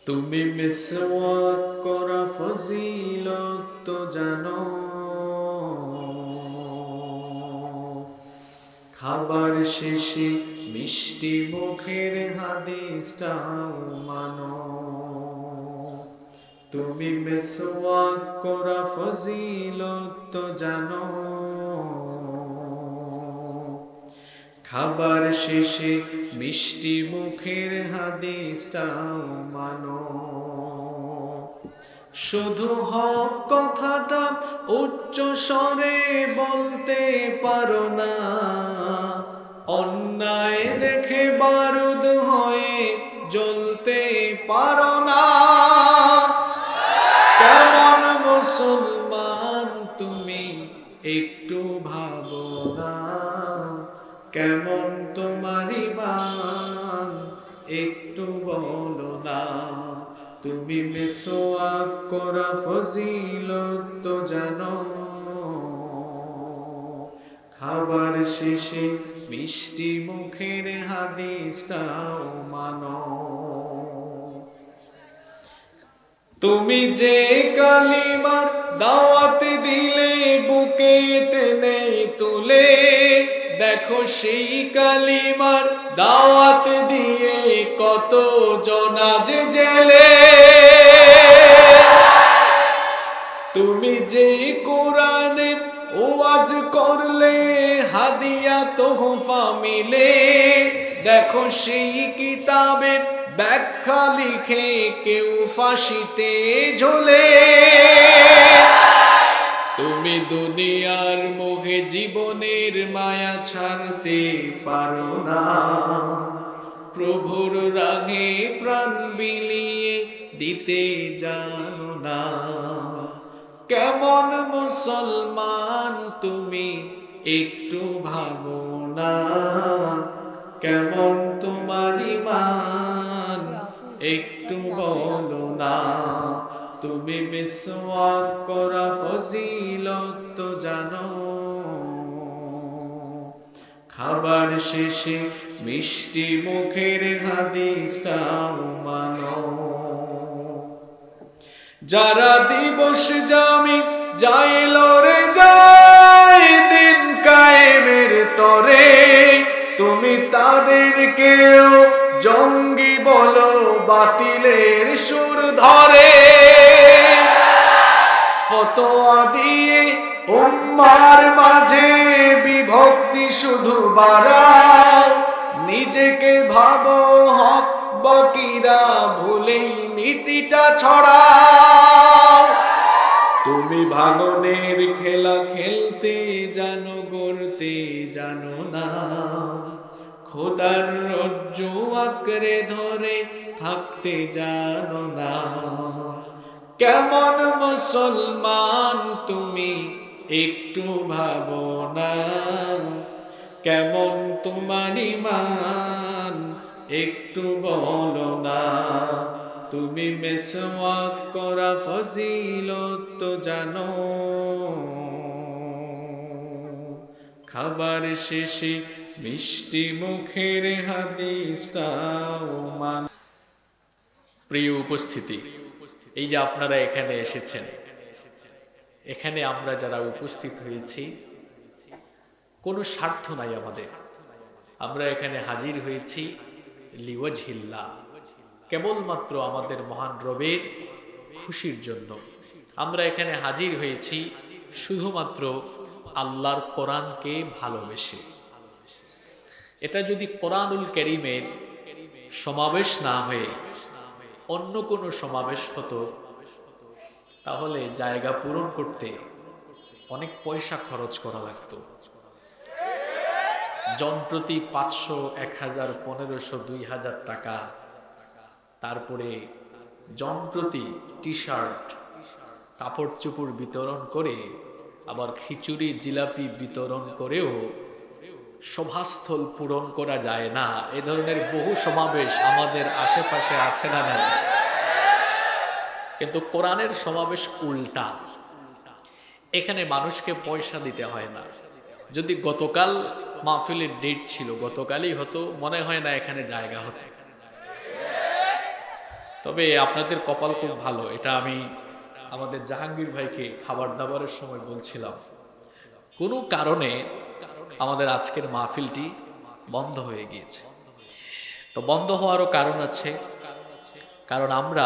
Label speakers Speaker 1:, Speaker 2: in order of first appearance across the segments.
Speaker 1: তুমি মিসওয়াক করা ফজিলত তো জানো, খাবার শেষে মিষ্টি মুখের হাদিসটাও মানো। তুমি মিসওয়াক করা ফজিলত তো জানো, খাবার শেষে মিষ্টি মুখের হাদিসটাও মানো। শুধু হক কথাটা উচ্চ স্বরে বলতে পারো না, অন্যায় দেখে বারুদ হয়ে জ্বলতে পারো না। কেমন মুসলমান তুমি একটু ভাবো না, কেমন তোমার ঈমান একটু বলো না। তুমি মিসওয়াক করা ফজিলত তো জানো, খাবার শেষে মিষ্টি মুখের হাদিসটাও মানো। তুমি যে কালিমার দাওয়াত দিলে বুকে টেনে তুলে, দেখো সেই কালিমার দাওয়াত দিয়ে কত জনাজ জেলে। তুমি যে কোরআনে ওয়াজ করলে হাদিয়া তোহফা মিলে, দেখো সেই কিতাবের ব্যাখ্যা লিখে কেউ ফাঁসিতে ঝোলে। তুমি দুনিয়ার মোহে জীবনের মায়া ছাড়তে পারো না, প্রভুর রাগে প্রাণ বিলিয়ে দিতে জানো না। কেমন মুসলমান তুমি একটু ভাবো না, কেমন তোমার ঈমান একটু বলো না। তুমি মিসওয়াক করা ফজিলত তো জানো, খাবার শেষে মিষ্টি মুখের হাদিসটাও মানো। যারা দিবস জামি যায় লড়ে যায় দিন কায়েমের তরে, তুমি তাদেরকেও জঙ্গি বলো বাতিলের সুর ধরে। ফতোয়া দিয়ে উম্মার মাঝে বিভক্তি শুধু বাড়াও, নিজেকে ভাবো হক বাকিরা ভুলেই নীতিটা ছড়াও। তুমি ভাঙনের খেলা খেলতে জানো, গড়তে জানো না, খোদার রজ্জু আঁকড়ে ধরে থাকতে জানো না। কেমন মুসলমান তুমি একটু ভাবো না, কেমন তোমার ঈমান একটু বলো না। তুমি মিসওয়াক করা ফজিলত তো জানো, খাবার শেষে মিষ্টি মুখের হাদিসটাও মানো। প্রিয় উপস্থিতি, এই যে আপনারা এখানে এসেছেন, এখানে আমরা যারা উপস্থিত হয়েছি কোনো স্বার্থ নাই আমাদের। আমরা এখানে হাজির হয়েছি লিওয়াজহিল্লাহ, কেবলমাত্র আমাদের মহান রবের খুশির জন্য। আমরা এখানে হাজির হয়েছি শুধুমাত্র আল্লাহর কোরআনকে ভালোবেসে। এটা যদি কোরআনুল কারীমের সমাবেশ না হয়ে অন্য কোনো সমাবেশ হতো, তাহলে জায়গা পূরণ করতে অনেক পয়সা খরচ করা লাগতো। জনপ্রতি 500, 1000, 1500, 2000 টাকা, তারপরে জনপ্রতি টি শার্ট, কাপড় চোপড় বিতরণ করে, আবার খিচুড়ি জিলাপি বিতরণ করেও সভাস্থল পূরণ করা যায় না। এ ধরনের বহু সমাবেশ আমাদের আশেপাশে আছে না নাই? কিন্তু কোরআনের সমাবেশ উল্টা। এখানে মানুষকে পয়সা দিতে হয় না। যদি গতকাল মাহফিলের ডেট ছিল, গতকালই হতো, মনে হয় না এখানে জায়গা হতো। তো তবে আপনাদের কপাল খুব ভালো, এটা আমি আমাদের জাহাঙ্গীর ভাইকে খাবার দাবারের সময় বলছিলাম। কোনো কারণে আমাদের আজকের মাহফিলটি বন্ধ হয়ে গিয়েছে। তো বন্ধ হওয়ারও কারণ আছে, কারণ আমরা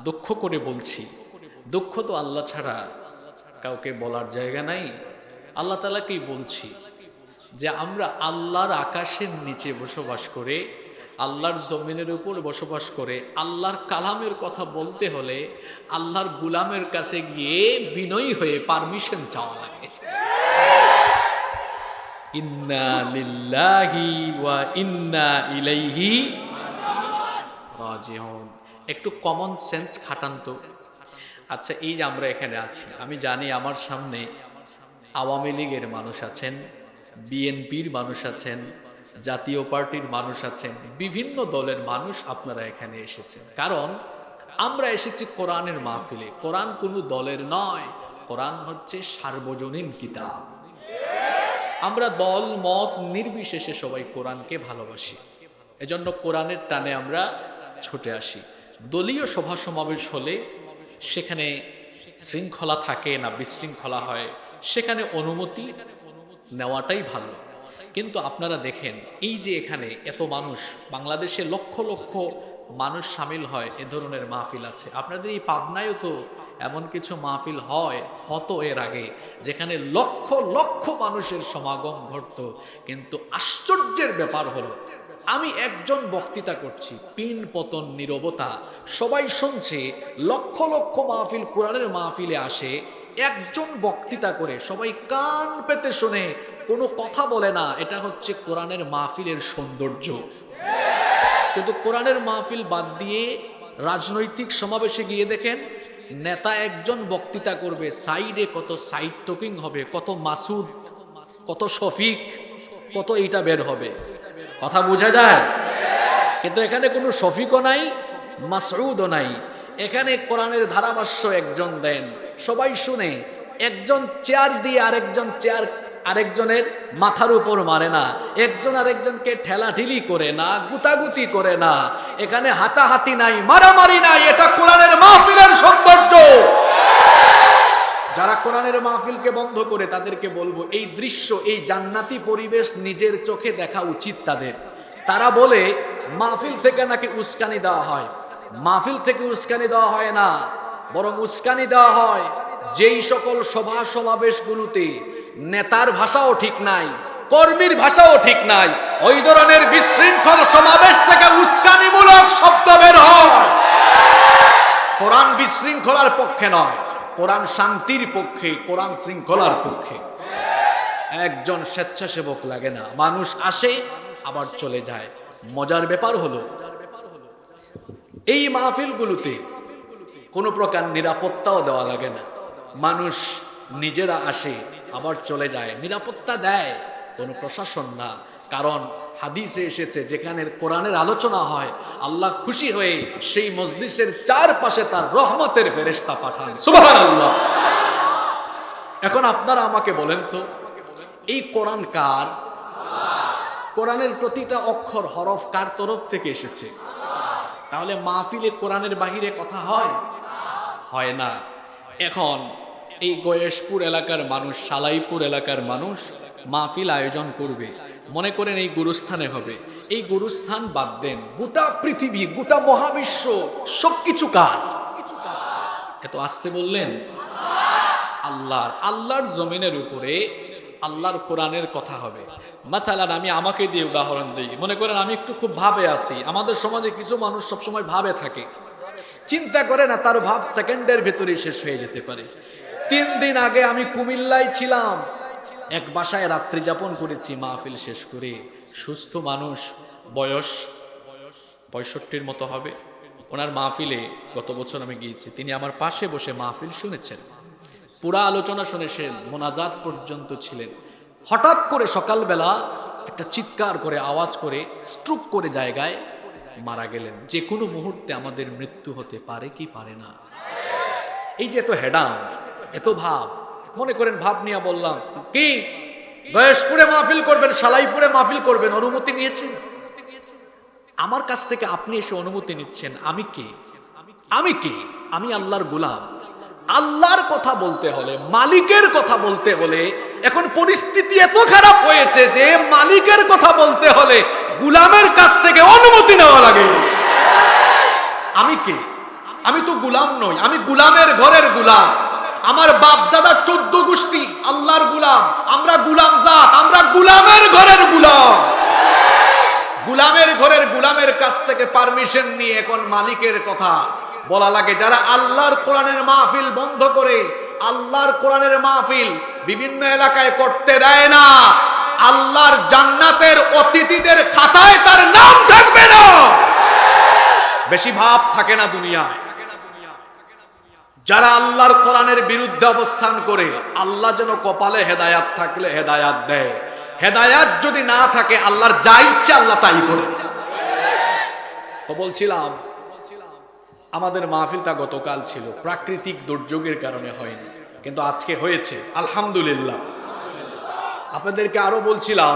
Speaker 1: দুঃখ করে বলছি, দুঃখ তো আল্লাহ ছাড়া কাউকে বলার জায়গা নাই। আল্লাহ তাআলাকেই বলছি যে আমরা আল্লাহর আকাশের নিচে বসবাস করে, আল্লাহর জমিনের উপর বসবাস করে আল্লাহর কালামের কথা বলতে হলে আল্লাহর গুলামের কাছে গিয়ে বিনয়ী হয়ে পারমিশন চাওয়া লাগে। ইন্না লিল্লাহি ওয়া ইন্না ইলাইহি রাজিউন। একটু কমন সেন্স খাটান তো। আচ্ছা, এই যে আমরা এখানে আছি, আমি জানি আমার সামনে আওয়ামী লীগের মানুষ আছেন, বিএনপির মানুষ আছেন, জাতীয় পার্টির মানুষ আছেন, বিভিন্ন দলের মানুষ আপনারা এখানে এসেছেন। কারণ আমরা এসেছি কোরআনের মাহফিলে। কোরআন কোনো দলের নয়, কোরআন হচ্ছে সার্বজনীন কিতাব। আমরা দল মত নির্বিশেষে সবাই কোরআনকে ভালোবাসি, এজন্য কোরআনের টানে আমরা ছুটে আসি। দলীয় সভা সমাবেশ হলে সেখানে শৃঙ্খলা থাকে না বিশৃঙ্খলা হয়, সেখানে অনুমতি নেওয়াটাই ভালো। কিন্তু আপনারা দেখেন, এই যে এখানে এত মানুষ, বাংলাদেশে লক্ষ লক্ষ মানুষ সামিল হয় এ ধরনের মাহফিল আছে। আপনাদের এই পাবনায়ও তো এমন কিছু মাহফিল হতো এর আগে, যেখানে লক্ষ লক্ষ মানুষের সমাগম ঘটত। কিন্তু আশ্চর্যের ব্যাপার হলো, আমি একজন বক্তৃতা করছি, পিন পতন নীরবতা, সবাই শুনছে, লক্ষ লক্ষ মাহফিল কোরআনের মাহফিলে আসে, একজন বক্তৃতা করে সবাই কান পেতে শুনে, কোনো কথা বলে না। এটা হচ্ছে কোরআনের মাহফিলের সৌন্দর্য। কিন্তু কোরআনের মাহফিল বাদ দিয়ে রাজনৈতিক সমাবেশে গিয়ে দেখেন, নেতা একজন বক্তৃতা করবে, সাইডে কত সাইড টকিং হবে, কত মাসুদ, কত শফিক, কত এইটা বের হবে। কথা বোঝা যায়? কিন্তু এখানে কোনো শফিকও নাই, মাসউদও নাই। এখানে কোরআনের ধারাভাষ্য একজন দেন, সবাই শুনে। একজন চেয়ার দিয়ে আরেকজনের মাথার উপর মারে না, একজন আরেকজনকে ঠেলাঠেলি করে না, গুতাগুতি করে না, এখানে হাতাহাতি নাই, মারামারি নাই। এটা কোরআনের মাহফিলের সৌন্দর্য। যারা কোরআনের মাহফিলকে বন্ধ করে তাদেরকে বলবো, এই দৃশ্য, এই জান্নাতি পরিবেশ নিজের চোখে দেখা উচিত তাদের। তারা বলে মাহফিল থেকে নাকি উস্কানি দেওয়া হয়। মাহফিল থেকে উস্কানি দেওয়া হয় না, বরং উস্কানি দেওয়া হয় যেই সকল সভা সমাবেশগুলোতে নেতার ভাষাও ঠিক নাই, কর্মীর ভাষাও ঠিক নাই, ওই ধরনের বিশৃঙ্খল সমাবেশ থেকে উস্কানিমূলক শব্দ বের হয়। কোরআন বিশৃঙ্খলার পক্ষে নয়, কোরআন শান্তির পক্ষে, কোরআন শৃঙ্খলার পক্ষে। একজন স্বেচ্ছাসেবক লাগে না, মানুষ আসে আবার চলে যায়। মজার ব্যাপার হলো, এই মাহফিলগুলোতে কোনো প্রকার নিরাপত্তাও দেওয়া লাগে না। মানুষ নিজেরা আসে আবার চলে যায়, নিরাপত্তা দেয় কোনো প্রশাসন না। কারণ হাদিসে এসেছে, যেখানে কোরআনের আলোচনা হয় আল্লাহ খুশি হয়ে সেই মজলিসের চারপাশে তার রহমতের ফেরেশতা পাঠান। সুবহানাল্লাহ। এখন আপনারা আমাকে বলেন তো, এই কোরআন কার? কোরআনের প্রতিটা অক্ষর হরফ কার তরফ থেকে এসেছে? তাহলে মাহফিলে কোরআনের বাহিরে কথা হয় না। এখন এই গয়েশপুর এলাকার মানুষ, সালাইপুর এলাকার মানুষ মাহফিল আয়োজন করবে, মনে করেন এই গুরুস্থানে হবে। এই গুরুস্থান বাদ দেন, গোটা পৃথিবী, গোটা মহাবিশ্ব সবকিছু কার? এত আসতে বললেন? আল্লাহর জমিনের উপরে আল্লাহর কোরআনের কথা হবে। মাসালান আমি আমাকে দিয়ে উদাহরণ দিই। মনে করেন আমি একটু খুব ভাবে আছি। আমাদের সমাজে কিছু মানুষ সবসময় ভাবে থাকে, চিন্তা করে না, তার ভাব সেকেন্ডের ভেতরে শেষ হয়ে যেতে পারে। 3 দিন আগে আমি কুমিল্লায় ছিলাম, এক বাসায় রাত্রি যাপন করেছি মাহফিল শেষ করে। সুস্থ মানুষ, বয়স 65 মতো হবে। ওনার মাহফিলে গত বছর আমি গিয়েছি, তিনি আমার পাশে বসে মাহফিল শুনেছেন, পুরা আলোচনা শুনেছেন, মোনাজাত পর্যন্ত ছিলেন। হঠাৎ করে সকালবেলা একটা চিৎকার করে, আওয়াজ করে, স্ট্রোক করে জায়গায় মারা গেলেন। যে কোনো মুহূর্তে আমাদের মৃত্যু হতে পারে কি পারে না? এই যে এত হেডাম, এত ভাব, মনে করেন ভাব নিয়ে বললাম, কি গয়েশপুরে মাহফিল করবেন, সালাইপুরে মাহফিল করবেন, অনুমতি নিয়েছেন? আমার কাছ থেকে আপনি এসে অনুমতি নিচ্ছেন, আমি কে? আমি কে? আমি আল্লাহর গোলাম। আল্লাহর কথা বলতে হলে, মালিকের কথা বলতে হলে, এখন পরিস্থিতি এত খারাপ হয়েছে যে মালিকের কথা বলতে হলে গোলামের কাছ থেকে অনুমতি নেওয়া লাগে। আমি কে? আমি তো গোলাম নই, আমি গোলামের ঘরের গোলাম। আমার বাপ দাদা 14 গোষ্ঠী আল্লাহর গোলাম, আমরা গোলাম জাত, আমরা গোলামের ঘরের গোলাম। গোলামের ঘরের গোলামের কাছ থেকে পারমিশন নিয়ে এখন মালিকের কথা বলা লাগে। যারা আল্লাহর কোরআনের মাহফিল বন্ধ করে আল্লাহর কোরআনের মাহফিল বিভিন্ন এলাকায় করতে দেয় না, আল্লাহর জান্নাতের অতিথিদের খাতায় তার নাম থাকবে না। বেশি ভাব থাকে না দুনিয়ায়। যারা আল্লাহর কোরআনের বিরুদ্ধে অবস্থান করে, আল্লাহ যেন কপালে হেদায়াত থাকলে হেদায়াত দেয়, হেদায়াত যদি না থাকে আল্লাহর যা ইচ্ছে আল্লাহ তাই করে। তো বলছিলাম আমাদের মাহফিলটা গতকাল ছিল, প্রাকৃতিক দুর্যোগের কারণে হয়নি, কিন্তু আজকে হয়েছে আলহামদুলিল্লাহ। আপনাদেরকে আরো বলছিলাম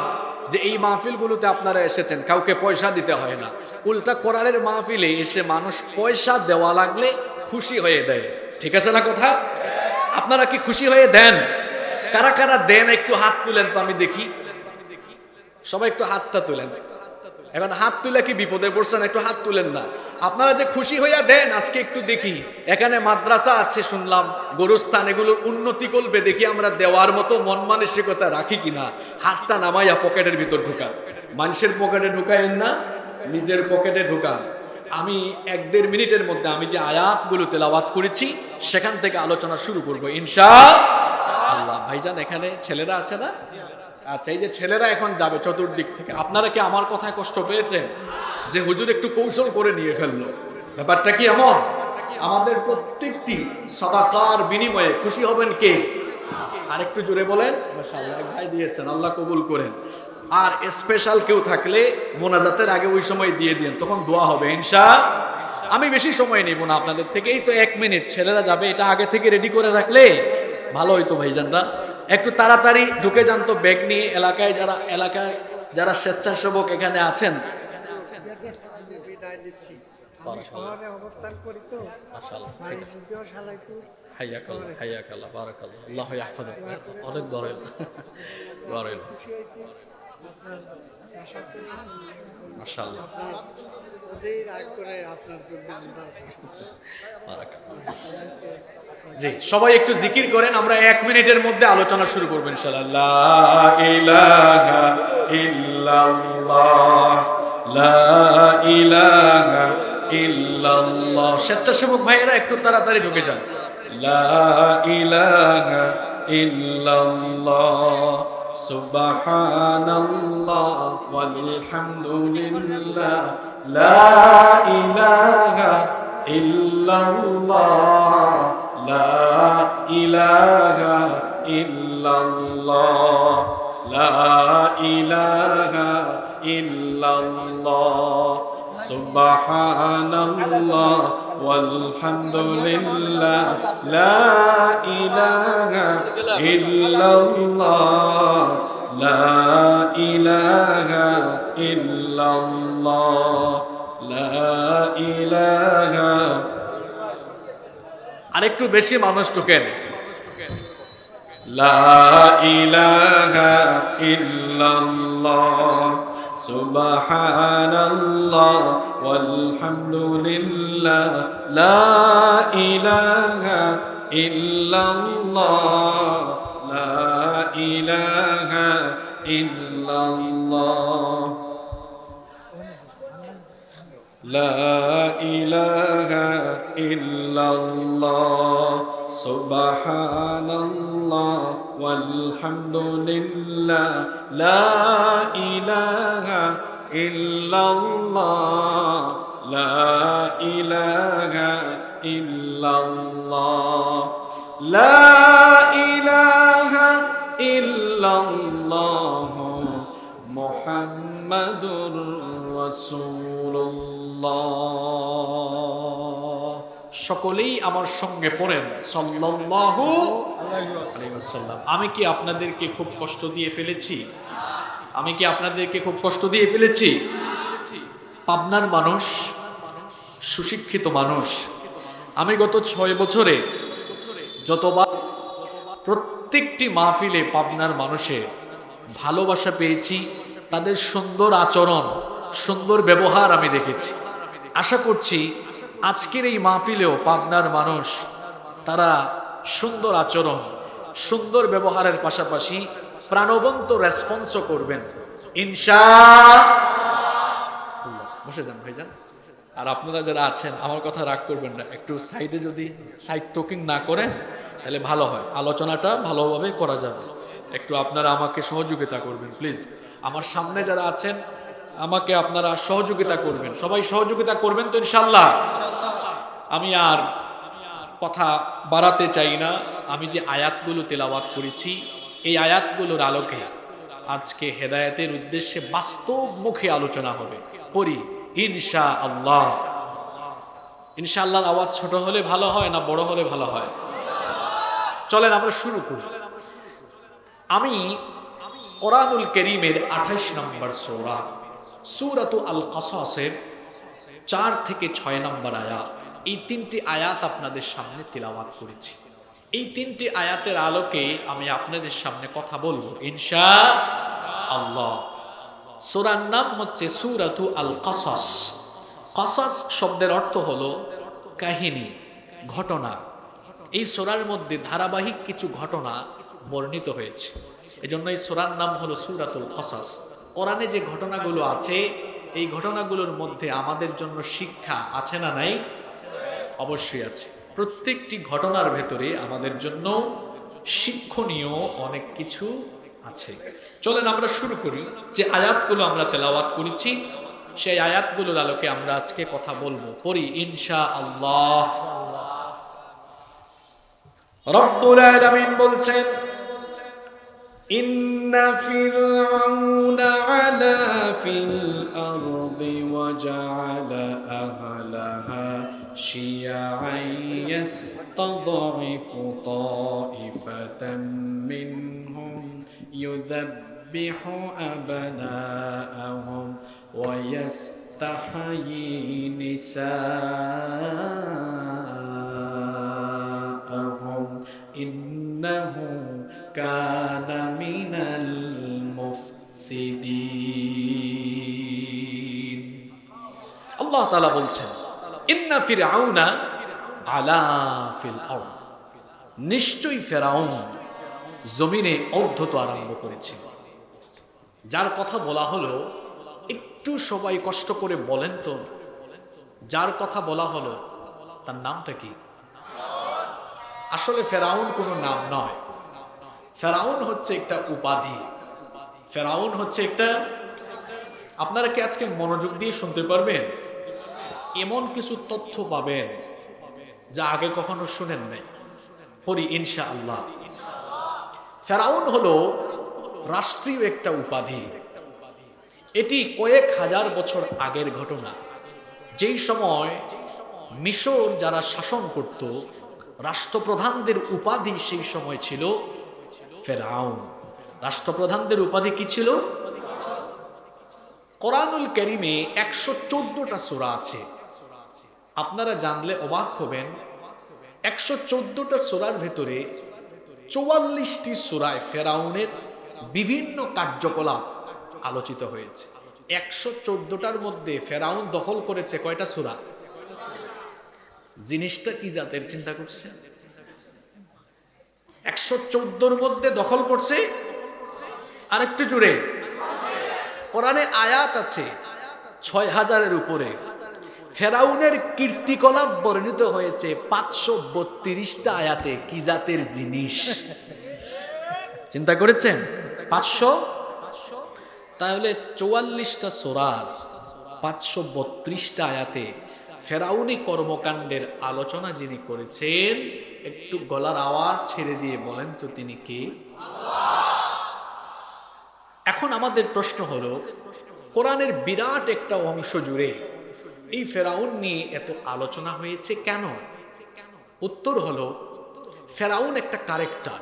Speaker 1: যে এই মাহফিলগুলোতে আপনারা এসেছেন, কাউকে পয়সা দিতে হয় না। উল্টা কোরআনের মাহফিলে এসে মানুষ পয়সা দেওয়া লাগলে খুশি হয়ে দেয়। ঠিক আছে না কথা? আপনারা কি খুশি হয়ে দেন? কারা কারা দেন একটু হাত তুলেন তো আমি দেখি। সবাই একটু হাতটা তুলেন। এখন হাত তুলে কি বিপদে পড়ছেন? একটু হাত তুলেন না। আপনারা যে খুশি হইয়া দেন আজকে একটু দেখি। এখানে মাদ্রাসা আছে শুনলাম, গোরস্থান, এগুলোর উন্নতি করবে দেখি আমরা দেওয়ার মতো মন মানসিকতা রাখি কিনা। হাতটা নামাইয়া পকেটের ভিতর ঢুকান। মানুষের পকেটে ঢুকাইন না, নিজের পকেটে ঢুকান। আমি 1-1.5 মিনিটের মধ্যে আমি যে আয়াতগুলো তেলাওয়াত করেছি সেখান থেকে আলোচনা শুরু করবো ইনশাআল্লাহ। ভাইজান এখানে ছেলেরা আছে না? আচ্ছা, এই যে ছেলেরা এখন যাবে চতুর্দিক থেকে, আপনারা কি আমার কথায় কষ্ট পেয়েছেন যে হুজুর একটু কৌশল করে নিয়ে ফেললো? ব্যাপারটা কি এমন? আমাদের প্রত্যেকটি সাদাকার বিনিময়ে খুশি হবেন কে? আর একটু জোরে বলেন। মাশাআল্লাহ, এক ভাই দিয়েছেন, আল্লাহ কবুল করেন। আর স্পেশাল কেউ থাকলে মোনাজাতের আগে ওই সময় দিয়ে দিন, তখন দোয়া হবে ইনশাআল্লাহ। আমি বেশি সময় নিব না আপনাদের থেকে, এই তো 1 মিনিট। ছেলেরা যাবে, এটা আগে থেকে রেডি করে রাখলে ভালো হইতো ভাইজানরা। একটু তাড়াতাড়ি ঢুকে যান তো ব্যাগ নিয়ে। এলাকায় যারা স্বেচ্ছাসেবক এখানে আছেন,
Speaker 2: শহরে অবস্থান করি তো,
Speaker 1: অনেক ধরেন মাশাআল্লাহ। জি, সবাই একটু জিকির করেন। আমরা 1 মিনিটের মধ্যে আলোচনা শুরু করবো ইনশাআল্লাহ। লা ইলাহা ইল্লাল্লাহ, লা ইলাহা ইল্লাল্লাহ। স্বেচ্ছাসেবক ভাইয়েরা একটু তাড়াতাড়ি ঢুকে যান। লা ইলাহা ইল্লাল্লাহ, সুবহানাল্লাহ ওয়ালহামদুলিল্লাহ, লা ইলাহা ইল্লাল্লাহ, লা ইলাহা ইল্লাল্লাহ, লা ইলাহা ইল্লাল্লাহ, সুবহানাল্লাহ ওয়ালহামদুলিল্লাহ, লা ইলাহা ইল্লাল্লাহ, লা ইলাহা ইল্লাল্লাহ, লা ইলাহা। আরেকটু বেশি মানুষ ঢোকেন। লা ইলাহা ইল্লাল্লাহ, সুবহানাল্লাহ ওয়ালহামদুলিল্লাহ, লা ইলাহা ইল্লাল্লাহ, লা ইলাহা ইল্লাল্লাহ, লা ইলাহা ইল্লাল্লাহ, সুবহানাল্লাহ ওয়ালহামদুলিল্লাহ, লা ইলাহা ইল্লাল্লাহ, লা ইলাহা ইল্লাল্লাহ, লা ইলাহা ইল্লাল্লাহ, মুহাম্মাদুর রাসূলুল্লাহ। সকলেই আমার সঙ্গে পড়েন সাল্লাল্লাহু আলাইহি ওয়াসাল্লাম। আমি কি আপনাদেরকে খুব কষ্ট দিয়ে ফেলেছি? আমি কি আপনাদেরকে খুব কষ্ট দিয়ে ফেলেছি? পাবনার মানুষ, সুশিক্ষিত মানুষ। আমি গত 6 বছরে যতবার প্রত্যেকটি মাহফিলে পাবনার মানুষের ভালোবাসা পেয়েছি, তাদের সুন্দর আচরণ, সুন্দর ব্যবহার আমি দেখেছি। আশা করছি আজকের এই মাহফিলেও পাবনার মানুষ তারা সুন্দর আচরণ, সুন্দর ব্যবহারের পাশাপাশি প্রাণবন্ত রেসপন্সও করবেন ইনশাআল্লাহ। বসে যান ভাইজান। আর আপনারা যারা আছেন আমার কথা রাগ করবেন না, একটু সাইডে যদি সাইড টকিং না করেন তাহলে ভালো হয়, আলোচনাটা ভালোভাবে করা যাবে। একটু আপনারা আমাকে সহযোগিতা করবেন প্লিজ। আমার সামনে যারা আছেন আমাকে আপনারা সহযোগিতা করবেন, সবাই সহযোগিতা করবেন তো ইনশাআল্লাহ। আমি আর কথা বাড়াতে চাই না। আমি যে আয়াতগুলো তেলাওয়াত করেছি এই আয়াতগুলোর আলোকে আজকে হেদায়েতের উদ্দেশ্যে বাস্তবমুখী আলোচনা হবে। পড়ি ইনশাআল্লাহ। ইনশাআল্লাহর আওয়াজ ছোট হলে ভালো হয় না বড় হলে ভালো হয়? চলেন আমরা শুরু করি। আমি কোরআনুল কারীমের 28 নম্বর সূরা সূরাতু আল কাসাসের 4 থেকে 6 নম্বর আয়াত, এই 3টি আয়াত আপনাদের সামনে তিলাওয়াত করেছি। এই 3টি আয়াতের আলোকে আমি আপনাদের সামনে কথা বলবো ইনশাআল্লাহ। সূরার নাম হচ্ছে সূরাতু আল কাসাস। কাসাস শব্দের অর্থ হলো কাহিনী, ঘটনা। এই সূরার মধ্যে ধারাবাহিক কিছু ঘটনা বর্ণিত হয়েছে, এজন্য এই সূরার নাম হলো সূরাতুল কাসাস। কোরআনে যে ঘটনাগুলো আছে এই ঘটনাগুলোর মধ্যে আমাদের জন্য শিক্ষা আছে না নাই? অবশ্যই আছে। প্রত্যেকটি ঘটনার ভেতরে আমাদের জন্য শিক্ষণীয় অনেক কিছু আছে। চলেন আমরা শুরু করি। যে আয়াতগুলো আমরা তেলাওয়াত করেছি সেই আয়াতগুলোর আলোকে আমরা আজকে কথা বলবো। পড়ি ইনশাআল্লাহ। রব্বুল আলামিন বলছেন ইন্না ফিরআউনা আলা ফিল আরদি ওয়া জাআলা আহলাহা শিয়াআন ইয়াস্তাদঈফু তাইফাতাম মিনহুম ইউযাব্বিহু আবনাআহুম ওয়া ইয়াস্তাহয়ী নিসাআহুম ইন্নাহু কানা মিনাল মুফসিদিন। আল্লাহ তাআলা বলছেন ইন্না ফিরআউনা আলা ফিল আরদ, নিশ্চয়ই ফেরাউন জমিনে ঔদ্ধত্য আরম্ভ করেছে। যার কথা বলা হলো একটু সবাই কষ্ট করে বলেন তো, যার কথা বলা হলো তার নামটা কি? আসলে ফেরাউন কোনো নাম নয়, ফেরাউন হচ্ছে একটা উপাধি। ফেরাউন হচ্ছে একটা, আপনারা কি আজকে মনোযোগ দিয়ে শুনতে পারবেন? এমন কিছু তথ্য পাবেন যা আগে কখনো শুনেন নাই। পড়ি ইনশাআল্লাহ। ফেরাউন হলো রাষ্ট্রীয় একটা উপাধি। এটি কয়েক হাজার বছর আগের ঘটনা। যেই সময় মিশর যারা শাসন করত, রাষ্ট্রপ্রধানদের উপাধি সেই সময় ছিল ফেরাউন। রাষ্ট্রপ্রধানদের উপাধি কি ছিল? কোরআনুল কারীমে 114টা সূরা আছে। আপনারা জানলে অবাক হবেন, 114টা সূরার ভেতরে 44টি সূরায় ফেরাউনের বিভিন্ন কার্যকলাপ আলোচিত হয়েছে। 114টার মধ্যে ফেরাউন দখল করেছে কয়টা সূরা? জিনিসটা কি জাতের চিন্তা করছে? 114র মধ্যে দখল করছে আরেকটু জুড়ে কোরআনে আয়াত আছে 6000-এর উপরে। ফেরাউনের কীর্তিকলাপ বর্ণিত হয়েছে 532টা আয়াতে। কি জাতের জিনিস চিন্তা করেছেন? 500, তাহলে 44টা সূরার 532টা আয়াতে ফেরাউনি কর্মকাণ্ডের আলোচনা যিনি করেছেন, একটু গলার আওয়াজ ছেড়ে দিয়ে বলেন তো তিনি কে? এখন আমাদের প্রশ্ন হলো, কোরআনের বিরাট একটা অংশ জুড়ে এই ফেরাউন নিয়ে এত আলোচনা হয়েছে কেন? উত্তর হলো, ফেরাউন একটা ক্যারেক্টার,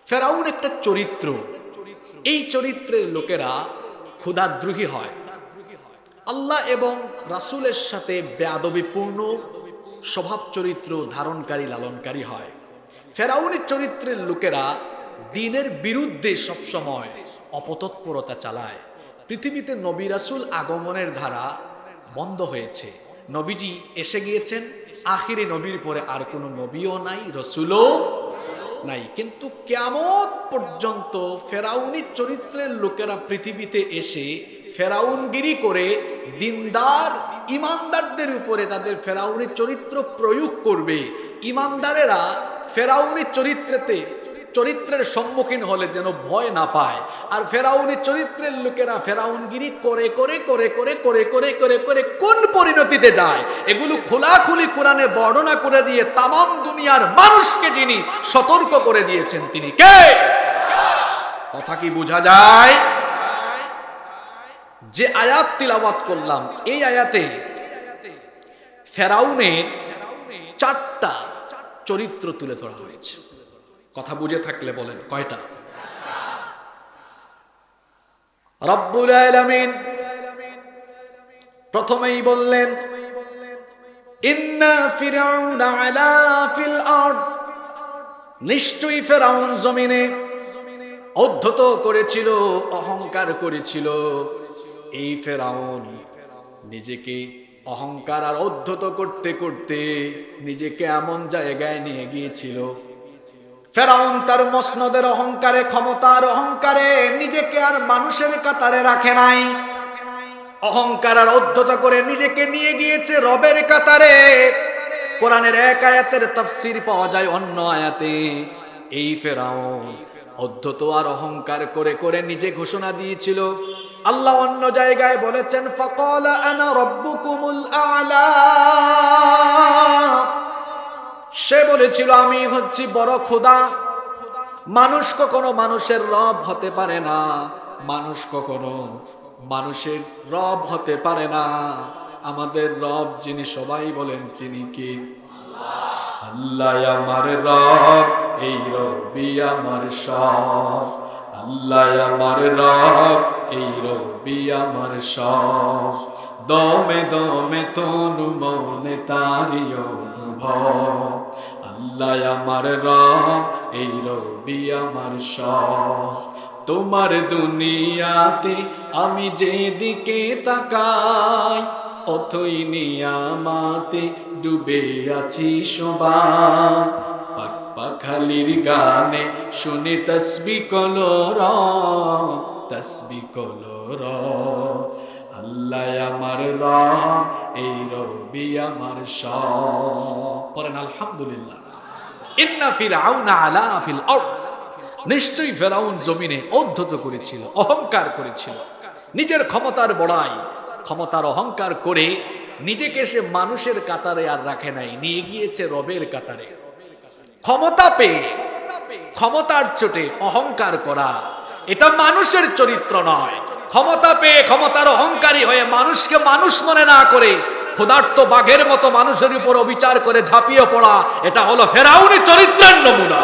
Speaker 1: ফেরাউন একটা চরিত্র। এই চরিত্রের লোকেরা ক্ষুধাদ্রোহী হয়। আল্লাহ এবং রাসূলের সাথে বেয়াদবিপূর্ণ স্বভাব চরিত্র ধারণকারী লালনকারী হয়। ফেরাউনের চরিত্রের লোকেরা দ্বীনের বিরুদ্ধে সবসময় অপতৎপরতা চালায়। পৃথিবীতে নবী রাসূল আগমনের ধারা বন্ধ হয়েছে। নবীজি এসে গিয়েছেন, আখিরে নবীর পরে আর কোনো নবীও নাই, রসুলও নাই। কিন্তু কিয়ামত পর্যন্ত ফেরাউনি চরিত্রের লোকেরা পৃথিবীতে এসে ফেরাউনগিরি করে দিনদার ইমানদারদের উপরে তাদের ফেরাউনি চরিত্র প্রয়োগ করবে। ইমানদারেরা ফেরাউনি চরিত্রের সম্মুখীন হলে যেন ভয় না পায়। আর ফেরাউনি চরিত্রের লোকেরা ফেরাউনগিরি করে করে করে করে করে করে করে করে কোন পরিণতিতে যায় এগুলো খোলাখুলি কোরআনে বর্ণনা করে দিয়ে তামাম দুনিয়ার মানুষকে যিনি সতর্ক করে দিয়েছেন তিনি কে? কথা কি বোঝা যায়? যে আয়াত তিলাওয়াত করলাম এই আয়াতে ফেরাউনের 4টা চরিত্র তুলে ধরা হয়েছে। কথা বুঝে থাকলে বলেন কয়টা? রব্বুল আলামিন প্রথমেই বললেন ইন্না ফিরআউনা আলা ফিল আরদ, নিশ্চয়ই ফেরাউন জমিনে অধ্যত করেছিল, অহংকার করেছিল। এই ফেরাউন নিজেকে অহংকার আর অধ্যত করতে করতে নিজেকে এমন জায়গায় নিয়ে গিয়েছিল, ফেরাউন তার মসনদের অহংকারে, ক্ষমতার অহংকারে নিজেকে আর মানুষের কাতারে রাখে নাই। অহংকার আর অধ্যত করে নিজেকে নিয়ে গিয়েছে রবের কাতারে। কোরআনের এক আয়াতের তাফসীর পাওয়া যায় অন্য আয়াতে। এই ফেরাউন অধ্যত আর অহংকার করে করে নিজে ঘোষণা দিয়েছিল। আল্লাহ অন্য জায়গায় বলেছেন ফাকালা আনা রাব্বুকুমুল আ'লা, সে বলেছিল আমি হচ্ছি বড় খোদা। মানুষ কখনো মানুষের রব হতে পারে না, মানুষ কখনো মানুষের রব হতে পারে না। আমাদের রব যিনি সবাই বলেন তিনি কি? আল্লাহ আমার রব, এই রবি আমার সব। আল্লাহ আমার রব, এই রবি আমার সব। দমে দমে তনু মনে তারি অনুভব। আল্লাহ আমার রব, এই রবি আমার সব। তোমার দুনিয়াতে আমি যেদিকে তাকাই অথই নিয়ামাতে ডুবে আছি সবাই। পাক পাখালির গানে শুনি তসবিহ কলর, তসবিহ কলর। আল্লাহ আমার রব, এই রবি আমার সব। পড়েন আলহামদুলিল্লাহ। ইন্না ফিরআউনা আলা ফিল আরদ, নিশ্চয়ই ফেরাউন জমিনে অধ্যত করেছিল, অহংকার করেছিল। নিজের ক্ষমতার বড়াই, ক্ষমতার অহংকার করে নিজেকে সে মানুষের কাতারে আর রাখে নাই, নিয়ে গিয়েছে রবের কাতারে। ক্ষমতা পেয়ে ক্ষমতার চোটে অহংকার করা এটা মানুষের চরিত্র নয়। ক্ষমতা পেয়ে ক্ষমতার অহংকারী হয়ে মানুষকে মানুষ মনে না করে ক্ষুধার্ত বাঘের মতো মানুষের উপর অবিচার করে ঝাঁপিয়ে পড়া, এটা হলো ফেরাউনি চরিত্রের নমুনা।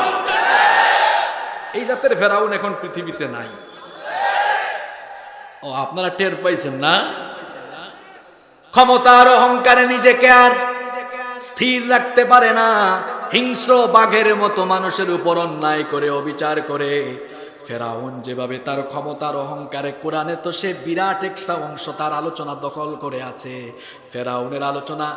Speaker 1: এই জাতের ফেরাউন এখন পৃথিবীতে নাই। ও আপনারা টের পাইছেন না? ক্ষমতার অহংকারে নিজেকে আর স্থির রাখতে পারে না, হিংস্র বাঘের মতো মানুষের উপর অন্যায় করে অবিচার করে। ফেরাউন যেভাবে তার ক্ষমতার অহংকারে, কোরআনে তো সে বিরাট একটা অংশ তার আলোচনা দখল করে আছে। ফেরাউনের আলোচনা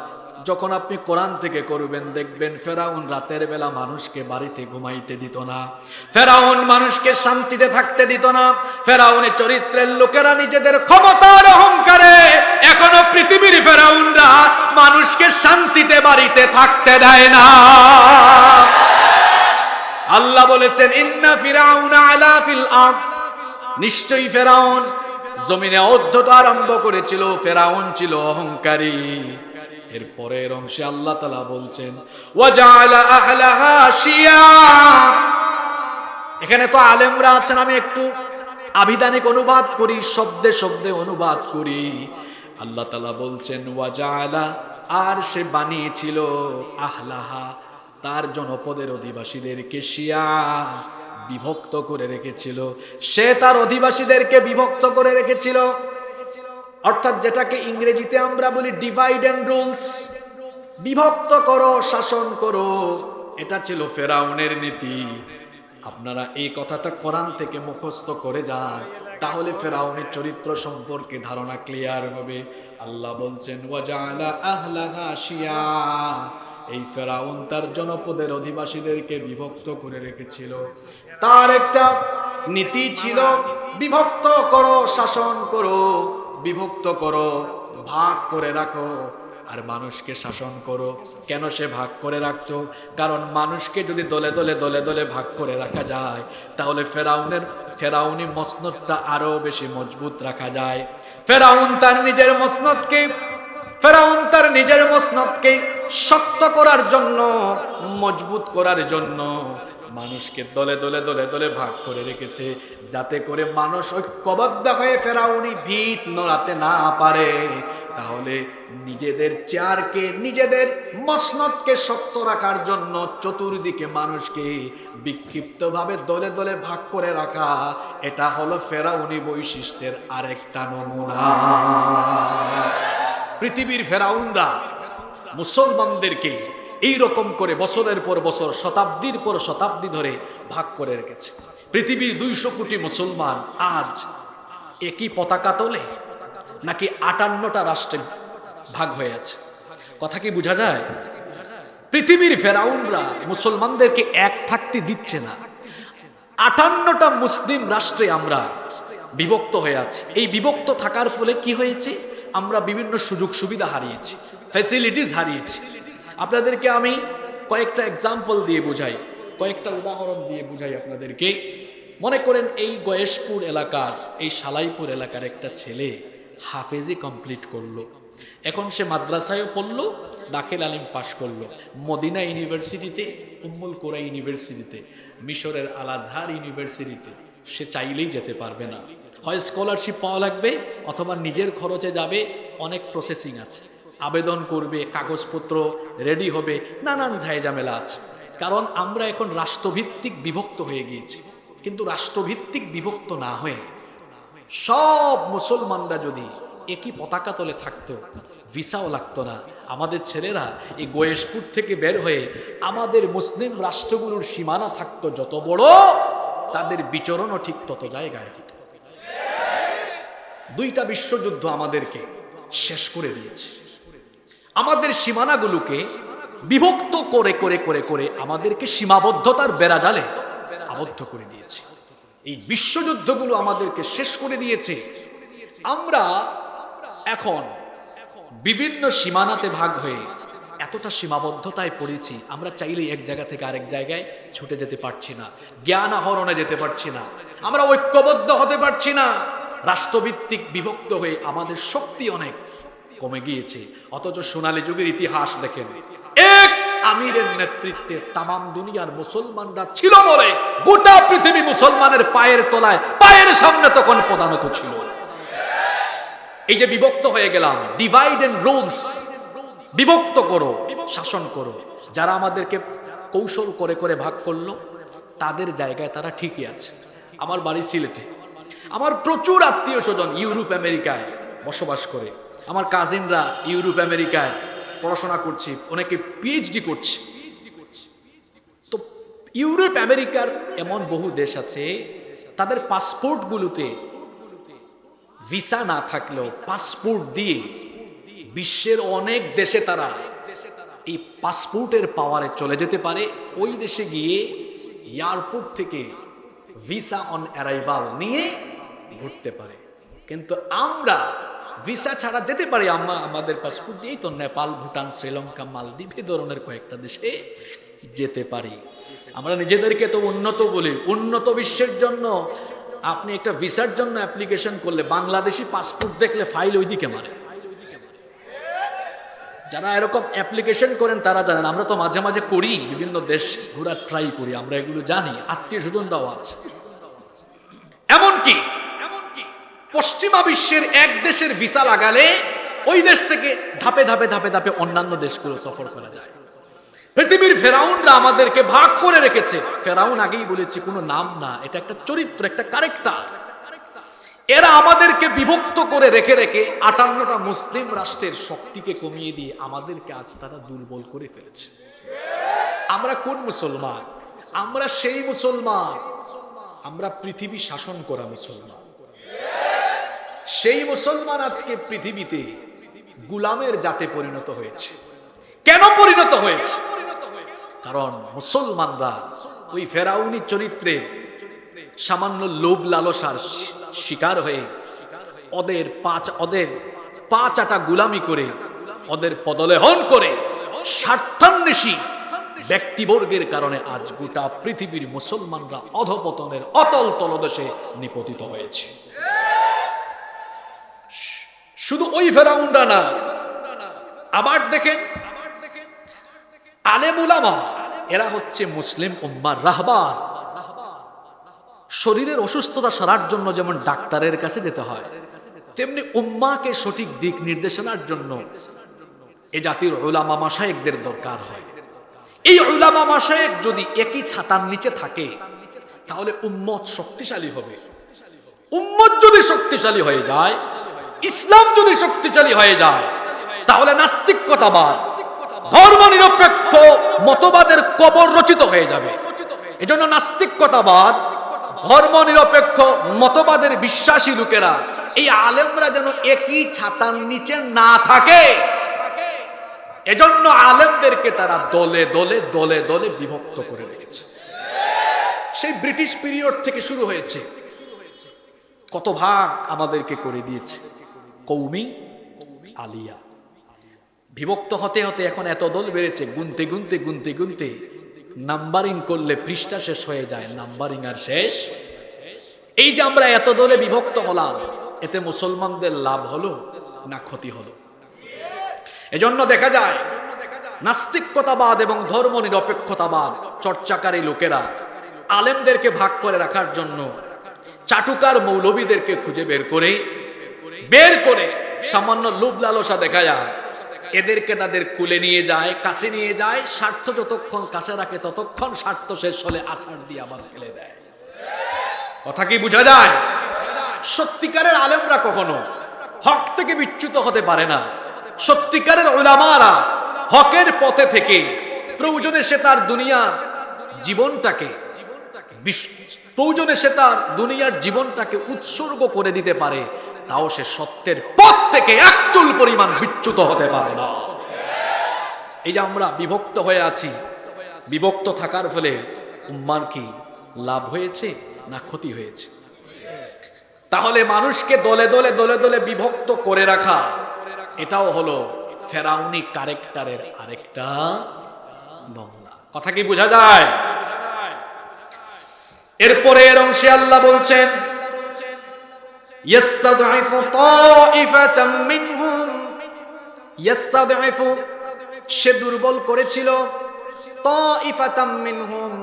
Speaker 1: যখন আপনি কোরআন থেকে করবেন দেখবেন ফেরাউন রাতের বেলা মানুষকে বাড়িতে ঘুমাইতে দিত না, ফেরাউন মানুষকে শান্তিতে থাকতে দিত না। ফেরাউনের চরিত্রের লোকেরা নিজেদের ক্ষমতার অহংকারে এখনো পৃথিবীর ফেরাউনরা মানুষকে শান্তিতে বাড়িতে থাকতে দেয় না। আল্লাহ বলেছেন ইন্না ফিরআউনা আলা ফিল আরদ, নিশ্চয়ই ফেরাউন জমিনে অধ্যত আরম্ভ করেছিল। ফেরাউন ছিল অহংকারী। এর পরের অংশে আল্লাহ তাআলা বলছেন ওয়াজআলা আহলাহা শিয়া। এখানে তো আলেমরা আছেন, আমি একটু আবিধানিক অনুবাদ করি, শব্দে শব্দে অনুবাদ করি। আল্লাহ তাআলা বলছেন ওয়াজআলা, আর সে বানিয়েছিল আহলাহা, তার জনপদের অধিবাসীদেরকে শিয়া, বিভক্ত করে রেখেছিল। সে তার অধিবাসীদেরকে বিভক্ত করে রেখেছিল। অর্থাৎ যেটাকে ইংরেজিতে আমরা বলি ডিভাইড অ্যান্ড রুলস, বিভক্ত করো, শাসন করো, এটা ছিল ফেরাউনের নীতি। আপনারা এই কথাটা কোরআন থেকে মুখস্থ করে যান, তাহলে ফেরাউনের চরিত্র সম্পর্কে ধারণা ক্লিয়ার হবে। আল্লাহ বলছেন ওয়াজাআলা আহলাহা শিয়া, এই ফেরাউন তার জনপদের অধিবাসীদেরকে বিভক্ত করে রেখেছিল। তার একটা নীতি ছিল বিভক্ত করো, শাসন করো, বিভক্ত করো, ভাগ করে রাখো আর মানুষকে শাসন করো। কেন সে ভাগ করে রাখতো? কারণ মানুষকে যদি দলে দলে দলে দলে ভাগ করে রাখা যায়, তাহলে ফেরাউনি মসনদটা আরো বেশি মজবুত রাখা যায়। ফেরাউন তার নিজের মসনদকে শক্ত করার জন্য, মজবুত করার জন্য মানুষকে দলে দলে দলে দলে ভাগ করে রেখেছে, যাতে করে মানুষ ঐক্যবদ্ধ হয়ে ফেরাউনি ভিত নড়াতে না পারে। তাহলে নিজেদের চেয়ারকে, নিজেদের মসনদকে শক্ত রাখার জন্য চতুর্দিকে মানুষকে বিক্ষিপ্তভাবে দলে দলে ভাগ করে রাখা, এটা হলো ফেরাউনি বৈশিষ্ট্যের আরেকটা নমুনা। পৃথিবীর ফেরাউনরা মুসলমানদেরকে এইরকম করে বছরের পর বছর, শতাব্দীর পর শতাব্দী ধরে ভাগ করে রেখেছে। পৃথিবীর 200 কোটি মুসলমান আজ একই পতাকা তোলে নাকি 58টা রাষ্ট্রে ভাগ হয়ে আছে? কথা কি বোঝা যায়? পৃথিবীর ফেরাউনরা মুসলমানদেরকে এক থাকতে দিচ্ছে না। 58টা মুসলিম রাষ্ট্রে আমরা বিভক্ত হয়ে আছি। এই বিভক্ত থাকার ফলে কি হয়েছে? আমরা বিভিন্ন সুযোগ সুবিধা হারিয়েছি, ফ্যাসিলিটিস হারিয়েছি। আপনাদেরকে আমি কয়েকটা এক্সাম্পল দিয়ে বুঝাই, কয়েকটা উদাহরণ দিয়ে বুঝাই আপনাদেরকে। মনে করেন এই গয়েশপুর এলাকার, এই সালাইপুর এলাকার একটা ছেলে হাফেজি কমপ্লিট করলো, এখন সে মাদ্রাসায়ও পড়লো, দাখিল আলিম পাশ করলো, মদিনা ইউনিভার্সিটিতে, উম্মুল কোরা ইউনিভার্সিটিতে, মিশরের আল আজহার ইউনিভার্সিটিতে সে চাইলেই যেতে পারবে না। হয় স্কলারশিপ পাওয়া লাগবে, অথবা নিজের খরচে যাবে। অনেক প্রসেসিং আছে, আবেদন করবে, কাগজপত্র রেডি হবে, নানান ঝামেলা আছে। কারণ আমরা এখন রাষ্ট্রভিত্তিক বিভক্ত হয়ে গিয়েছি। কিন্তু রাষ্ট্রভিত্তিক বিভক্ত না হয়ে সব মুসলমানরা যদি একই পতাকা তলে থাকতো, ভিসাও লাগতো না। আমাদের ছেলেরা এই গয়েশপুর থেকে বের হয়ে আমাদের মুসলিম রাষ্ট্রগুলোর সীমানা থাকতো যত বড়, তাদের বিচরণও ঠিক তত জায়গায়। দুইটা বিশ্বযুদ্ধ আমাদেরকে শেষ করে দিয়েছে। আমাদের সীমানাগুলোকে বিভক্ত করে করে করে করে আমাদেরকে সীমাবদ্ধতার বেড়াজালে আবদ্ধ করে দিয়েছে। এই বিশ্বযুদ্ধগুলো আমাদেরকে শেষ করে দিয়েছে। আমরা এখন বিভিন্ন সীমানাতে ভাগ হয়ে এতটা সীমাবদ্ধতায় পড়েছি, আমরা চাইলে এক জায়গা থেকে আরেক জায়গায় ছুটে যেতে পারছি না, জ্ঞান আহরণে যেতে পারছি না, আমরা ঐক্যবদ্ধ হতে পারছি না। রাষ্ট্রভিত্তিক বিভক্ত হয়ে আমাদের শক্তি অনেক কমে গিয়েছে। অথচ সোনালী যুগের ইতিহাস দেখেন, এক আমিরের নেতৃত্বে তামাম দুনিয়ার মুসলমানরা ছিল বলে গোটা পৃথিবী মুসলমানের পায়ের তলায়, পায়ের সামনে তখন প্রধানত ছিল। এই যে বিভক্ত হয়ে গেলাম, ডিভাইড এন্ড রুলস, বিভক্ত করো, শাসন করো। যারা আমাদেরকে কৌশল করে করে ভাগ করলো, তাদের জায়গায় তারা ঠিকই আছে। আমার বাড়ি সিলেটে, আমার প্রচুর আত্মীয় স্বজন ইউরোপ আমেরিকায় বসবাস করে। আমার কাজিনরা ইউরোপ আমেরিকায় পড়াশোনা করছে, অনেকে পিএইচডি করছে। তো ইউরোপ আমেরিকার এমন বহু দেশ আছে, তাদের পাসপোর্টগুলোতে ভিসা না থাকলেও পাসপোর্ট দিয়ে বিশ্বের অনেক দেশে তারা এই পাসপোর্টের পাওয়ারে চলে যেতে পারে। ওই দেশে গিয়ে এয়ারপোর্ট থেকে ভিসা অন অ্যারাইভাল নিয়ে ঘুরতে পারে। কিন্তু আমরা ভিসা ছাড়া যেতে পারি, আমরা আমাদের পাসপোর্ট দিয়েই তো নেপাল, ভুটান, শ্রীলঙ্কা, মালদ্বীপ এই ধরনের কয়েকটা দেশে যেতে পারি। আমরা নিজেদেরকে তো উন্নত বলি। উন্নত বিশ্বের জন্য আপনি একটা ভিসার জন্য অ্যাপ্লিকেশন করলে বাংলাদেশি পাসপোর্ট দেখলে ফাইল ওইদিকে মারে। যারা এরকম অ্যাপ্লিকেশন করেন তারা জানেন। আমরা তো মাঝে মাঝে করি, বিভিন্ন দেশ ঘোরার ট্রাই করি, আমরা এগুলো জানি, আত্মীয় স্বজনরাও আছে। এমনকি পশ্চিমা বিশ্বের এক দেশের ভিসা লাগালে ওই দেশ থেকে ধাপে ধাপে ধাপে ধাপে অন্যান্য দেশগুলো সফর করা যায়। পৃথিবীর ফেরাউনরা আমাদেরকে ভাগ করে রেখেছে। ফেরাউন আগেই বলেছি, কোনো নাম না, এটা একটা চরিত্র, একটা ক্যারেক্টার। এরা আমাদেরকে বিভক্ত করে রেখে রেখে 58টা মুসলিম রাষ্ট্রের শক্তিকে কমিয়ে দিয়ে আমাদেরকে আজ তারা দুর্বল করে ফেলেছে। আমরা কোন মুসলমান? আমরা সেই মুসলমান, আমরা পৃথিবী শাসন করা মুসলমান। সেই মুসলমান আজকে পৃথিবীতে গোলামের জাতে পরিণত হয়েছে। কেন পরিণত হয়েছে? কারণ মুসলমানরা ওই ফেরাউনি চরিত্রের সামান্য লোভ লালসার শিকার হয়ে ওদের পাঁচ আটা গুলামি করে, ওদের পদলেহন করে, স্বার্থান্বেষী ব্যক্তিবর্গের কারণে আজ গোটা পৃথিবীর মুসলমানরা অধপতনের অতল তলদেশে নিপতিত হয়েছে। শুধু ওই ফেরাউনরা না, আবার দেখেন আলেম উলামা, এরা হচ্ছে মুসলিম উম্মার রাহবার। শরীরের অসুস্থতা সারার জন্য যেমন ডাক্তারের কাছে যেতে হয়, তেমনি উম্মাকে সঠিক দিক নির্দেশনার জন্য এ জাতির উলামা মাশায়েখদের দরকার হয়। এই উলামা মাশায়েখ যদি একই ছাতার নিচে থাকে তাহলে উম্মত শক্তিশালী হবে। উম্মত যদি শক্তিশালী হয়ে যায়, ইসলাম যদি শক্তিশালী হয়ে যায়, তাহলে নাস্তিকতাবাদ, ধর্মনিরপেক্ষ মতবাদের কবর রচিত হয়ে যাবে। এজন্য নাস্তিকতাবাদ, ধর্মনিরপেক্ষ মতবাদের বিশ্বাসী লোকেরা, এই আলেমরা যেন একই ছাতার নিচে না থাকে, এজন্য আলেমদেরকে তারা দলে দলে দলে দলে বিভক্ত করে রেখেছে। সেই ব্রিটিশ পিরিয়ড থেকে শুরু হয়েছে, কত ভাগ আমাদেরকে করে দিয়েছে। কৌমি, আলিয়া, বিভক্ত হতে হতে এখন এত দল বেড়েছে, গুনতে গুনতে গুনতে গুনতে নাম্বারিং করলে পৃষ্ঠা শেষ হয়ে যায়, নাম্বারিং আর শেষ। এই যে আমরা এত দলে বিভক্ত হলাম, এতে মুসলমানদের লাভ হলো না ক্ষতি হলো? এজন্য দেখা যায় নাস্তিকতাবাদ এবং ধর্ম নিরপেক্ষতাবাদ চর্চাকারী লোকেরা আলেমদেরকে ভাগ করে রাখার জন্য চাটুকার মৌলবীদেরকে খুঁজে বের করে সামান্য লোভ লালসা দেখা যায়, এদেরকে তাদের কুলে নিয়ে যায়, কাছে নিয়ে যায়, স্বার্থ যতক্ষণ কাছে রাখে ততক্ষণ স্বার্থ শেষ হলে আছাড় দিয়ে আবার ফেলে দেয়। কথা কি বোঝা যায়? সত্যিকারের আলেমরা কখনো হক থেকে বিচ্যুত হতে পারে না। সত্যিকারের উলামারা হকের পথে থেকে প্রয়োজনে সে তার দুনিয়ার জীবনটাকে উৎসর্গ করে দিতে পারে, তাও সে সত্যের পথ থেকে এক চুল পরিমাণ বিচ্যুত হতে পারে না। এই যে আমরা বিভক্ত হয়ে আছি, বিভক্ত থাকার ফলে উম্মার কি লাভ হয়েছে না ক্ষতি হয়েছে? তাহলে মানুষকে দলে দলে দলে দলে বিভক্ত করে রাখা, এটাও হলো ফেরাউনি ক্যারেক্টারের আরেকটা নমুনা। কথা কি বোঝা যায়? এরপরে এর অংশে আল্লাহ বলছেন, ইস্তাদঈফু তাঈফাতাম মিনহুম, ইস্তাদঈফু, সে দুর্বল করেছিল, তাঈফাতাম মিনহুম,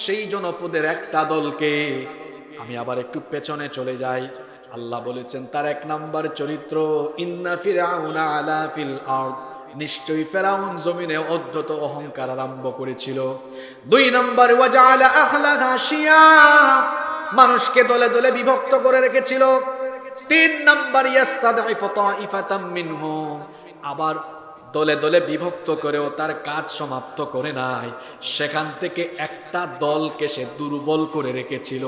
Speaker 1: সেই জনপদের একটা দলকে। আমি আবার একটু পেছনে চলে যাই। আল্লাহ বলেছেন তার এক নাম্বার চরিত্র, ইন্না ফিরআউনা আলা ফিল আরদ, নিশ্চয়ই ফেরাউন জমিনে অদ্ভুত অহংকার আরম্ভ করেছিল। 2 নাম্বার, ওয়াজআলা আহলাহা শিয়া, মানুষকে দলে দলে বিভক্ত করে রেখেছিল। 3 নাম্বার, ইস্তাদঈফু তাঈফাতাম মিনহুম, আবার দলে দলে বিভক্ত করেও তার কাজ সমাপ্ত করে নাই, সেখান থেকে একটা দলকে সে দুর্বল করে রেখেছিল।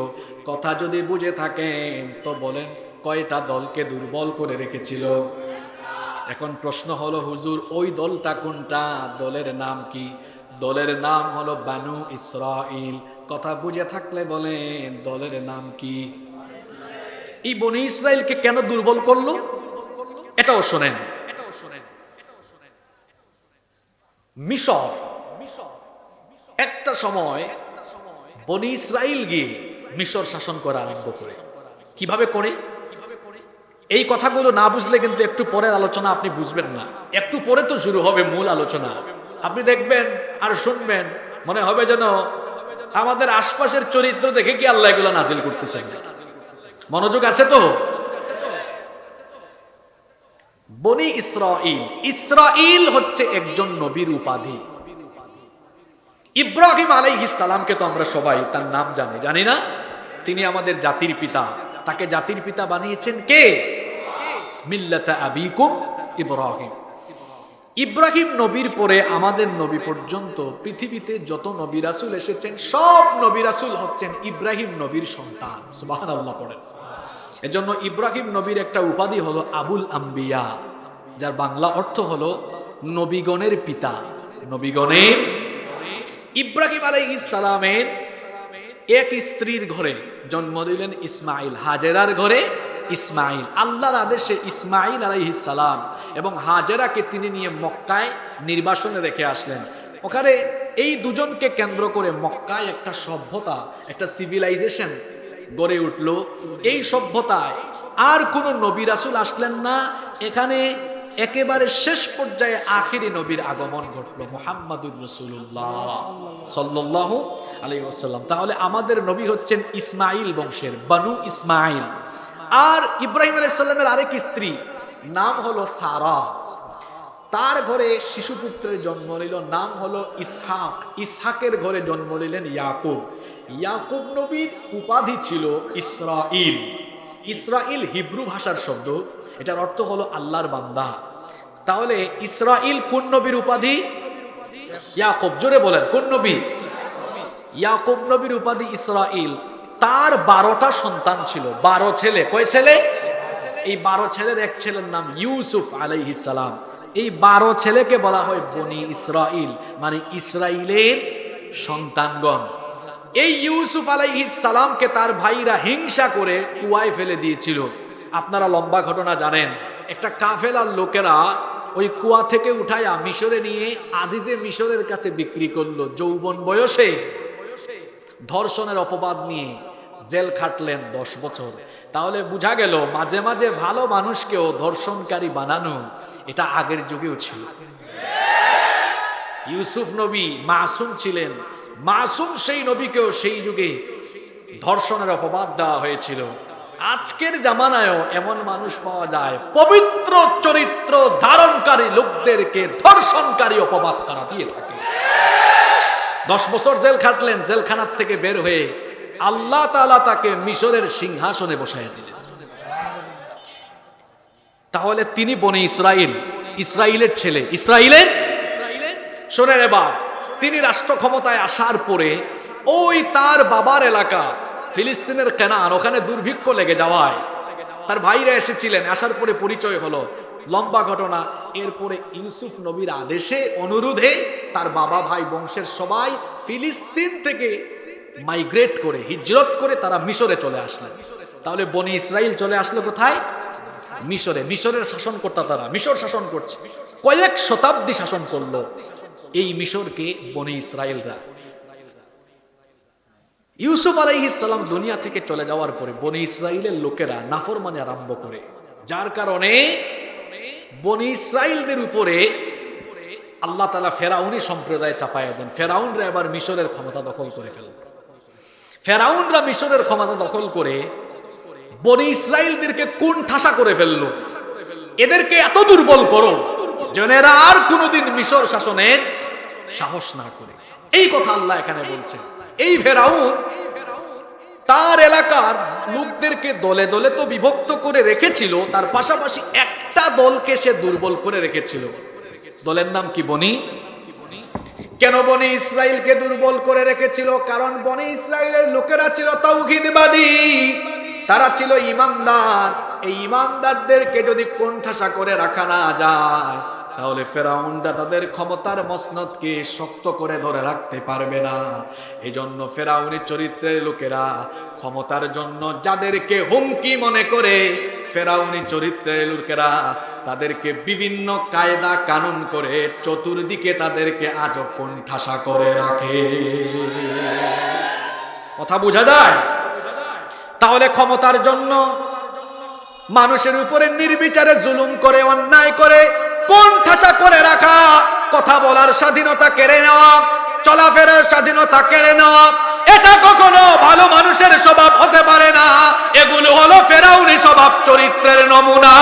Speaker 1: কথা যদি বুঝে থাকেন তো বলেন কয়টা দলকে দুর্বল করে রেখেছিল? এখন প্রশ্ন হলো, হুজুর ওই দলটা কোনটা? দলের নাম কি? দলের নাম হলো বানু ইসরাইল। কথা বুঝে থাকলে বলেন দলের নাম কি? এই বনি ইসরাইলকে কেন দুর্বল করলো এটাও শোনেন। মিশর একটা সময় বনি ইসরাইল গিয়ে মিশর শাসন করা আরম্ভ করে। কিভাবে করে? এই কথাগুলো না বুঝলে কিন্তু একটু পরের আলোচনা আপনি বুঝবেন না। একটু পরে তো শুরু হবে মূল আলোচনা। আপনি দেখবেন আর শুনবেন, মনে হবে যেন আমাদের আশপাশের চরিত্র দেখে কি আল্লাহ এগুলো নাজিল করতেছেন। মনোযোগ আছে তো? বনি ইসরাইল, ইসরাইল হচ্ছে একজন নবীর উপাধি। ইব্রাহিম আলাইহিস সালামকে তো আমরা সবাই তার নাম জানি না? তিনি আমাদের জাতির পিতা। তাকে জাতির পিতা বানিয়েছেন কে? মিল্লাতা আবিকুম ইব্রাহিম। ইব্রাহিম নবীর পরে আমাদের নবী পর্যন্ত পৃথিবীতে যত নবী রাসূল এসেছেন সব নবী রাসূল হচ্ছেন ইব্রাহিম নবীর সন্তান। সুবহানাল্লাহ পড়েন। এজন্য ইব্রাহিম নবীর একটা উপাধি হলো আবুল আম্বিয়া, যার বাংলা অর্থ হলো নবীগণের পিতা। নবীগণের ইব্রাহিম আলাইহিস সালামের এক স্ত্রীর ঘরে জন্ম দিলেন ইসমাইল, হাজেরার ঘরে ইসমাইল। আল্লাহর আদেশে ইসমাইল আলাইহিস সালাম এবং হাজেরাকে তিনি নিয়ে মক্কায় নির্বাসনে রেখে আসলেন। ওখানে এই দুজনকে কেন্দ্র করে মক্কায় একটা সভ্যতা, একটা সিভিলাইজেশন গড়ে উঠল। এই সভ্যতায় আর কোনো নবী রাসূল আসলেন না। এখানে একেবারে শেষ পর্যায়ে আখিরি নবীর আগমন ঘটল, মুহাম্মাদুর রাসূলুল্লাহ সাল্লাল্লাহু আলাইহি ওয়াসাল্লাম। তাহলে আমাদের নবী হচ্ছেন ইসমাইল বংশের, বানু ইসমাইল। আর ইব্রাহিম আলাইহিস সালামের আরেক স্ত্রী নাম হলো সারা, তার ঘরে শিশুপুত্রের জন্ম নিল, নাম হলো ইসহাক। ইসহাকের ঘরে জন্ম নিলেন ইয়াকুব। ইয়াকুব নবীর উপাধি ছিল ইসরাইল। ইসরাইল হিব্রু ভাষার শব্দ, এটার অর্থ হলো আল্লাহর বান্দা। তাহলে ইসরাইল কোন নবীর উপাধি? ইয়াকুব। জোরে বলেন, কোন নবী? ইয়াকুব নবীর উপাধি ইসরাইল। তার 12টা সন্তান ছিল, 12 ছেলে। কয় ছেলে? এই 12 ছেলের এক ছেলের নাম ইউসুফ আলাইহিস সালাম। এই 12 ছেলেকে বলা হয় বনি ইসরাইল, মানে ইসরাইলের সন্তানগণ। এই ইউসুফ আলাইহিস সালামকে তার ভাইরা হিংসা করে কুয়ায় ফেলে দিয়েছিল। আপনারা লম্বা ঘটনা জানেন। একটা কাফেলার লোকেরা ওই কুয়া থেকে উঠায়া মিশরে নিয়ে আজিজে মিশরের কাছে বিক্রি করলো। যৌবন বয়সে ধর্ষণের অপবাদ নিয়ে জেল খাটলেন 10 বছর। তাহলে বোঝা গেল মাঝে মাঝে ভালো মানুষকেও ধর্ষণকারী বানানো এটা আগের যুগেও ছিল। ইউসুফ নবী মাসুম ছিলেন, মাসুম সেই নবীকেও সেই যুগে ধর্ষণের অপবাদ দেওয়া হয়েছিল। আজকের জামানায়ও এমন মানুষ পাওয়া যায় পবিত্র চরিত্র ধারণকারী লোকদেরকে ধর্ষণকারী অপবাদ তারা দিয়ে থাকে। 10 বছর জেল খাটলেন, জেলখানার থেকে বের হয়ে আল্লাহ তাআলা তাকে মিশরের সিংহাসনে বসায় দিলেন। তাহলে তিনি বনি ইসরাইল, ইসরাইলের ছেলে। ইসরাইলের শোনেন এবার, তিনি রাষ্ট্র ক্ষমতায় আসার পরে ওই তার বাবার এলাকা ফিলিস্তিনের কেনান, ওখানে দুর্ভিক্ষ লেগে যাওয়ায় তার ভাইরা এসেছিলেন। আসার পরে পরিচয় হলো, লম্বা ঘটনা। এরপরে ইউসুফ নবীর আদেশে অনুরোধে তার বাবা ভাই বংশের সবাই ফিলিস্তিন থেকে মাইগ্রেট করে, হিজরত করে তারা মিশরে চলে আসলেন। তাহলে বনি ইসরাইল চলে আসলো কোথায়? মিশরে। মিশরের শাসনকর্তা তারা, মিশর শাসন করছে, কয়েক শতাব্দী শাসন করলো এই মিশরকে বনি ইসরাইলরা। ইউসুফ আলাইহিস সালাম দুনিয়া থেকে চলে যাওয়ার পরে বনি ইসরাইলের লোকেরা নাফরমানি আরম্ভ করে, যার কারণে বনি ইসরাইলদের উপরে আল্লাহ তাআলা ফেরাউনি সম্প্রদায় চাপায়া দেন। ফেরাউনরা এবার মিশরের ক্ষমতা দখল করে ফেলল। ফেরাউনরা মিশরের ক্ষমতা দখল করে বনি ইসরাইলদেরকে কোন ঠাসা করে ফেললো। এদেরকে এত দুর্বল করো যেন এরা আর কোনোদিন মিশর শাসনের সাহস না করে। এই কথা আল্লাহ এখানে বলছেন। এই ফেরাউন তার এলাকার লোকদেরকে দলে দলে তো বিভক্ত করে রেখেছিল, তার পাশাপাশি একটা দলকে সে দুর্বল করে রেখেছিল। দলের নাম কি? বনি। কেন বনি ইসরাইলকে দুর্বল করে রেখেছিল? কারণ বনি ইসরাইলের লোকেরা ছিল তাওহীদবাদী, তারা ছিল ঈমানদার। এই ঈমানদারদেরকে যদি কোণঠাসা করে রাখা না যায় তাহলে ফেরাউনরা তাদের ক্ষমতার মসনদকে শক্ত করে ধরে রাখতে পারবে না। এজন্য ফেরাউনি চরিত্রের লোকেরা ক্ষমতার জন্য যাদেরকে হুমকি মনে করে, ফেরাউনি চরিত্রের লোকেরা তাদেরকে বিভিন্ন কায়দা কানুন করে চতুর্দিকে তাদেরকে আজও কোণঠাসা করে রাখে। কথা বোঝা যায়? তাহলে ক্ষমতার জন্য মানুষের উপরে নির্বিচারে জুলুম করে, অন্যায় করে কোণঠাসা করে রাখা, কথা বলার স্বাধীনতা কেড়ে নেওয়া, চলাফেরার স্বাধীনতা কেড়ে নেওয়া, এটা কখনো ভালো মানুষের স্বভাব হতে পারে না। এগুলো হলো ফেরাউনি স্বভাব চরিত্রের নমুনা।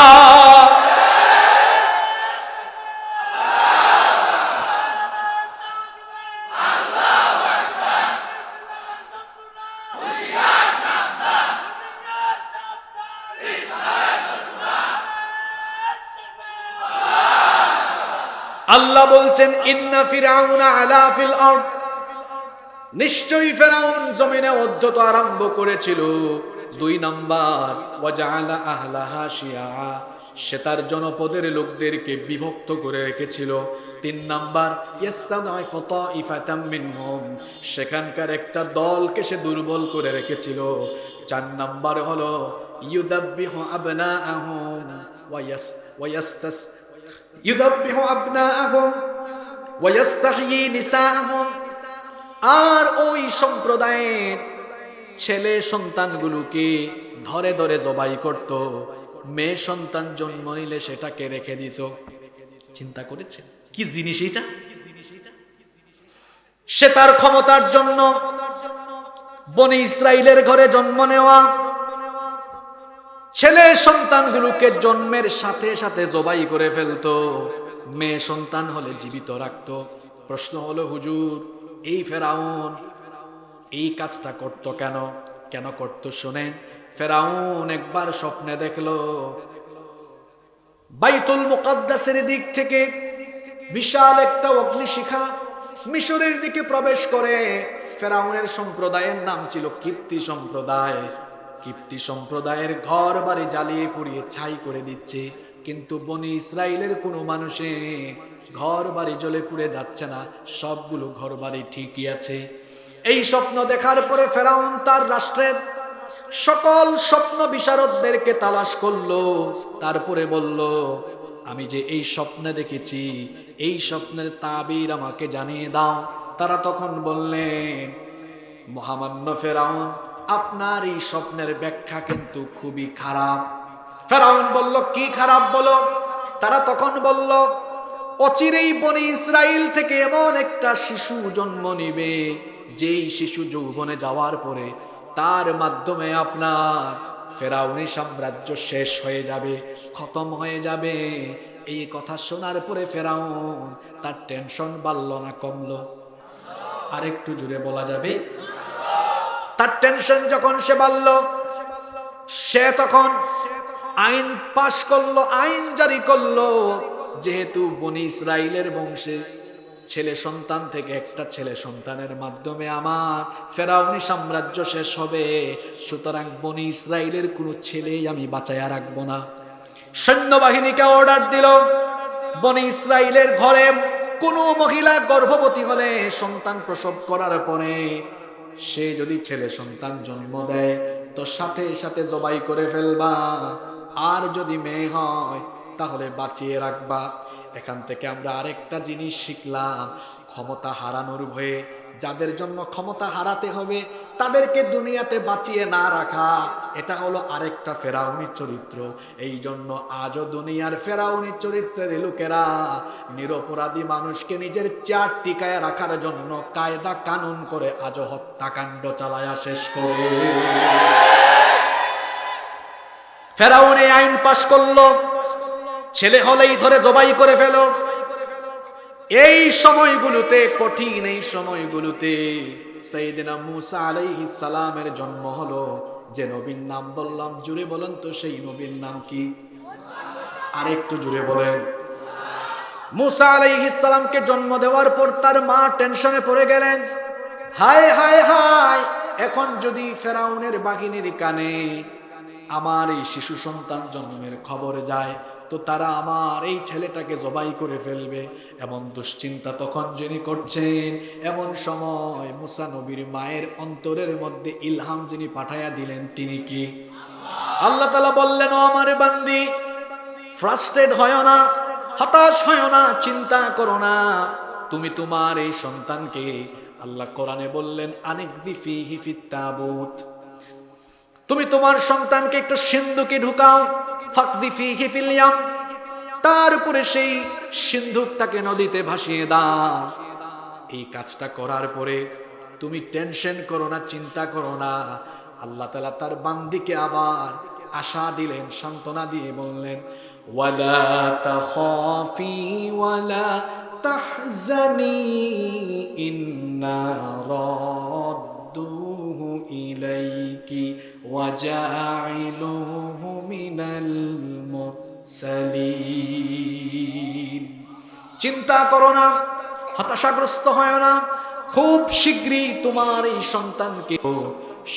Speaker 1: আল্লাহ বলছেন ইন্না ফিরাউনা আলা ফিল আরদ, নিশ্চয়ই ফেরাউন জমিনে অধ্যত আরম্ভ করেছিল। 2 নাম্বার ওয়াজআলা আহলাহা শিয়া, সে তার জনপদের লোকদেরকে বিভক্ত করে রেখেছিল। 3 নাম্বার ইস্তাদাইফু তাইফাতাম মিনহুম, সেখানকার একটা দলকে সে দুর্বল করে রেখেছিল। 4 নাম্বার হলো ইউদাব্বিহু আবনাআহুম ইউদাব্বিহু আবনাআহুম ওয়া ইস্তাহয়ী নিসাআহুম, আর ওই সম্প্রদায়ের ছেলে সন্তানগুলোকে ধরে ধরে জবাই করত, মেয়ে সন্তান জন্ম নিলে সেটাকে রেখে দিত। চিন্তা করেছেন কি জিনিস এটা? সে তার ক্ষমতার জন্য বনি ইসরাইলের ঘরে জন্ম নেওয়া ছেলে সন্তানগুলোকে জন্মের সাথে সাথে জবাই করে ফেলতো, মেয়ে সন্তান হলে জীবিত রাখতো। প্রশ্ন হলো হুজুর, এই ফেরাউন এই কাজটা করত কেন? কেন করত শুনেন। ফেরাউন একবার স্বপ্নে দেখলো বাইতুল মুকাদ্দাসের দিক থেকে বিশাল একটা অগ্নিশিখা মিশরের দিকে প্রবেশ করে। ফেরাউনের সম্প্রদায়ের নাম ছিল কিপ্তি সম্প্রদায়। কিপ্তি সম্প্রদায়ের ঘর বাড়ি জ্বালিয়ে পুড়িয়ে ছাই করে দিচ্ছে, কিন্তু বনি ইসরাইলের কোনো মানুষের ঘর বাড়ি জ্বলে পুড়ে যাচ্ছে না, সবগুলো ঘর বাড়ি ঠিকই আছে। এই স্বপ্ন দেখার পরে ফেরাউন তার রাষ্ট্রের সকল স্বপ্ন বিশারদদেরকে তালাশ করলো, তারপরে বলল আমি যে এই স্বপ্নে দেখেছি এই স্বপ্নের তাবির আমাকে জানিয়ে দাও। তারা তখন বললেন মহামান্য ফেরাউন, আপনার এই স্বপ্নের ব্যাখ্যা কিন্তু খুবই খারাপ। ফেরাউন বলল কি খারাপ বলো? তারা তখন বলল অচিরেই বনি ইসরাইল থেকে এমন একটা শিশু জন্ম নিবে, যেই শিশু যৌবনে যাওয়ার পরে তার মাধ্যমে আপনার ফেরাউনি সাম্রাজ্য শেষ হয়ে যাবে, খতম হয়ে যাবে। এই কথা শোনার পরে ফেরাউন তার টেনশন বাড়লো না কমলো? আরেকটু জুড়ে বলা যাবে? তার টেনশন যখন সে বাড়ল, সে তখন আইন পাশ করলো, আইন জারি করলো, যেহেতু বনি ইসরাইলের বংশে ছেলে সন্তান থেকে একটা ছেলে সন্তানের মাধ্যমে আমার ফেরাউনি সাম্রাজ্য শেষ হবে, সুতরাং বনি ইসরাইলের কোনো ছেলেই আমি বাঁচাইয়া রাখবো না। সৈন্যবাহিনীকে অর্ডার দিল বনি ইসরাইলের ঘরে কোনো মহিলা গর্ভবতী হলে সন্তান প্রসব করার পরে সে যদি ছেলে সন্তান জন্ম দেয় তো সাথে সাথে জবাই করে ফেলবা, আর যদি মেয়ে হয় তাহলে বাঁচিয়ে রাখবা। এখান থেকে আমরা আরেকটা জিনিস শিখলাম, ক্ষমতা হারানোর ভয়ে যাদের জন্য ক্ষমতা হারাতে হবে তাদেরকে দুনিয়াতে বাঁচিয়ে না রাখা, এটা হলো আরেকটা ফেরাউনি চরিত্র। এই জন্য আজও দুনিয়ার ফেরাউনি চরিত্রের লোকেরা নিরপরাধী মানুষকে নিজের চার টিকায় রাখার জন্য কায়দা কানুন করে আজও হত্যাকাণ্ড চালায়া শেষ করে। ফেরাউন এই আইন পাশ করলো, ছেলে হলেই ধরে জবাই করে ফেলো। এই সময়গুলোতে, কঠিন এই সময়গুলোতে সাইয়েদনা মূসা আলাইহিস সালামের জন্ম হলো। যে নবীর নাম বললাম, জুড়ে বলেন তো সেই নবীর নাম কি? আরেকটু জুড়ে বলেন। মূসা আলাইহিস সালামকে জন্ম দেওয়ার পর তার মা টেনশনে পড়ে গেলেন, হায় হায় হায়, এখন যদি ফেরাউনের বাহিনীর কানে আমার এই শিশু সন্তান জন্মের খবর যায় তো তারা আমার এই ছেলেটাকে জবাই করে ফেলবে। এমন দুশ্চিন্তা তখন যিনি করছেন, এমন সময় মূসা নবীর মায়ের অন্তরের মধ্যে ইলহাম যিনি পাঠাইয়া দিলেন তিনি কি? আল্লাহ তাআলা বললেন, ও আমার বান্দি, ফ্রাস্ট্রেট হয় না, হতাশ হয় না, চিন্তা করো না। তুমি তোমার এই সন্তানকে, আল্লাহ কোরআনে বললেন আনিকদি ফিহি ফিত তাবুত, তুমি তোমার সন্তানকে একটা সিন্ধুকে ঢুকাও, ফাকদি ফিহি ফিল ইয়াম, তারপরে সেই সিন্ধুকটাকে নদীতে ভাসিয়ে দাও। এই কাজটা করার পরে তুমি টেনশন করো না, চিন্তা করো না। আল্লাহ তাআলা তার বান্দিকে আবার আশা দিলেন, সান্ত্বনা দিয়ে বললেন, ওয়ালা তাখাফি ওয়ালা তাহজানি ইন্না রাদ্দুহু ইলাইকি ওয়াজাইলুহু মিনাল মুরসালিন। চিন্তা করো না, হতাশাগ্রস্ত হয় না, খুব শীঘ্রই তোমার এই সন্তানকে,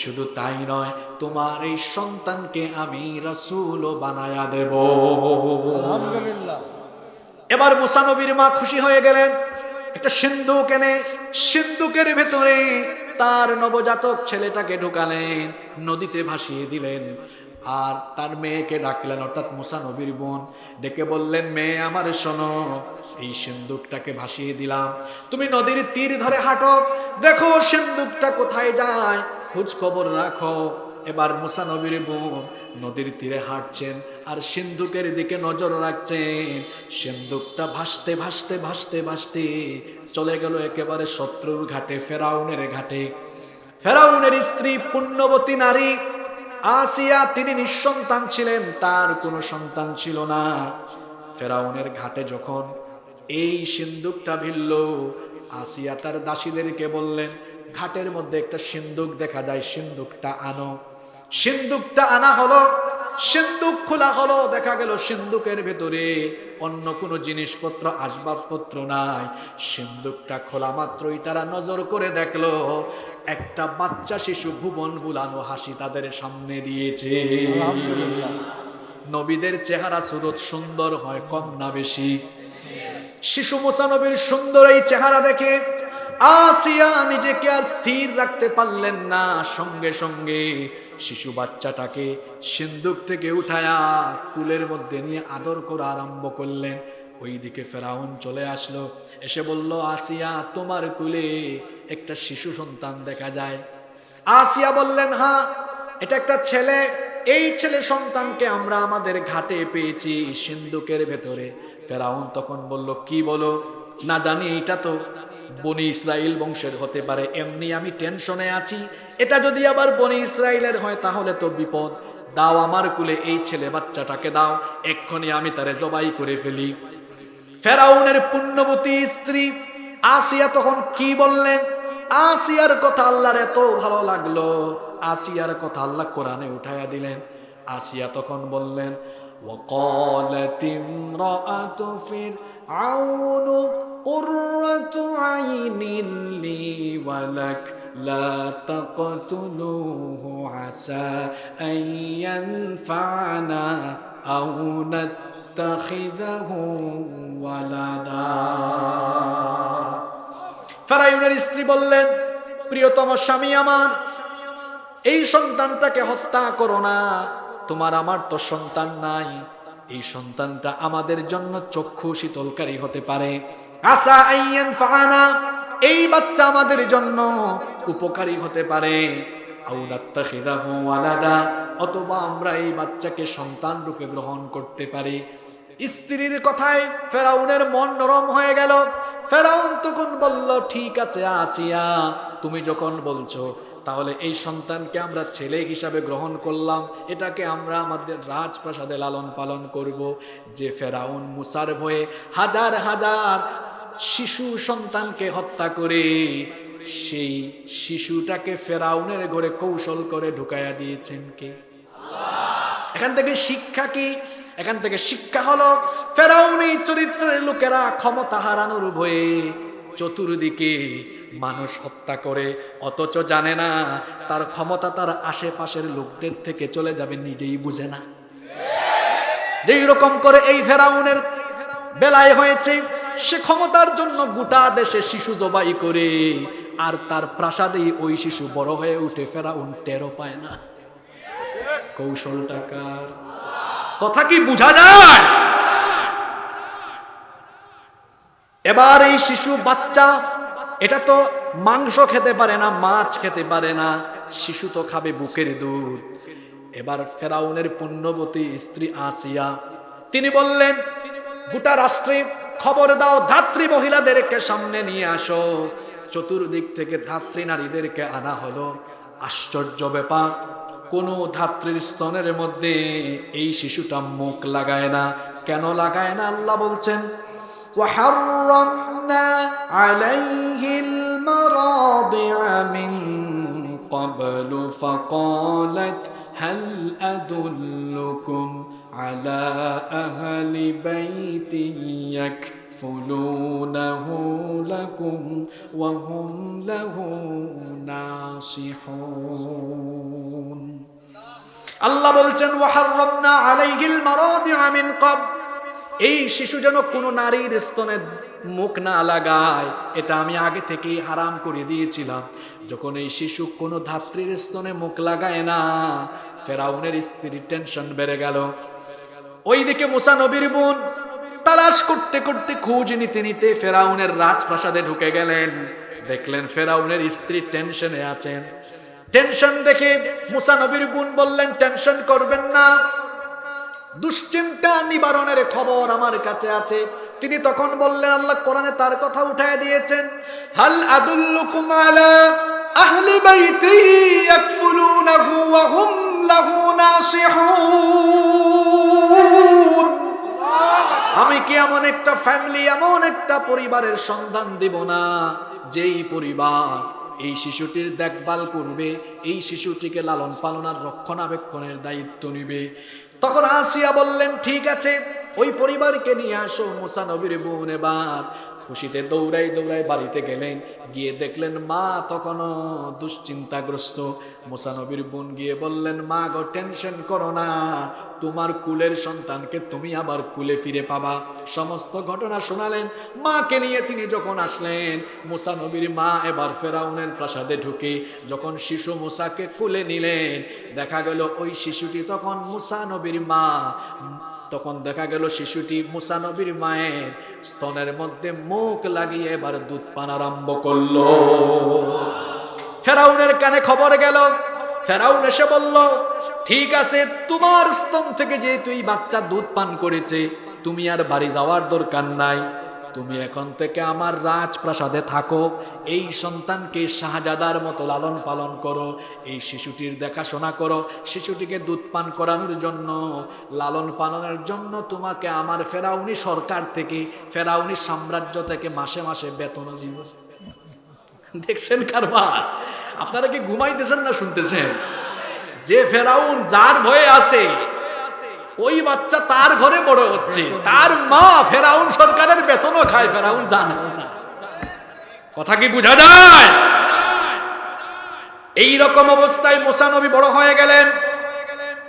Speaker 1: শুধু তাই নয়, তোমার এই সন্তানকে আমি রাসূলও বানায়া দেব।
Speaker 2: আলহামদুলিল্লাহ।
Speaker 1: এবার মুসা নবীর মা খুশি হয়ে গেলেন, একটা সিন্দুক এনে সিন্দুকের ভেতরে তার নবজাতক ছেলেটাকে ঢুকালেন, নদীতে ভাসিয়ে দিলেন। আর তার মেয়েকে ডাকলেন, অর্থাৎ মুসা নবীর বোন, ডেকে বললেন, মেয়ে আমার শোনো, এই সিন্দুকটাকে ভাসিয়ে দিলাম, তুমি নদীর তীর ধরে হাঁটো, দেখো সিন্দুকটা কোথায় যায়, খোঁজ খবর রাখো। এবার মুসা নবীর বোন নদীর তীরে হাঁটছেন আর সিন্দুকের দিকে নজর রাখছেন। সিন্দুকটা ভাসতে ভাসতে ভাসতে ভাসতে চলে গেল একেবারে শত্রুর ঘাটে, ফেরাউনের ঘাটে। ফেরাউনের স্ত্রী পুণ্যবতী নারী আসিয়া, তিনি নিঃসন্তান ছিলেন, তার কোনো সন্তান ছিল না। ফেরাউনের ঘাটে যখন এই সিন্দুকটা ভিড়ল, আসিয়া তার দাসীদেরকে বললেন, ঘাটের মধ্যে একটা সিন্দুক দেখা যায়, সিন্দুকটা আনো। সিন্দুকটা আনা হলো, সিন্দুক খোলা হলো, দেখা গেল সিন্দুকের ভেতরে অন্য কোনো জিনিসপত্র আসবাবপত্র নাই। সিন্দুকটা খোলা মাত্রই তারা নজর করে দেখলো একটা বাচ্চা শিশু ভুবন বুলানো হাসি তাদের সামনে দিয়েছে।
Speaker 2: আলহামদুলিল্লাহ।
Speaker 1: নবীদের চেহারা সুরত সুন্দর হয় কম না বেশি? শিশু মুসা নবীর সুন্দর এই চেহারা দেখে আসিয়া নিজেকে আর স্থির রাখতে পারলেন না, সঙ্গে সঙ্গে শিশু বাচ্চাটাকে সিন্দুক থেকে উঠায়া কুলের মধ্যে নিয়ে আদর করা আরম্ভ করলেন। ওইদিকে ফেরাউন চলে আসলো, এসে বলল, আসিয়া তোমার কুলে একটা শিশু সন্তান দেখা যায়। আসিয়া বললেন, হ্যাঁ, এটা একটা ছেলে, এই ছেলে সন্তানকে আমরা আমাদের ঘাটে পেয়েছি সিন্দুকের ভেতরে। ফেরাউন তখন বলল, কি বলো? না জানি, এটা তো বনি ইসরাইল বংশের হতে পারে, এমনি আমি টেনশনে আছি, এটা যদি আবার বনি ইসরাইলের হয় তাহলে তো বিপদ। দাও আমার কুলে এই ছেলে বাচ্চাটাকে দাও, এক্ষুনি আমি তারে জবাই করে ফেলি। ফেরাউনের পুণ্যবতী স্ত্রী আসিয়া তখন কি বললেন? আসিয়ার কথা আল্লাহর এত ভালো লাগলো, আসিয়ার কথা আল্লাহ কোরআনে উঠাইয়া দিলেন। আসিয়া তখন বললেন, وقالت امرأة فرعون قرة عين لي ولك لا تقتلوه عسى أن ينفعنا أو نتخذه ولدا। ফেরাউনের স্ত্রী বললেন, প্রিয়তম স্বামী আমার, এই সন্তানটাকে হত্যা করো না, তোমার আমার তো সন্তান নাই, এই সন্তানটা আমাদের জন্য চক্ষু শীতলকারী হতে পারে। আসা আইয়ান ফানা, এই বাচ্চা আমাদের জন্য উপকারী হতে পারে। আও নাত্তাখিদাহু ওয়ালাদা, অথবা আমরা এই বাচ্চাকে সন্তান রূপে গ্রহণ করতে পারি। স্ত্রীর কথায় ফেরাউনের মন নরম হয়ে গেল। ফেরাউন তখন বলল, ঠিক আছে আসিয়া, তুমি যখন বলছো তাহলে এই সন্তানকে আমরা ছেলে হিসাবে গ্রহণ করলাম, এটাকে আমরা আমাদের রাজপ্রাসাদে লালন পালন করব। যে ফেরাউন মুসার ভয়ে হাজার হাজার শিশু সন্তানকে হত্যা করে, সেই শিশুটাকে ফেরাউনের ঘরে কৌশল করে ঢুকাইয়া দিয়েছেন কে? এখান থেকে শিক্ষা কি? এখান থেকে শিক্ষা হলো, ফেরাউনি চরিত্রের লোকেরা ক্ষমতা হারানোর ভয়ে চতুর্দিকে মানুষ হত্যা করে, অথচ জানে না তার ক্ষমতা তার আশেপাশের লোকদের থেকে চলে যাবে, নিজেই বুঝে না। যেই রকম করে এই ফেরাউনের বেলায় হয়েছে, সে ক্ষমতার জন্য গোটা দেশে শিশু জবাই করে, আর তার প্রাসাদেই ওই শিশু বড় হয়ে উঠে, ফেরাউন টেরও পায় না। কৌশল টাকার কথা কি বুঝা যায়? এবার এই শিশু বাচ্চা, এটা তো মাংস খেতে পারে না, মাছ খেতে পারে না, শিশু তো খাবে বুকের দুধ। এবার ফেরাউনের পুণ্যবতী স্ত্রী আসিয়া, তিনি বললেন, গোটা রাষ্ট্রে খবর দাও, ধাত্রী মহিলাদেরকে সামনে নিয়ে আসো। চতুর্দিক থেকে ধাত্রী নারীদেরকে আনা হলো। আশ্চর্য ব্যাপার, কোন ধাত্রীর স্তনের মধ্যে এই শিশুটা মুখ লাগায় না। কেন লাগায় না? আল্লাহ বলছেন, وحرمنا عليه المراضع من قبل فقالت هل أدلكم على أهل بيت يكفلونه لكم وهم له ناصحون আল্লাহ বলছেন ওয়াহাররামনা আলাইহিল মারাদিআ মিন ক্বাব, এই শিশু যেন কোনো নারীর স্তনে মুখ না লাগায়, এটা আমি আগে থেকেই হারাম করে দিয়েছিলাম। যখন এই শিশু কোনো ধাত্রীর স্তনে মুখ লাগায় না, ফেরাউনের স্ত্রীর টেনশন বেড়ে গেল। ওইদিকে মুসা নবীর বোন তালাশ করতে করতে খোঁজ নিতে নিতে ফেরাউনের রাজপ্রাসাদে ঢুকে গেলেন। দেখলেন ফেরাউনের স্ত্রী টেনশনে আছেন। টেনশন দেখে মুসা নবীর বোন বললেন, টেনশন করবেন না, দুশ্চিন্তা নিবারণের খবর আমার কাছে আছে। তিনি তখন বললেন, আল্লাহ কোরআনে তার কথা উঠায় দিয়েছেন, হাল আদুল্লুকুম আলা আহলি বাইতি ইয়াকফুলুনাহু ওয়া হুম লাহু নাসিহুন। আমি কি এমন একটা ফ্যামিলি, এমন একটা পরিবারের সন্ধান দিব না, যেই পরিবার এই শিশুটির দেখভাল করবে, এই শিশুটিকে লালন পালন আর রক্ষণাবেক্ষণের দায়িত্ব নিবে। তখন আসিয়া বললেন, ঠিক আছে, ওই পরিবারকে নিয়ে আসো। মুসা নবীর বোন এবার খুশিতে দৌড়াই দৌড়াই বাড়িতে গেলেন। গিয়ে দেখলেন মা তখনও দুশ্চিন্তাগ্রস্ত। মুসা নবীর বোন গিয়ে বললেন, মা গো, টেনশন করো না, তোমার কুলের সন্তানকে তুমি আবার কুলে ফিরে পাবা। সমস্ত ঘটনা শোনালেন। মাকে নিয়ে তিনি যখন আসলেন, মুসা নবীর মা এবার ফেরাউনের প্রাসাদে ঢুকে যখন শিশু মুসাকে কুলে নিলেন, দেখা গেল ওই শিশুটি তখন মুসা নবীর মা, তখন দেখা গেল শিশুটি মুসা নবীর মায়ের স্তনের মধ্যে মুখ লাগিয়ে এবার দুধ পান আরম্ভ করলো। ফেরাউনের কানে খবর গেল। ফেরাউন এসে বলল, ঠিক আছে, তোমার স্তন থেকে যেহেতু এই বাচ্চা দুধ পান করেছে, তুমি আর বাড়ি যাওয়ার দরকার নাই, তুমি এখন থেকে আমার রাজপ্রাসাদে থাকো, এই সন্তানকে শাহজাদার মতো লালন পালন করো, এই শিশুটির দেখাশোনা করো, শিশুটিকে দুধ পান করানোর জন্য, লালন পালনের জন্য তোমাকে আমার ফেরাউনি সরকার থেকে, ফেরাউনি সাম্রাজ্য থেকে মাসে মাসে বেতন দিব। দেখছেন কারবার? আপনারা কি ঘুমাইতেছেন না শুনতেছেন? যে ফেরাউন যার ভয়ে আছে, ওই বাচ্চা তার ঘরে বড় হচ্ছে, তার মা ফেরাউন সরকারের বেতনও খায়, ফেরাউন জানে না। কথা কি বোঝা যায়? এই রকম অবস্থায় মুসা নবী বড় হয়ে গেলেন।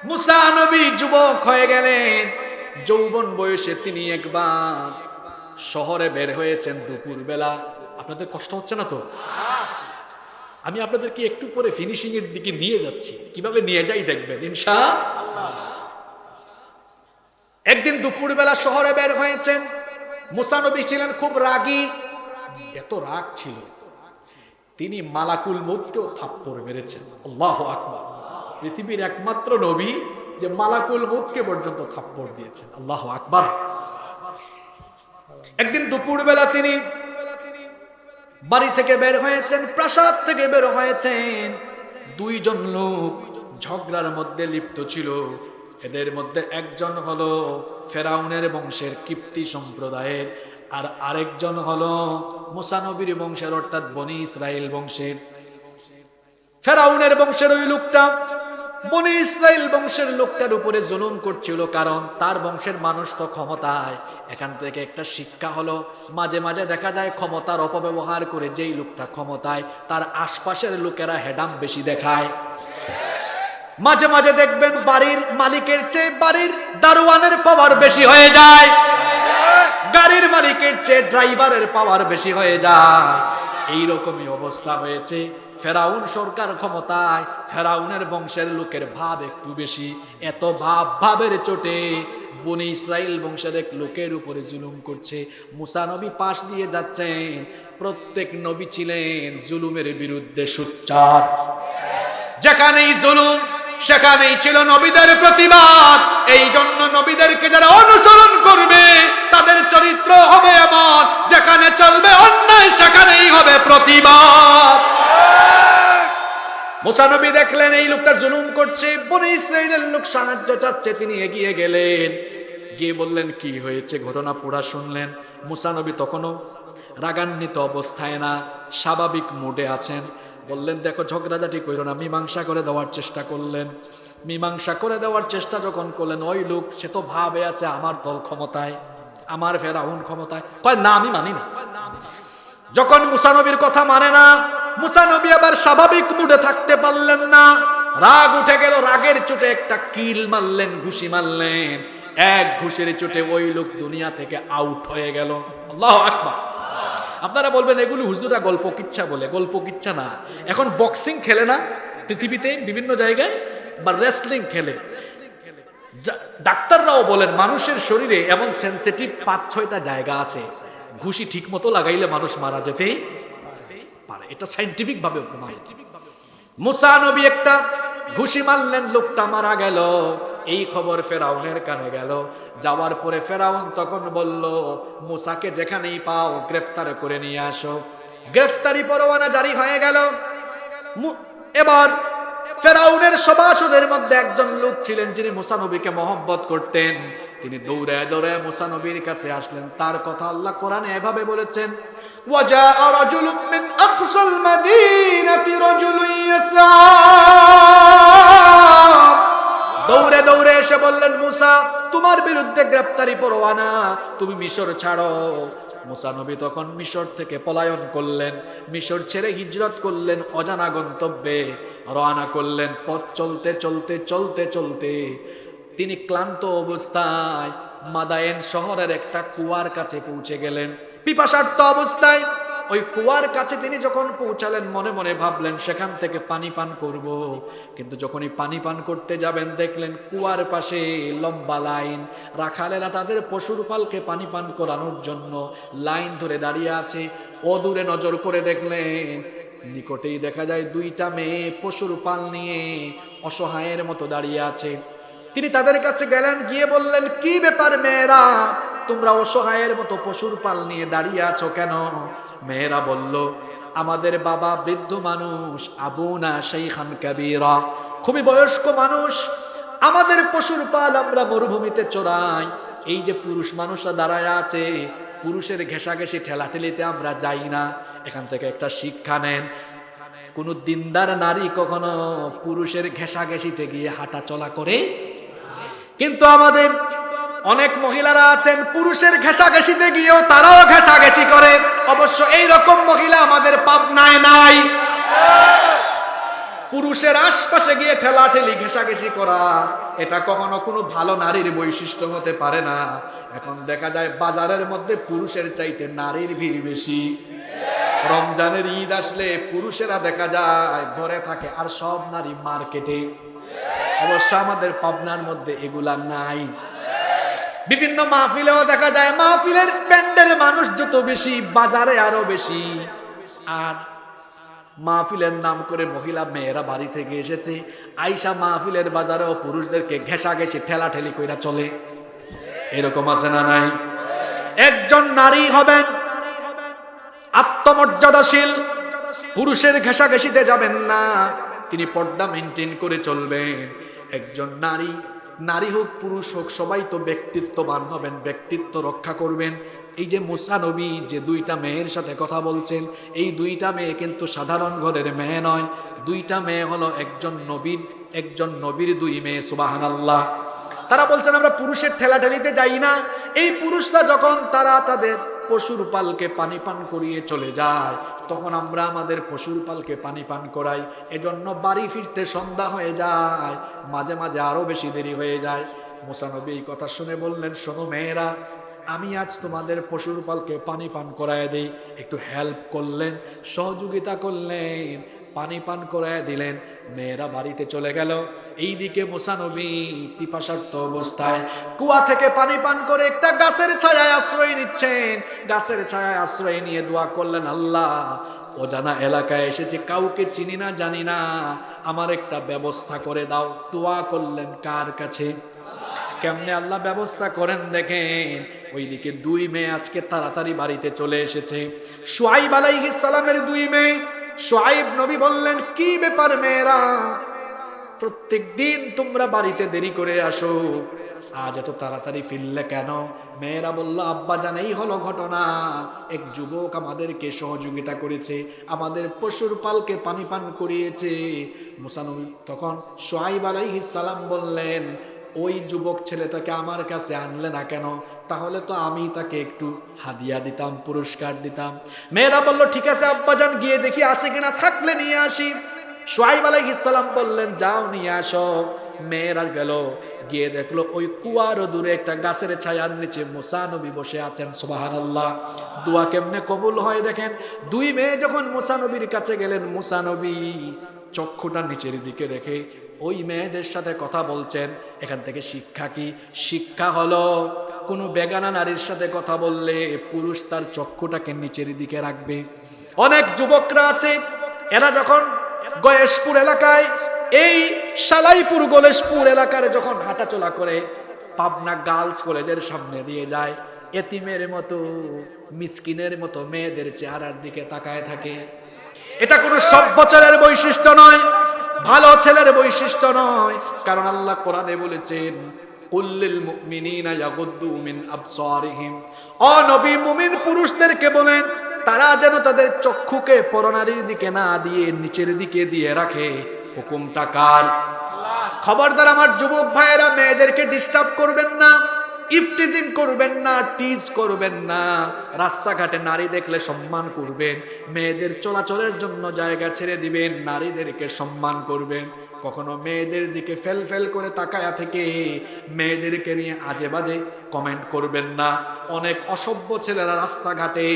Speaker 1: মুসা নবী যুবক হয়ে গেলেন। যৌবন বয়সে তিনি একবার শহরে বের হয়েছেন দুপুর বেলা। আপনাদের কষ্ট হচ্ছে না তো? আমি আপনাদেরকে একটু পরে ফিনিশিং এর দিকে নিয়ে যাচ্ছি, কিভাবে নিয়ে যাই দেখবেন ইনশাআল্লাহ। একদিন দুপুরবেলা শহরে বের হয়েছেন। মুসা নবী ছিলেন খুব রাগী। এত রাগ ছিল, তিনি মালাকুল মউতকেও থাপ্পড় মেরেছেন। আল্লাহু আকবার! পৃথিবীর একমাত্র নবী যে মালাকুল মউতকে পর্যন্ত থাপ্পড় দিয়েছেন। আল্লাহু আকবার! একদিন দুপুরবেলা তিনি বাড়ি থেকে বের হয়েছেন, প্রাসাদ থেকে বের হয়েছেন। দুইজন লোক ঝগড়ার মধ্যে লিপ্ত ছিল। এদের মধ্যে একজন হলো ফেরাউনের বংশের কিপ্তি সম্প্রদায়ের, আর আরেকজন হলো মুসা নবীর বংশের, অর্থাৎ বনি ইসরাইল বংশের। ফেরাউনের বংশের ওই লোকটা বনি ইসরাইল বংশের লোকটার উপরে জুলুম করছিল, কারণ তার বংশের মানুষ তো ক্ষমতায়। এখান থেকে একটা শিক্ষা হলো, মাঝে মাঝে দেখা যায় ক্ষমতার অপব্যবহার করে যেই লোকটা ক্ষমতায়, তার আশপাশের লোকেরা হেডাম বেশি দেখায়। মাঝে মাঝে দেখবেন বাড়ির মালিকের চেয়ে বাড়ির দারোয়ানের পাওয়ার বেশি হয়ে যায়, গাড়ির মালিকের চেয়ে ড্রাইভারের পাওয়ার বেশি হয়ে যায়। এইরকমই অবস্থা হয়েছে। ফেরাউন সরকার ক্ষমতায়, ফেরাউনের বংশের লোকের ভাব একটু বেশি। এত ভাবের চোটে বনি ইসরাইল বংশের এক লোকের উপরে জুলুম করছে। মুসা নবী পাশ দিয়ে যাচ্ছেন। প্রত্যেক নবী ছিলেন জুলুমের বিরুদ্ধে সোচ্চার। যেখানেই জুলুম সেখানেই ছিল নবীদের প্রতিবাদ। এই জন্য নবীদেরকে যারা অনুসরণ করবে তাদের চরিত্র হবে এমন, যেখানে চলবে অন্যায় সেখানেই হবে প্রতিবাদ। মুসা নবী দেখলেন এই লোকটা জুলুম করছে, বনি ইসরাইলের লোক সাহায্য চাচ্ছে। তিনি এগিয়ে গেলেন, গিয়ে বললেন কি হয়েছে, ঘটনা পুরা শুনলেন। মুসা নবী তখনও রাগান্বিত অবস্থায় না, স্বাভাবিক মুডে আছেন। বললেন দেখো, ঝগড়াঝাটি কইরো না, মীমাংসা করে দেওয়ার চেষ্টা করলেন। মীমাংসা করে দেওয়ার চেষ্টা যখন করলেন, ওই লোক সে তো ভাবে আছে আমার দল ক্ষমতায়,
Speaker 3: আমার ফেরাউন ক্ষমতায়, কয় না আমি মানি না। যখন মুসা নবীর কথা মানে না, মুসা নবী আবার স্বাভাবিক মুডে থাকতে পারলেন না, রাগ উঠে গেল, রাগের চোটে একটা কিল মারলেন, ঘুষি মারলেন, এক ঘুষের চোটে ওই লোক দুনিয়া থেকে আউট হয়ে গেল। আল্লাহু আকবার। আপনারা বলবেন এগুলো হুজুরা গল্প কিচ্ছা বলে, গল্প কিচ্ছা না। এখন বক্সিং খেলে না পৃথিবীতে বিভিন্ন জায়গায়, বা রেসলিং খেলে। ডাক্তাররাও বলেন মানুষের শরীরে এমন সেনসিটিভ 5-6টা জায়গা আছে, ঘুষি ঠিক মতো লাগাইলে মানুষ মারা যেতেই পারে, এটা সাইন্টিফিক ভাবে প্রমাণিত। মুসা নবী একটা ঘুষি মারলেন, লোকটা মারা গেল। এই খবর ফেরাউনের কানে গেল। যাওয়ার পরে ফেরাউন তখন বলল, মুসাকে যেখানেই পাও গ্রেফতার করে নিয়ে আসো। গ্রেফতারি পরোয়ানা জারি হয়ে গেল। এবার ফেরাউনের সভাসদের মধ্যে একজন লোক ছিলেন যিনি মুসা নবীকে মহব্বত করতেন। তিনি দৌড়ে দৌড়ে মুসা নবীর কাছে আসলেন। তার কথা আল্লাহ কোরআনে এভাবে বলেছেন, وَجَاءَ رَجُلٌ مِّنْ أَقْصَى الْمَدِينَةِ رَجُلٌ يَسْعَىٰ। দৌড়ে দৌড়ে এসে বললেন, মুসা তোমার বিরুদ্ধে গ্রেফতারি পরোয়ানা, তুমি মিশর ছাড়ো। মুসা নবী তখন মিশর থেকে পলায়ন করলেন, মিশর ছেড়ে হিজরত করলেন, অজানা গন্তব্যে রওনা করলেন। পথ চলতে চলতে চলতে চলতে তিনি ক্লান্ত অবস্থায় মাদায়েন শহরের একটা কুয়ার কাছে পৌঁছে গেলেন। পিপাসার্ত অবস্থায় ওই কুয়ার কাছে তিনি যখন পৌঁছালেন, মনে মনে ভাবলেন সেখান থেকে পানি পান করব। কিন্তু যখনই পানি পান করতে যাবেন, দেখলেন কুয়ার পাশে লম্বা লাইন, রাখালেরা তাদের পশুর পালকে পানি পান করানোর জন্য লাইন ধরে দাঁড়িয়ে আছে। অদূরে নজর করে দেখলেন, নিকটেই দেখা যায় 2টা মেয়ে পশুর পাল নিয়ে অসহায়ের মতো দাঁড়িয়ে আছে। তিনি তাদের কাছে গেলেন, গিয়ে বললেন, কি ব্যাপার মেয়েরা, তোমরা অসহায়ের মতো পশুর পাল নিয়ে দাঁড়িয়ে আছো কেন? মেয়েরা বলল, আমাদের বাবা বৃদ্ধ মানুষ, আবুনা শাইখান কাবীরা, খুবই বয়স্ক মানুষ, আমাদের পশুর পাল আমরা মরুভূমিতে চড়াই। এই যে পুরুষ মানুষরা দাঁড়ায় আছে, পুরুষের ঘেঁষাঘেঁষি ঠেলাঠেলিতে আমরা যাই না। এখান থেকে একটা শিক্ষা নেন, কোন দিনদার নারী কখনো পুরুষের ঘেঁষাঘেঁষিতে গিয়ে হাঁটা চলা করে। কিন্তু আমাদের অনেক মহিলারা আছেন, পুরুষের ঘেঁষাঘেঁষিতে গিয়েও তারাও ঘেঁষাঘেঁষি করে। অবশ্য এই রকম মহিলা আমাদের পাবনায় নাই। পুরুষের আশপাশে গিয়ে ঠেলাঠেলি ঘেঁষাঘেঁষি করা, এটা কখনো কোনো ভালো নারীর বৈশিষ্ট্য হতে পারে না। এখন দেখা যায় বাজারের মধ্যে পুরুষের চাইতে নারীর ভিড় বেশি। রমজানের ঈদ আসলে পুরুষেরা দেখা যায় ঘরে থাকে, আর সব নারী মার্কেটে। অবশ্য আমাদের পাবনার মধ্যে এগুলা নাই। বিভিন্ন মাহফিলেও দেখা যায়, মাহফিলের প্যান্ডেলে মানুষ যত বেশি, বাজারে আরো বেশি। আর মাহফিলের নাম করে মহিলা মেয়েরা বাড়ি থেকে এসেছে, আইসা মাহফিলের বাজারেও পুরুষদেরকে ঘেঁষাঘেঁষি ঠেলাঠেলি কইরা চলে। এরকম আছে না নাই? একজন নারী হবেন আত্মমর্যাদাশীল, পুরুষের ঘেঁষাঘেঁষিতে যাবেন না, তিনি পর্দা মেনটেন করে চলবেন। একজন নারী, নারী হোক পুরুষ হোক, সবাই তো ব্যক্তিত্ববান হবেন, ব্যক্তিত্ব রক্ষা করবেন। এই যে মুসা নবী যে 2টা মেয়ের সাথে কথা বলছেন, এই 2টা মেয়ে কিন্তু সাধারণ ঘরের মেয়ে নয়। 2টা মেয়ে হলো একজন নবীর 2 মেয়ে। সুবহানাল্লাহ। তারা বলছেন আমরা পুরুষের ঠেলাঠেলিতে যাই না। এই পুরুষরা যখন তারা তাদের পশুর পালকে পানি পান করিয়ে চলে যায়, তখন আমরা আমাদের পশুর পালকে পানি পান করাই। এজন্য বাড়ি ফিরতে সন্ধ্যা হয়ে যায়, মাঝে মাঝে আরো বেশি দেরি হয়ে যায়। মুসা নবী এই কথা শুনে বললেন, শোনো মেয়েরা, আমি আজ তোমাদের পশুর পালকে পানি পান করায় দেই। একটু হেল্প করলেন, সহযোগিতা করলেন, পানি পান করায় দিলেন। মেয়েরা বাড়িতে চলে গেল। এইদিকে মুসা নবী পিপাসার্ত অবস্থায় কুয়া থেকে পানি পান করে একটা গাছের ছায়ায় আশ্রয় নিচ্ছেন। গাছের ছায়ায় আশ্রয় নিয়ে দোয়া করলেন, আল্লাহ, অজানা এলাকায় এসেছে, কাউকে চিনি না জানি না, আমার একটা ব্যবস্থা করে দাও। দোয়া করলেন কার কাছে? কেমনে আল্লাহ ব্যবস্থা করেন দেখেন। ওইদিকে 2 মেয়ে আজকে তাড়াতাড়ি বাড়িতে চলে এসেছে। শুআইব আলাইহিস সালামের 2 মেয়ে। শুআইব নবী বললেন, কি ব্যাপার মেয়েরা, প্রত্যেক দিন তোমরা বাড়িতে দেরি করে আসো, আজ এত তাড়াতাড়ি ফিরলে কেন? মেয়েরা বলল, আব্বা জানেই হলো ঘটনা, এক যুবক আমাদেরকে সহযোগিতা করেছে, আমাদের পশুর পালকে পানি পান করিয়েছে। মুসা নবী তখন শুআইব আলাইহিস সালাম বললেন, ওই যুবক ছেলেটাকে আমার কাছে আনলে না কেন? তাহলে তো আমি তাকে একটু হাদিয়া দিতাম, পুরস্কার দিতাম। মেয়েরা বলল ঠিক আছে আব্বাজান, গিয়ে দেখি আছে কিনা, থাকলে নিয়ে আসি। শুআয়ব আলাইহিস সালাম বললেন যাও নিয়ে আসো। মেয়েরা গেল, গিয়ে দেখলো ওই কুয়ার দূরে একটা গাছের ছায়ার নিচে মুসা নবী বসে আছেন। সুবহানাল্লাহ, দোয়া কেমনে কবুল হয় দেখেন। দুই মেয়ে যখন মুসা নবীর কাছে গেলেন, মুসা নবী চক্ষুটা নিচের দিকে রেখে ওই মেয়েদের সাথে কথা বলছেন। এখান থেকে শিক্ষা কি? শিক্ষা হলো কোনো বেগানা নারীর সাথে কথা বললে পুরুষ তার চক্ষুটাকে নিচের দিকে রাখবে। অনেক যুবকরা আছে, এরা যখন গয়েশপুর এলাকায়, এই সালাইপুর গলেশপুর এলাকার যখন হাঁটাচলা করে, পাবনা গার্লস কলেজের সামনে দিয়ে যায়, এতিমের মতো মিসকিনের মতো মেয়েদের চেহারার দিকে তাকায় থাকে। এটা কোনো সভ্য ছেলের বৈশিষ্ট্য নয়, ভালো ছেলের বৈশিষ্ট্য নয়। কারণ আল্লাহ কোরআনে বলেছেন কুল্লিল মুমিনিনা ইয়াগুদ্দু মিন আবসারিহিম, ও নবী মুমিন পুরুষদেরকে বলেন তারা যেন তাদের চক্ষুকে পরনারীর দিকে না দিয়ে নিচের দিকে দিয়ে রাখে। হুকুমটা কার? খবরদার আমার যুবক ভাইয়েরা, মেয়েদেরকে ডিস্টার্ব করবেন না, ইফটিজিং করবেন না, টিজ করবেন না। রাস্তাঘাটে নারী দেখলে সম্মান করবেন, মেয়েদের চলাচলের জন্য জায়গা ছেড়ে দিবেন, নারীদেরকে সম্মান করবেন। কখনো মেয়েদের দিকে ফেল ফেল করে তাকায়া থেকে মেয়েদেরকে নিয়ে আজে বাজে কমেন্ট করবেন না। অনেক অসভ্য ছেলেরা রাস্তাঘাটে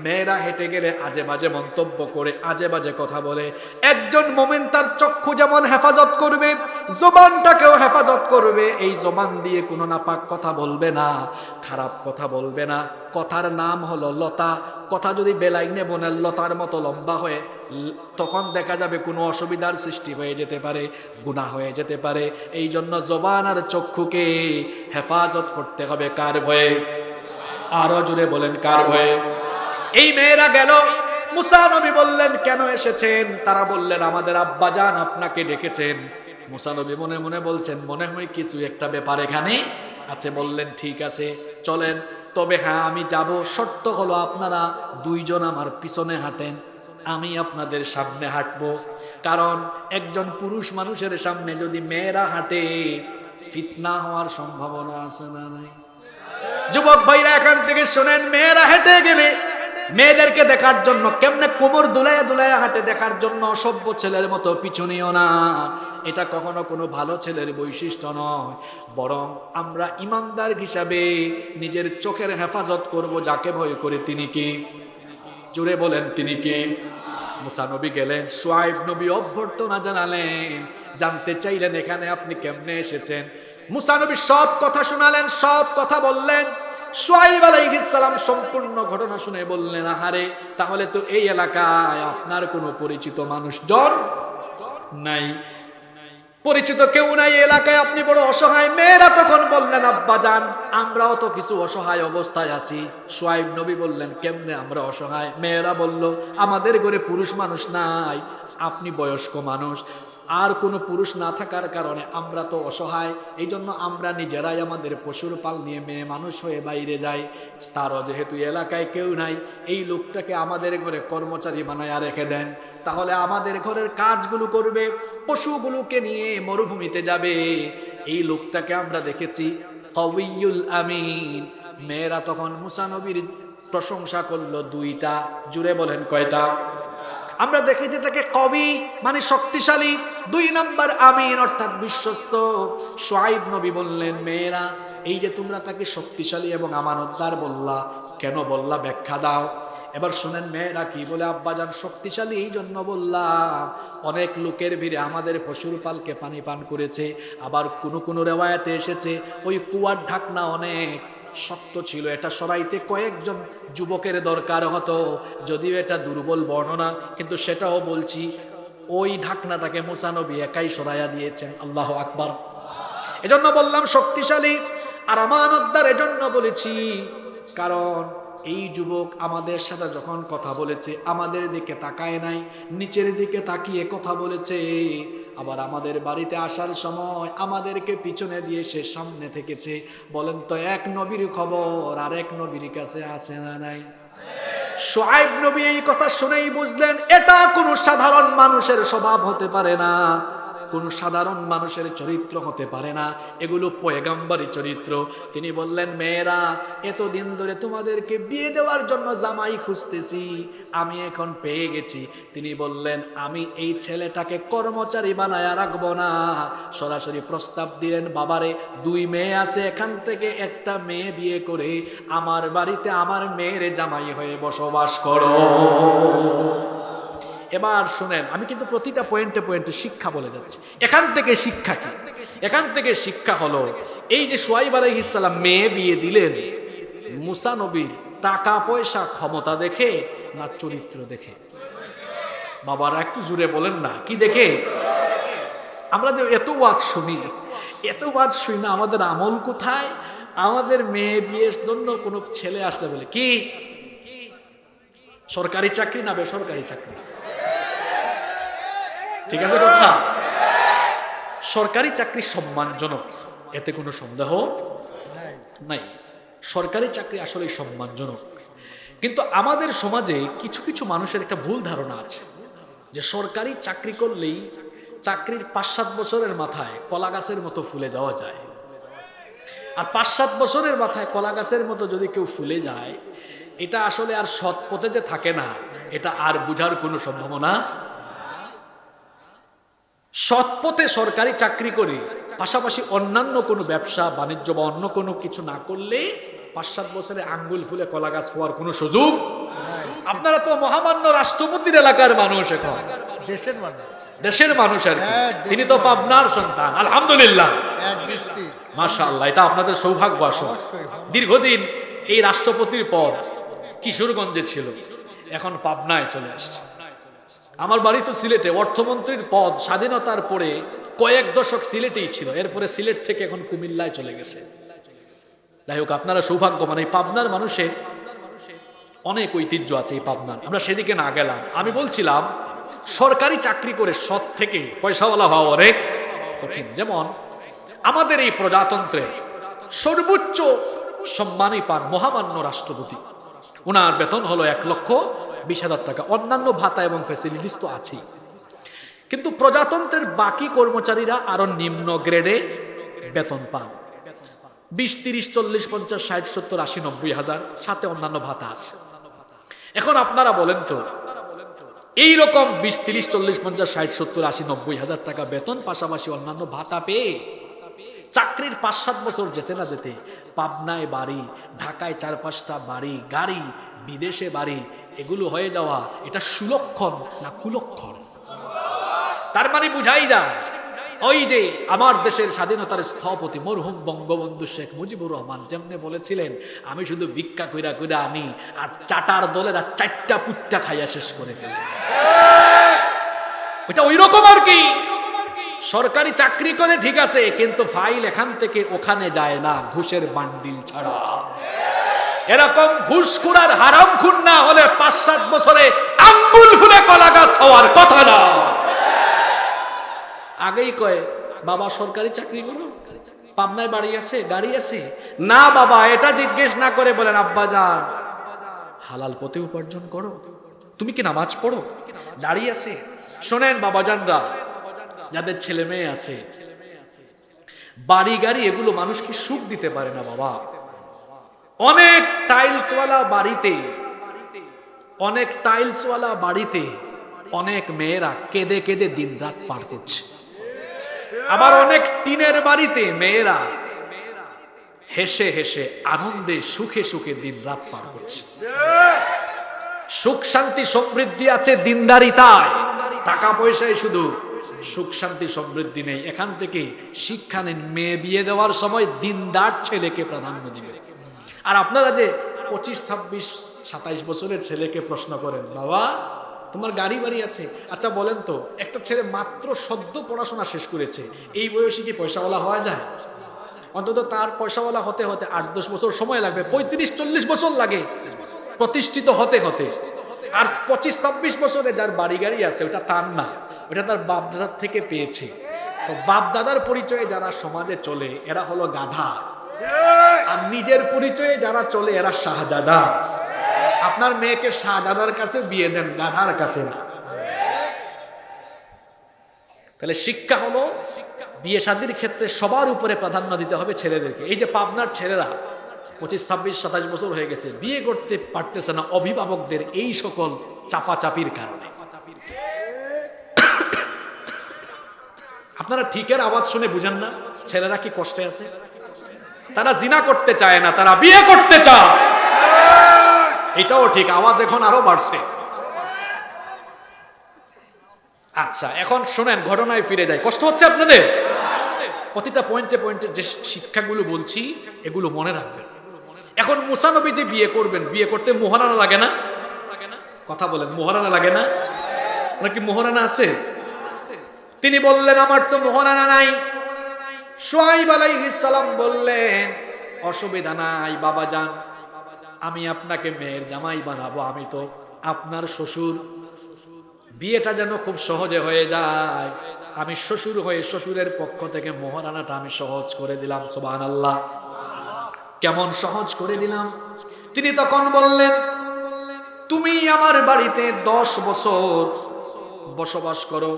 Speaker 3: মেয়েরা হেঁটে গেলে আজে বাজে মন্তব্য করে, আজে বাজে কথা বলে। একজন মুমিন তার চক্ষু যেমন হেফাজত করবে, জবানটাকেও হেফাজত করবে। এই জবান দিয়ে কোনো নাপাক কথা বলবে না, খারাপ কথা বলবে না। কথার নাম হলো লতা। কথা যদি বেলাইনে বনের লতার মতো লম্বা হয়ে, তখন দেখা যাবে কোনো অসুবিধার সৃষ্টি হয়ে যেতে পারে, গুনাহ হয়ে যেতে পারে। এই জন্য জবান আর চক্ষুকে হেফাজত করতে হবে। কার ভয়ে? আরো জোরে বলেন, কার ভয়ে? এই মেয়েরা গেল, মুসা নবী বললেন কেন এসেছেন? তারা বললেন আমাদের আব্বাজান আপনাকে ডেকেছেন। মুসা নবী মনে মনে বলছেন মনে হয় কিছু একটা ব্যাপার এখানে আছে। বললেন ঠিক আছে চলেন, তবে হ্যাঁ আমি যাব, শর্ত হলো আপনারা দুইজন আমার পিছনে হাঁটেন, আমি আপনাদের সামনে হাঁটবো। কারণ একজন পুরুষ মানুষের সামনে যদি মেয়েরা হাঁটে, ফিতনা হওয়ার সম্ভাবনা আছে না নাই? যুবক ভাইরা এখান থেকে শোনেন, মেয়েরা হেঁটে গেলে মেয়েদেরকে দেখার জন্য কেমনে কোমর দুলাইয়া দুলাইয়া হাঁটে দেখার জন্য সভ্য ছেলের মতো পিছনেও না। এটা কখনো কোনো ভালো ছেলের বৈশিষ্ট্য নয়। বরং আমরা ইমানদার হিসাবে নিজের চোখের হেফাজত করব। যাকে ভয় করে তিনি কি? জুড়ে বলেন তিনি কি? মুসা নবী গেলেন, শুআয়ব নবী অভ্যর্থনা জানালেন, জানতে চাইলেন এখানে আপনি কেমনে এসেছেন। মুসা নবী সব কথা শোনালেন, সব কথা বললেন। শুআয়ব আলাইহিস সালাম সম্পূর্ণ ঘটনা শুনে বললেন আহারে, তাহলে তো এই এলাকায় আপনার কোনো পরিচিত মানুষজন নাই, পরিচিত কেউ নাই এলাকায়, আপনি বড় অসহায়। মেয়েরা তখন বললেন আব্বাজান আমরাও তো কিছু অসহায় অবস্থায় আছি। শুআয়ব নবী বললেন কেমনে আমরা অসহায়? মেয়েরা বলল আমাদের ঘরে পুরুষ মানুষ নাই, আপনি বয়স্ক মানুষ, আর কোনো পুরুষ না থাকার কারণে আমরা তো অসহায়। এই জন্য আমরা নিজেরাই আমাদের পশুর পাল নিয়ে মেয়ে মানুষ হয়ে বাইরে যাই। তারও যেহেতু এলাকায় কেউ নাই, এই লোকটাকে আমাদের ঘরে কর্মচারী বানায়া রেখে দেন, তাহলে আমাদের ঘরের কাজগুলো করবে, পশুগুলোকে নিয়ে মরুভূমিতে যাবে। এই লোকটাকে আমরা দেখেছি কওয়িয়ুল আমিন। মেয়েরা তখন মুসা নবীর প্রশংসা করলো দুইটা। জুড়ে বলেন কয়টা? আমরা দেখেছি এটাকে কবি মানে শক্তিশালী, 2 নাম্বার আমিন অর্থাৎ বিশ্বস্ত। শুআয়ব নবী বললেন মেয়েরা এই যে তোমরা তাকে শক্তিশালী এবং আমানতদার বললা, কেন বললা ব্যাখ্যা দাও। এবার শুনেন মেয়েরা কি বলে, আব্বাজান শক্তিশালী এই জন্য বললাম, অনেক লোকের ভিড়ে আমাদের পশুর পালকে পানি পান করেছে। আবার কোনো রেওয়ায়াতে এসেছে ওই কুয়ার ঢাকনা অনেক শক্ত ছিল, এটা সরাইতে কয়েকজন যুবকের দরকার হতো। যদিও এটা দুর্বল বর্ণনা, কিন্তু সেটাও বলছি, ওই ঢাকনাটাকে মুসা নবী একাই সরাইয়া দিয়েছেন। আল্লাহু আকবার। এজন্য বললাম শক্তিশালী আর আমানতদার। এজন্য বলেছি কারণ এই যুবক আমাদের সাথে যখন কথা বলেছে আমাদের দিকে তাকায় নাই, নিচের দিকে তাকিয়ে কথা বলেছে। আবার আমাদের বাড়িতে আসার সময় আমাদেরকে পিছনে দিয়ে সে সামনে থেকেছে। বলেন তো এক নবীর খবর আর এক নবীর কাছে আছে না নাই? শুআয়ব নবী এই কথা শুনেই বুঝলেন এটা কোনো সাধারণ মানুষের স্বভাব হতে পারে না। কোন সাধারণ মানুষের চরিত্র হতে পারে না, এগুলো পয়গাম্বরী চরিত্র। তিনি বললেন, মেয়েরা, এতদিন ধরে তোমাদেরকে বিয়ে দেওয়ার জন্য জামাই খুঁজতেছি, আমি এখন পেয়ে গেছি। তিনি বললেন, আমি এই ছেলেটাকে কর্মচারী বানায়া রাখবো না। সরাসরি প্রস্তাব দিলেন, বাবারে 2 মেয়ে আছে, এখান থেকে একটা মেয়ে বিয়ে করে আমার বাড়িতে আমার মেয়ের জামাই হয়ে বসবাস করো। এবার শুনেন, আমি কিন্তু প্রতিটা পয়েন্টে পয়েন্টে শিক্ষা বলে যাচ্ছি। এখান থেকে শিক্ষা কি? এখান থেকে শিক্ষা হলো, এই যে শুআয়ব আলাইহিস সালাম মেয়ে বিয়ে দিলেন, মুসা নবীর টাকা পয়সা ক্ষমতা দেখে না চরিত্র দেখে? বাবারা একটু জুড়ে বলেন না, কি দেখে? আমরা যে এত ওয়াজ শুনি, এত ওয়াজ শুনি না, আমাদের আমল কোথায়? আমাদের মেয়ে বিয়ের জন্য কোনো ছেলে আসলে বলে কি সরকারি চাকরি না বেসরকারি চাকরি? ঠিক আছে কথা? সরকারি চাকরি সম্মানজনক, এতে কোনো সন্দেহ নাই। সরকারি চাকরি আসলে সম্মানজনক, কিন্তু আমাদের সমাজে কিছু কিছু মানুষের একটা ভুল ধারণা আছে যে সরকারি চাকরি করলেই চাকরির 5-7 বছরের মাথায় কলা গাছের মতো ফুলে যাওয়া যায়। আর 5-7 বছরের মাথায় কলা গাছের মতো যদি কেউ ফুলে যায়, এটা আসলে আর সৎ পথে যে থাকে না, এটা আর বুঝার কোনো সম্ভাবনা। সৎ পথে সরকারি চাকরি করে পাশাপাশি অন্যান্য কোনো ব্যবসা বাণিজ্য বা অন্য কোনো কিছু না করলে 5-7 বছরে আঙ্গুল ফুলে কলা গাছ হওয়ার কোনো সুযোগ। আপনারা তো মহামান্য রাষ্ট্রপতির এলাকার মানুষ, এখন
Speaker 2: দেশের মানুষ,
Speaker 3: দেশের মানুষ আর কি। তিনি তো পাবনার সন্তান, আলহামদুলিল্লাহ, মাশাআল্লাহ, এটা আপনাদের সৌভাগ্য। আসলে দীর্ঘদিন এই রাষ্ট্রপতির পদ কিশোরগঞ্জে ছিল, এখন পাবনায় চলে আসছে। আমার বাড়ি তো সিলেটে, অর্থমন্ত্রীর পদ স্বাধীনতার পরে কয়েক দশক সিলেটেই ছিল, এরপরে সিলেট থেকে এখন কুমিল্লায় চলে গেছে। যাই হোক, আপনারা সৌভাগ্যবান, এই পাবনার মানুষের অনেক ঐতিহ্য আছে এই পাবনার। আমরা সেদিকে না গেলাম। আমি বলছিলাম, সরকারি চাকরি করে সৎ থেকে পয়সাওয়ালা হওয়া অনেক কঠিন। যেমন আমাদের এই প্রজাতন্ত্রে সর্বোচ্চ সম্মানই পান মহামান্য রাষ্ট্রপতি, ওনার বেতন হলো 1,20,000 টাকা। অন্যান্য ভাতা এবং ফ্যাসিলিটিস তো আছেই, কিন্তু প্রজাতন্ত্রের বাকি কর্মচারীরা আরো নিম্ন গ্রেডে বেতন পান। 20, 30, 40, 50, 60, 70, 80, 90 হাজার, সাথে অন্যান্য ভাতা আছে। এখন আপনারা বলেন তো, এইরকম 20, 30, 40, 50, 60, 70, 80, 90 হাজার টাকা বেতন পাশাপাশি অন্যান্য ভাতা পেয়ে চাকরির 5-7 বছর যেতে না যেতে পাবনায় বাড়ি, ঢাকায় 4-5টা বাড়ি, গাড়ি, বিদেশে বাড়ি, এগুলো হয়ে যাওয়া, এটা সুলক্ষণ না কুলক্ষণ? তার মানে বুঝাই যায়, ওই যে আমার দেশের স্বাধীনতার স্থপতি মরহুম বঙ্গবন্ধু শেখ মুজিবুর রহমান যেমনে বলেছিলেন, আমি শুধু ভিক্ষা কইরা কইরা আনি আর চাটার দলেরা 4টা পুট্টা খাইয়া শেষ করে ফেলে। ওইটা ওই রকম আর কি। সরকারি চাকরি করে ঠিক আছে, কিন্তু ফাইল এখান থেকে ওখানে যায় না ঘুষের বান্ডিল ছাড়া। এরকম ঘুষখোর আর হারামখোর না হলে 5-7 বছরে আঙ্গুল ফুলে কলা গাছ হওয়ার কথা না। আগেই কয়, বাবা সরকারি চাকরি করো, পাবনায় বাড়ি আছে, গাড়ি আছে? না বাবা, এটা জিজ্ঞেস না করে বলেন, আব্বা যান হালাল পথে উপার্জন করো, তুমি কি নামাজ পড়ো, দাঁড়িয়ে আছে? শোনেন বাবা জানরা, যাদের ছেলে মেয়ে আছে, বাড়ি গাড়ি এগুলো মানুষকে সুখ দিতে পারে না বাবা। অনেক টাইলসওয়ালা বাড়িতে অনেক মেয়েরা কেঁদে কেঁদে দিন রাত পার করছে। আবার অনেক টিনের বাড়িতে মেয়েরা হেসে হেসে আনন্দে সুখে সুখে দিন রাত পার করছে। সুখ শান্তি সমৃদ্ধি আছে দিনদারিতায়, টাকা পয়সায় শুধু সুখ শান্তি সমৃদ্ধি নেই। এখান থেকে শিক্ষা নেন, মেয়ে বিয়ে দেওয়ার সময় দিনদার ছেলেকে প্রাধান্য দিবে। আর আপনারা যে 25, 26, 27 বছরের ছেলেকে প্রশ্ন করেন, বাবা তোমার গাড়ি বাড়ি আছে, আচ্ছা বলেন তো, একটা ছেলে মাত্র সদ্য পড়াশোনা শেষ করেছে, এই বয়সে কি পয়সাওয়ালা হওয়া যায়? অন্তত তার পয়সাওয়ালা হতে হতে 8-10 বছর সময় লাগবে, 35-40 বছর লাগে প্রতিষ্ঠিত হতে হতে। আর 25-26 বছরে যার বাড়ি গাড়ি আছে, ওটা তার না, ওটা তার বাপ দাদার থেকে পেয়েছে। তো বাপ দাদার পরিচয়ে যারা সমাজে চলে এরা হলো গাধা, আর নিজের পরিচয়ে যারা চলে এরা শাহজাদা। আপনার মেয়েকে শাহজাদার কাছে বিয়ে দেন, গাধার কাছে না। তাহলে শিক্ষা হলো বিয়ে শাদীর ক্ষেত্রে সবার উপরে প্রাধান্য দিতে হবে ছেলেদেরকে। এই যে পাবনার ছেলেরা 25, 26, 27 বছর হয়ে গেছে, বিয়ে করতে পারতেছে না অভিভাবকদের এই সকল চাপাচাপির কারণে। আপনারা ঠিকের আওয়াজ শুনে বুঝেন না ছেলেরা কি কষ্টে আছে? তারা জিনা করতে চায় না, তারা বিয়ে করতে চায়। এটাও ঠিক, আওয়াজ এখন আরো বাড়ছে। আচ্ছা, এখন শোনেন, ঘটনায় ফিরে যায়। কষ্ট হচ্ছে আপনাদের? প্রতিটা পয়েন্টে পয়েন্টে যে শিক্ষাগুলো বলছি এগুলো মনে রাখবেন। এখন মুসা নবী যে বিয়ে করবেন, বিয়ে করতে মোহরানা লাগে না? কথা বলেন, মোহরানা লাগে না? আপনার কি মোহরানা আছে? তিনি বললেন আমার তো মোহরানা নাই। শুআয়ব আলাইহিস সালাম বললেন অসুবিধা নাই বাবাজান, আমি আপনাকে মেয়ের জামাই বানাবো, আমি তো আপনার শ্বশুর, বিয়েটা যেন খুব সহজে হয়ে যায়, আমি শ্বশুর হয়ে শ্বশুরের পক্ষ থেকে মোহরানাটা আমি সহজ করে দিলাম। সুবহানাল্লাহ। কেমন সহজ করে দিলাম? তিনি তখন বললেন তুমি আমার বাড়িতে 10 বছর বসবাস করো।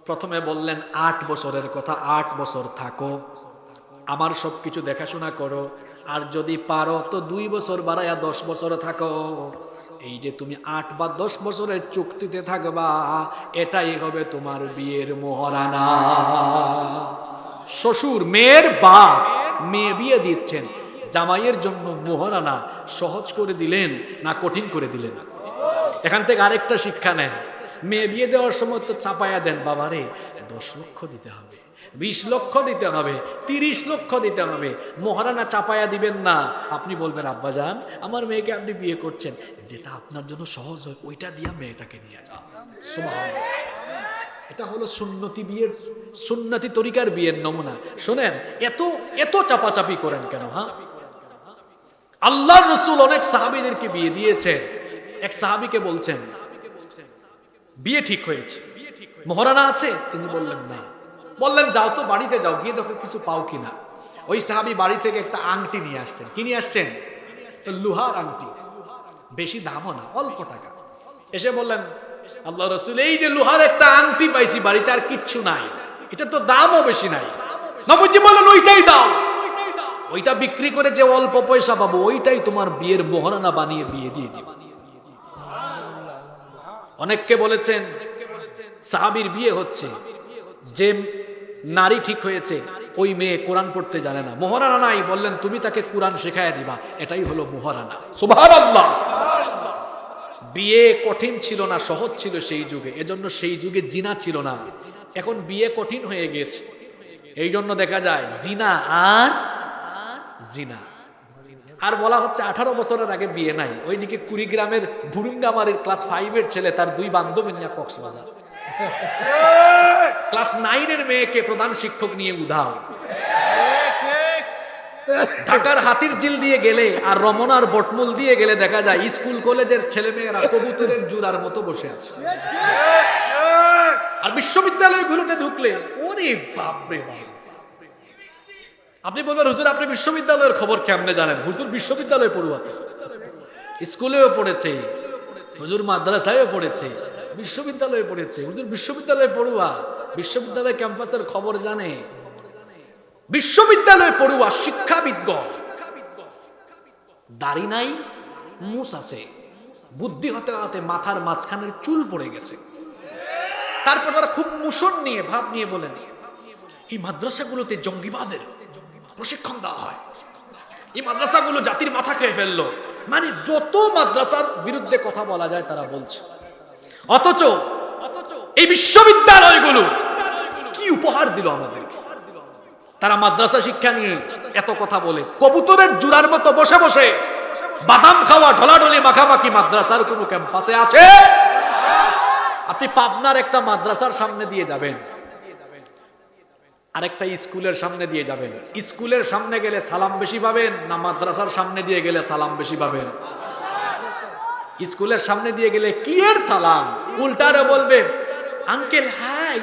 Speaker 3: প্রথমে বললেন 8 বছরের কথা, 8 বছর থাকো, আমার সবকিছু দেখাশোনা করো, আর যদি পারো তো 2 বছর বাড়ায়া 10 বছর থাকো। এই যে তুমি 8 বা 10 বছরের চুক্তিতে থাকবা, এটাই হবে তোমার বিয়ের মোহরানা। শ্বশুর, মেয়ের বাপ, মেয়ে বিয়ে দিচ্ছেন, জামাইয়ের জন্য মোহরানা সহজ করে দিলেন না কঠিন করে দিলেন? এখান থেকে আরেকটা শিক্ষা নেন। মেয়ে বিয়ে দেওয়ার সময় তো চাপায়া দেন, বাবারে 10 লক্ষ দিতে হবে, 20 লক্ষ দিতে হবে, 30 লক্ষ দিতে হবে, মোহরানা চাপায়া দিবেন না। আপনি বলবেন আব্বাজান আমার মেয়েকে আপনি বিয়ে করছেন, যেটা আপনার জন্য সহজ হয় ওইটা দিয়া মেয়েটাকে নিয়ে যান। সুবহানাল্লাহ। এটা হলো সুন্নতি বিয়ের, সুন্নতি তরিকার বিয়ের নমুনা। শোনেন, এত এত চাপাচাপি করেন কেন? হ্যাঁ, আল্লাহর রাসূল অনেক সাহাবীদেরকে বিয়ে দিয়েছেন। এক সাহাবীকে বলছেন বিয়ে ঠিক হয়েছে, মোহরানা আছে? তিনি বললেন না। বললেন যাও তো বাড়িতে যাও, গিয়ে দেখো কিছু পাও কিনা। ওই সাহাবী বাড়ি থেকে একটা আংটি নিয়ে আসছেন। কি নিয়ে আসছেন? লোহার আংটি, বেশি দামও না, অল্প টাকা। এসে বললেন আল্লাহ রাসূল এই যে লোহার একটা আংটি পাইছি বাড়িতে, আর কিচ্ছু নাই, এটা তো দামও বেশি নাই। নবীজি বললেন ওইটাই দাও, ওইটা বিক্রি করে যে অল্প পয়সা পাবো ওইটাই তোমার বিয়ের মোহরানা বানিয়ে বিয়ে দিয়ে দিও। অনেককে বলেছেন সাহাবীর বিয়ে হচ্ছে, যে নারী ঠিক হয়েছে ওই মেয়ে কোরআন পড়তে জানে না, মোহরানা নাই, বললেন তুমি তাকে কোরআন শেখায় দিবা, এটাই হলো মোহরানা। সুবহানাল্লাহ। বিয়ে কঠিন ছিল না, সহজ ছিল সেই যুগে, এজন্য সেই যুগে জিনা ছিল না। এখন বিয়ে কঠিন হয়ে গিয়েছে, এই জন্য দেখা যায় জিনা আর জিনা। আর বলা হচ্ছে 18 বছরের আগে বিয়ে নাই। ওইদিকে কুড়িগ্রামের ভুরুঙ্গামারির ক্লাস 5-এর ছেলে তার 2 বান্ধবী নিয়ে কক্সবাজার, ক্লাস 9-এর মেয়েকে প্রধান শিক্ষক নিয়ে উধাও। ঢাকার হাতির ঝিল দিয়ে গেলে আর রমনার বটমূল দিয়ে গেলে দেখা যায় স্কুল কলেজের ছেলে মেয়েরা কবুতরের জুড়ার মতো বসে আছে। আর বিশ্ববিদ্যালয়গুলোতে ঢুকলে ওরে বাপরে বাপ, আপনি বলবেন হুজুর আপনি বিশ্ববিদ্যালয়ের খবর কেমনে জানেন? হুজুর বিশ্ববিদ্যালয়ে পড়ুয়া, স্কুলেও পড়েছে, হুজুর মাদ্রাসায়ও পড়েছে, বিশ্ববিদ্যালয়ে পড়েছে, হুজুর বিশ্ববিদ্যালয়ে পড়ুয়া, বিশ্ববিদ্যালয় ক্যাম্পাসের খবর জানে। বিশ্ববিদ্যালয়ে পড়ুয়া শিক্ষাবিজ্ঞ, দাড়ি নাই, মুছ আছে, বুদ্ধি হতে হতে মাথার মাঝখানের চুল পড়ে গেছে। তারপর তারা খুব মুশন নিয়ে ভাব নিয়ে বলেন এই মাদ্রাসাগুলোতে জঙ্গিবাদের প্রশিক্ষণ দেওয়া হয়, এই মাদ্রাসাগুলো জাতির মাথা খেয়ে ফেললো। মানে যত মাদ্রাসার বিরুদ্ধে কথা বলা যায় তারা বলছে। অথচ এই বিশ্ববিদ্যালয়গুলো কি উপহার দিল আমাদেরকে? তারা মাদ্রাসা শিক্ষা নিয়ে এত কথা বলে, কবুতরের জুড়ার মতো বসে বসে বাদাম খাওয়া, ঢলাঢলি মাখামাখি মাদ্রাসার কোনো ক্যাম্পাসে আছে? আপনি পাবনার একটা মাদ্রাসার সামনে দিয়ে যাবেন, আরেকটা স্কুলের সামনে দিয়ে যাবেন, স্কুলের সামনে গেলে সালাম বেশি পাবেন না মাদ্রাসার সামনে দিয়ে গেলে সালাম বেশি পাবেন? স্কুলের সামনে দিয়ে গেলে কি এর সালাম, উল্টারে বলবে আঙ্কেল হাই।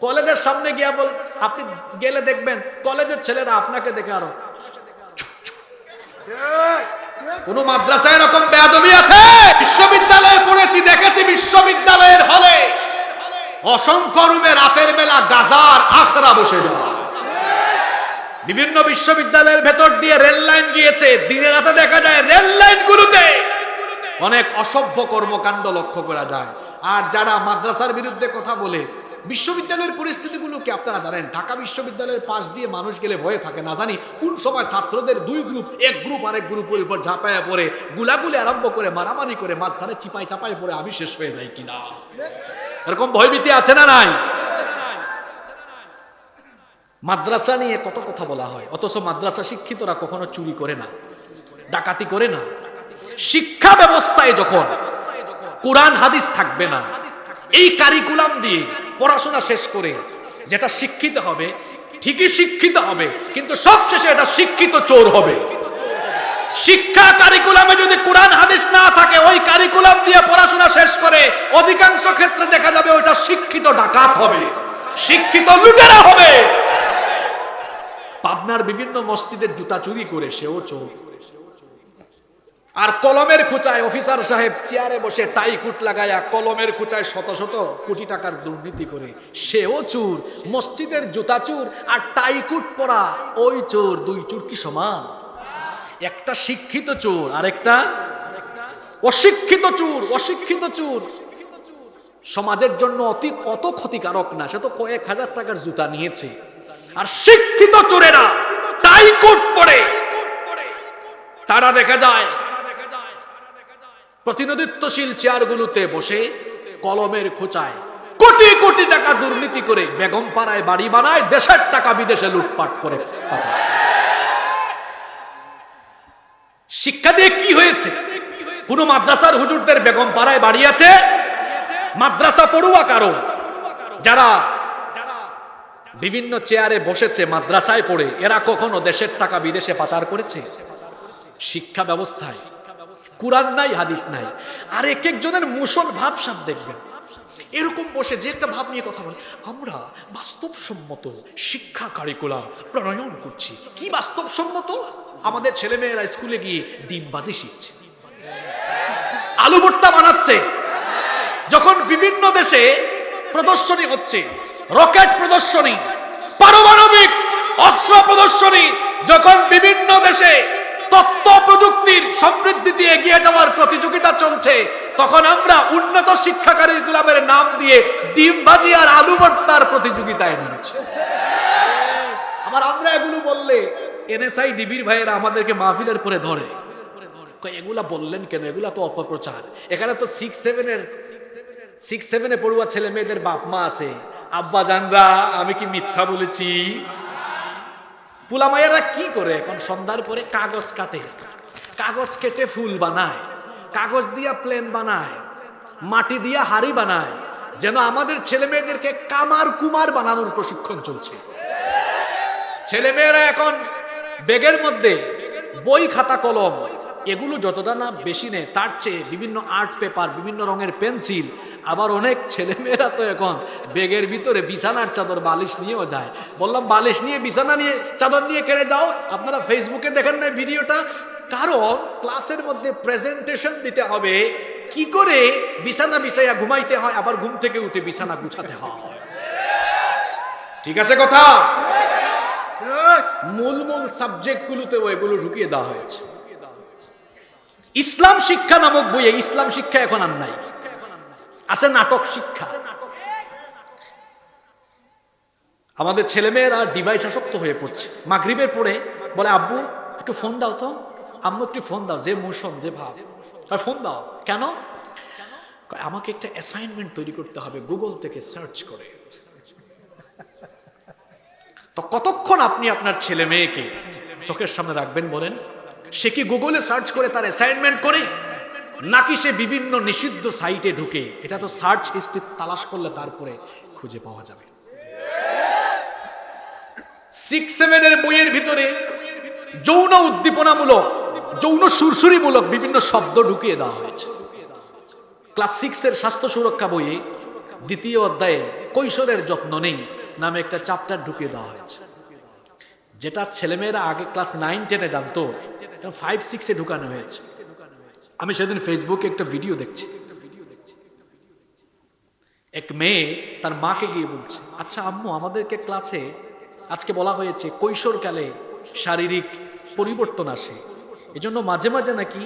Speaker 3: কলেজের সামনে গিয়া বল, আপনি গেলে দেখবেন কলেজের ছেলেরা আপনাকে দেখে আরো। কোন মাদ্রাসায় এরকম বেয়াদবি আছে? বিশ্ববিদ্যালয়ে পড়েছি, দেখেছি বিশ্ববিদ্যালয়ের হলে অসংখ্য রুমে রাতের বেলা গাজার আখড়া বসে যায়। বিভিন্ন বিশ্ববিদ্যালয়ের ভেতর দিয়ে রেল লাইন গিয়েছে, দিনে রাতে দেখা যায় রেল লাইন গুলোতে অনেক অসভ্য কর্মকাণ্ড লক্ষ্য করা যায়। আর যারা মাদ্রাসার বিরুদ্ধে কথা বলে, বিশ্ববিদ্যালয়ের পরিস্থিতিগুলো কি আপনারা জানেন? ঢাকা বিশ্ববিদ্যালয়ের পাশ দিয়ে মানুষ গেলে ভয়ে থাকে, না জানি কোন সময় ছাত্রদের দুই গ্রুপ, এক গ্রুপ আরেক গ্রুপের উপর ঝাঁপায়া পড়ে গুলাগুলি আরম্ভ করে মারামারি করে মাঝখানে চিপাই চাপাই পড়ে আমি শেষ হয়ে যাই কিনা, এরকম ভয়ভীতি আছে না নাই? মাদ্রাসা নিয়ে কত কথা বলা হয়, অথচ মাদ্রাসা শিক্ষিতরা কখনো চুরি করে না, ডাকাতি করে না। শিক্ষা ব্যবস্থায় যখন কোরআন হাদিস থাকবে না, এই কারিকুলাম দিয়ে পড়াশোনা শেষ করে যেটা শিক্ষিত হবে ঠিকই শিক্ষিত হবে, কিন্তু সবশেষে এটা শিক্ষিত চোর হবে। শিক্ষা কারিকুলামে যদি কোরআন হাদিস না থাকে, ওই কারিকুলাম দিয়ে পড়াশোনা শেষ করে অধিকাংশ ক্ষেত্রে দেখা যাবে ওইটা শিক্ষিত ডাকাত হবে, শিক্ষিত লুটেরা হবে। পাবনার বিভিন্ন মসজিদের জুতা চুরি করে সেও চোর। আর কলমের খোঁচায় অফিসার সাহেব চেয়ারে বসে টাই কুট লাগায়া কলমের খোঁচায় শত শত কোটি টাকার দুর্নীতি করে সেও চোর। মসজিদের জুতা চোর আর টাই কুট পরা ওই চোর, দুই চোর কি সমান? একটা শিক্ষিত চোর আর একটা অশিক্ষিত চোর। অশিক্ষিত চোর সমাজের জন্য অত ক্ষতিকারক না, সে তো কয়েক হাজার টাকার জুতা নিয়েছে। আর শিক্ষিত চোরেরা টাই কোট পরে, তারা দেখা যায় প্রতিনিধিত্বশীল চেয়ারগুলোতে বসে কলমের খোঁচায় কোটি কোটি টাকা দুর্নীতি করে বেগম পাড়ায় বাড়ি বানায়, দেশের টাকা বিদেশে লুটপাট করে। শিক্ষা দিয়ে কি হয়েছে? কোন মাদ্রাসার হুজুরদের বেগম পাড়ায় বাড়ি আছে? মাদ্রাসা পড়ুয়া কারো যারা বিভিন্ন চেয়ারে বসেছে মাদ্রাসায় পড়ে, এরা কখনো দেশের টাকা বিদেশে পাচার করেছে? শিক্ষা ব্যবস্থায় কুরআন নাই, হাদিস নাই। আর এক একজনের মুসল ভাবসাব দেখবেন, এরকম বসে যে একটা ভাব নিয়ে কথা বলে, আমরা বাস্তবসম্মত শিক্ষা কারিকুলাম প্রণয়ন করছি। কি বাস্তবসম্মত? আমাদের ছেলেমেয়েরা স্কুলে গিয়ে ডিমবাজি শিখছে, আলু ভর্তা বানাচ্ছে। যখন বিভিন্ন দেশে প্রদর্শনী হচ্ছে, রকেট প্রদর্শনী, পারমাণবিক অস্ত্র প্রদর্শনী, যখন বিভিন্ন দেশে তথ্য প্রযুক্তির সমৃদ্ধি দিয়ে এগিয়ে যাওয়ার প্রতিযোগিতা চলছে, তখন আমরা উন্নত শিক্ষা কারিকুলামের নাম দিয়ে ডিমবাজি আর আলু ভর্তার প্রতিযোগিতায় নামছি। আমরা এগুলো বললে এনএসআই ডিবির ভাইয়েরা আমাদেরকে মাহফিলের পরে ধরে, এগুলা বললেন কেন? এগুলা তো অপপ্রচার। এখানে তো 6-7 পড়ুয়া ছেলে মেয়েদের বাপ মা আছে। আব্বা জানরা, আমি কি মিথ্যা বলেছি? পুলামাইয়ারা কি করে এখন? সন্ধ্যার পরে কাগজ কাটে, কাগজ কেটে ফুল বানায়, কাগজ দিয়া প্লেন বানায়, মাটি দিয়া হাড়ি বানায়, যেন আমাদের ছেলে মেয়েদেরকে কামার কুমার বানানোর প্রশিক্ষণ চলছে। ছেলে মেয়েরা এখন ব্যাগের মধ্যে বই, খাতা, কলম এগুলো যতটা না বেশি নেয়, তার চেয়ে বিভিন্ন আর্ট পেপার, বিভিন্ন রঙের পেন্সিল। আবার অনেক ছেলে মেয়েরা তো এখন ব্যাগের ভিতরে বিছানার চাদর, বালিশ নিয়েও যায়। বললাম বালিশ নিয়ে, বিছানা নিয়ে, চাদর নিয়ে কেড়ে যাও। আপনারা ফেসবুকে দেখেন না ভিডিওটা? কারণ ক্লাসের মধ্যে প্রেজেন্টেশন দিতে হবে কি করে বিছানা বিছাইয়া ঘুমাইতে হয়, আবার ঘুম থেকে উঠে বিছানা গুছাতে হয়। ঠিক আছে কথা? মূল সাবজেক্ট গুলোতে এগুলো ঢুকিয়ে দেওয়া হয়েছে। ইসলাম শিক্ষা নামক বইয়ে ইসলাম শিক্ষা এখন আর নাই, আছে নাটক শিক্ষা। আমাদের ছেলেমেয়েরা ডিভাইস আসক্ত হয়ে পড়ছে। মাগরিবের পরে বলে, আব্বু একটু ফোন দাও তো, আম্মু একটু ফোন দাও। যে মোশন, যে ভাব, ফোন দাও কেন? আমাকে একটা অ্যাসাইনমেন্ট তৈরি করতে হবে, গুগল থেকে সার্চ করে। তো কতক্ষণ আপনি আপনার ছেলে মেয়েকে চোখের সামনে রাখবেন বলেন? সে কি গুগলে সার্চ করে তার অ্যাসাইনমেন্ট করে, নাকি সে বিভিন্ন নিষিদ্ধ সাইটে ঢুকে? এটা তো সার্চ হিস্ট্রি তালাশ করলে তারপরে খুঁজে পাওয়া যাবে। 6-7 বইয়ের ভিতরে যৌন উদ্দীপনামূলক, যৌন সুরসুরিমূলক বিভিন্ন শব্দ ঢুকিয়ে দেওয়া হয়েছে। ক্লাস 6 স্বাস্থ্য সুরক্ষা বইয়ে 2য় অধ্যায়ে কৈশোরের যত্ন নেই নামে একটা চ্যাপ্টার ঢুকিয়ে দেওয়া হয়েছে, যেটা ছেলেমেয়েরা আগে ক্লাস 9-10 জানতো, 5-6 ঢুকানো হয়েছে। আমি সেদিন ফেসবুকে একটা ভিডিও দেখছি, এক মেয়ে তার মাকে গিয়ে বলছে, আচ্ছা আম্মু, আমাদেরকে ক্লাসে আজকে বলা হয়েছে কৈশোরকালে শারীরিক পরিবর্তন আসে, এজন্য মাঝে মাঝে নাকি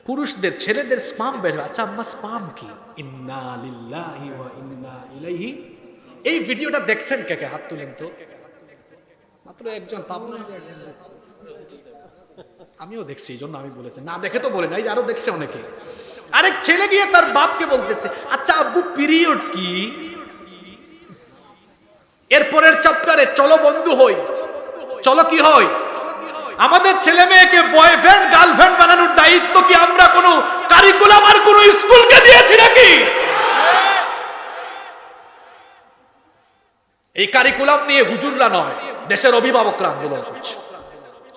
Speaker 3: পুরুষদের, ছেলেদের স্পাম বের হয়। আচ্ছা আম্মা, স্পাম কি? ইন্না লিল্লাহি ওয়া ইন্না ইলাইহি। এই ভিডিওটা দেখছেন কে কে? হাত তুলেন তো। মাত্র একজন, পাবনা। আমিও দেখছি, এই জন্য আমি বলেছি, না দেখে তো বলে না, এই যে আরো দেখছে অনেকে। আরেক ছেলে গিয়ে তার বাপকে বলতেছে, আচ্ছা আব্বু, পিরিয়ড কি? এরপরের চ্যাপ্টারে চলো বন্ধু হই। চলো কি হয়? আমাদের ছেলে মেয়েকে বয়ফ্রেন্ড গার্লফ্রেন্ড বানানোর দায়িত্ব কি আমরা কোনো কারিকুলাম আর কোনো স্কুলকে দিয়েছি নাকি? এই কারিকুলাম নিয়ে হুজুররা নয়, দেশের অভিভাবকরা আন্দোলন করছে।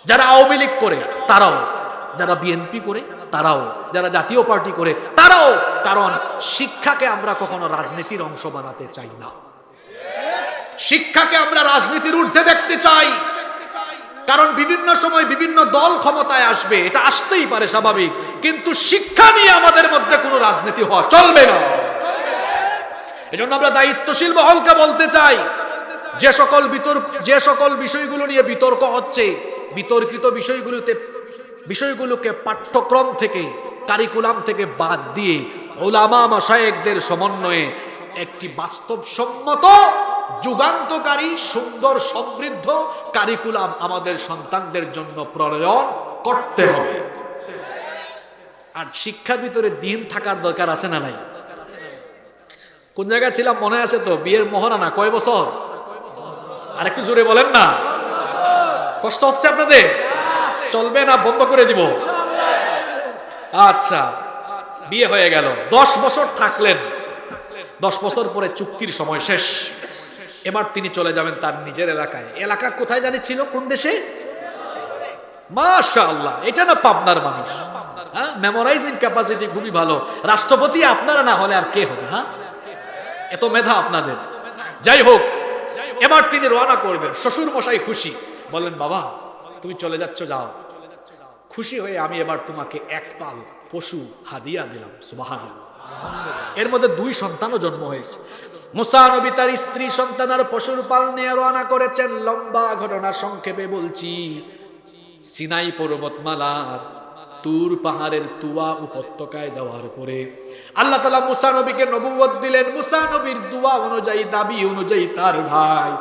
Speaker 3: যারা আওয়ামী লীগ করে তারাও, যারা বিএনপি করে তারাও, যারা জাতীয় পার্টি করে তারাও। কারণ শিক্ষাকে আমরা কখনো রাজনীতির অংশ বানাতে চাই না। শিক্ষাকে আমরা রাজনীতির ঊর্ধ্বে দেখতে চাই। কারণ বিভিন্ন সময় বিভিন্ন দল ক্ষমতায় আসবে, এটা আসতেই পারে, স্বাভাবিক। কিন্তু শিক্ষা নিয়ে আমাদের মধ্যে কোনো রাজনীতি হওয়া চলবে না। এজন্য আমরা দায়িত্বশীল মহলকে বলতে চাই, যে সকল বিষয়গুলো নিয়ে বিতর্ক হচ্ছে, বিতর্কিত বিষয়গুলোকে পাঠ্যক্রম থেকে, কারিকুলাম থেকে বাদ দিয়ে উলামা মাশায়েখদের সমন্বয়ে একটি বাস্তবসম্মত, যুগান্তকারী, সুন্দর, সমৃদ্ধ কারিকুলাম আমাদের সন্তানদের জন্য প্রণয়ন করতে হবে। আর শিক্ষার ভিতরে দিন থাকার দরকার আছে না নাই? কোন জায়গায় ছিলাম মনে আছে তো? বিয়ের মোহরানা কয় বছর? আর একটু জোরে বলেন না। কষ্ট হচ্ছে আপনাদের? চলবে না বন্ধ করে দিব? আচ্ছা, বিয়ে হয়ে গেল, 10 বছর থাকলেন। 10 বছর পরে চুক্তির সময় শেষ। এবার তিনি চলে যাবেন তার নিজের এলাকায়। এলাকা কোথায় জানি ছিল? কোন দেশে? মাশাআল্লাহ, এটা না পাবনার মানুষ? হ্যাঁ, মেমোরাইজিং ক্যাপাসিটি খুবই ভালো। রাষ্ট্রপতি আপনারা না হলে আর কে হবে? হ্যাঁ, এত মেধা আপনাদের। যাই হোক, এবার তিনি রওনা করবেন। শ্বশুর মশাই খুশি, বলেন, বাবা তুমি চলে যাচ্ছ, যাও। খুশি হয়ে আমি এবার তোমাকে এক পাল পশু হাদিয়া দিলাম। সুবহানাল্লাহ। এর মধ্যে 2 সন্তানও জন্ম হয়েছে। মুসা নবী তার স্ত্রী সন্তান আর পশুর পাল নিয়ে রওনা করেছেন। লম্বা ঘটনা সংক্ষেপে বলছি। সিনাই পর্বতমালার তুর পাহাড়ের তুয়া উপত্যকায় যাওয়ার পরে আল্লাহ তাআলা মুসা নবীকে নবুয়ত দিলেন। মুসা নবীর দুয়া অনুযায়ী, দাবি অনুযায়ী তার ভাই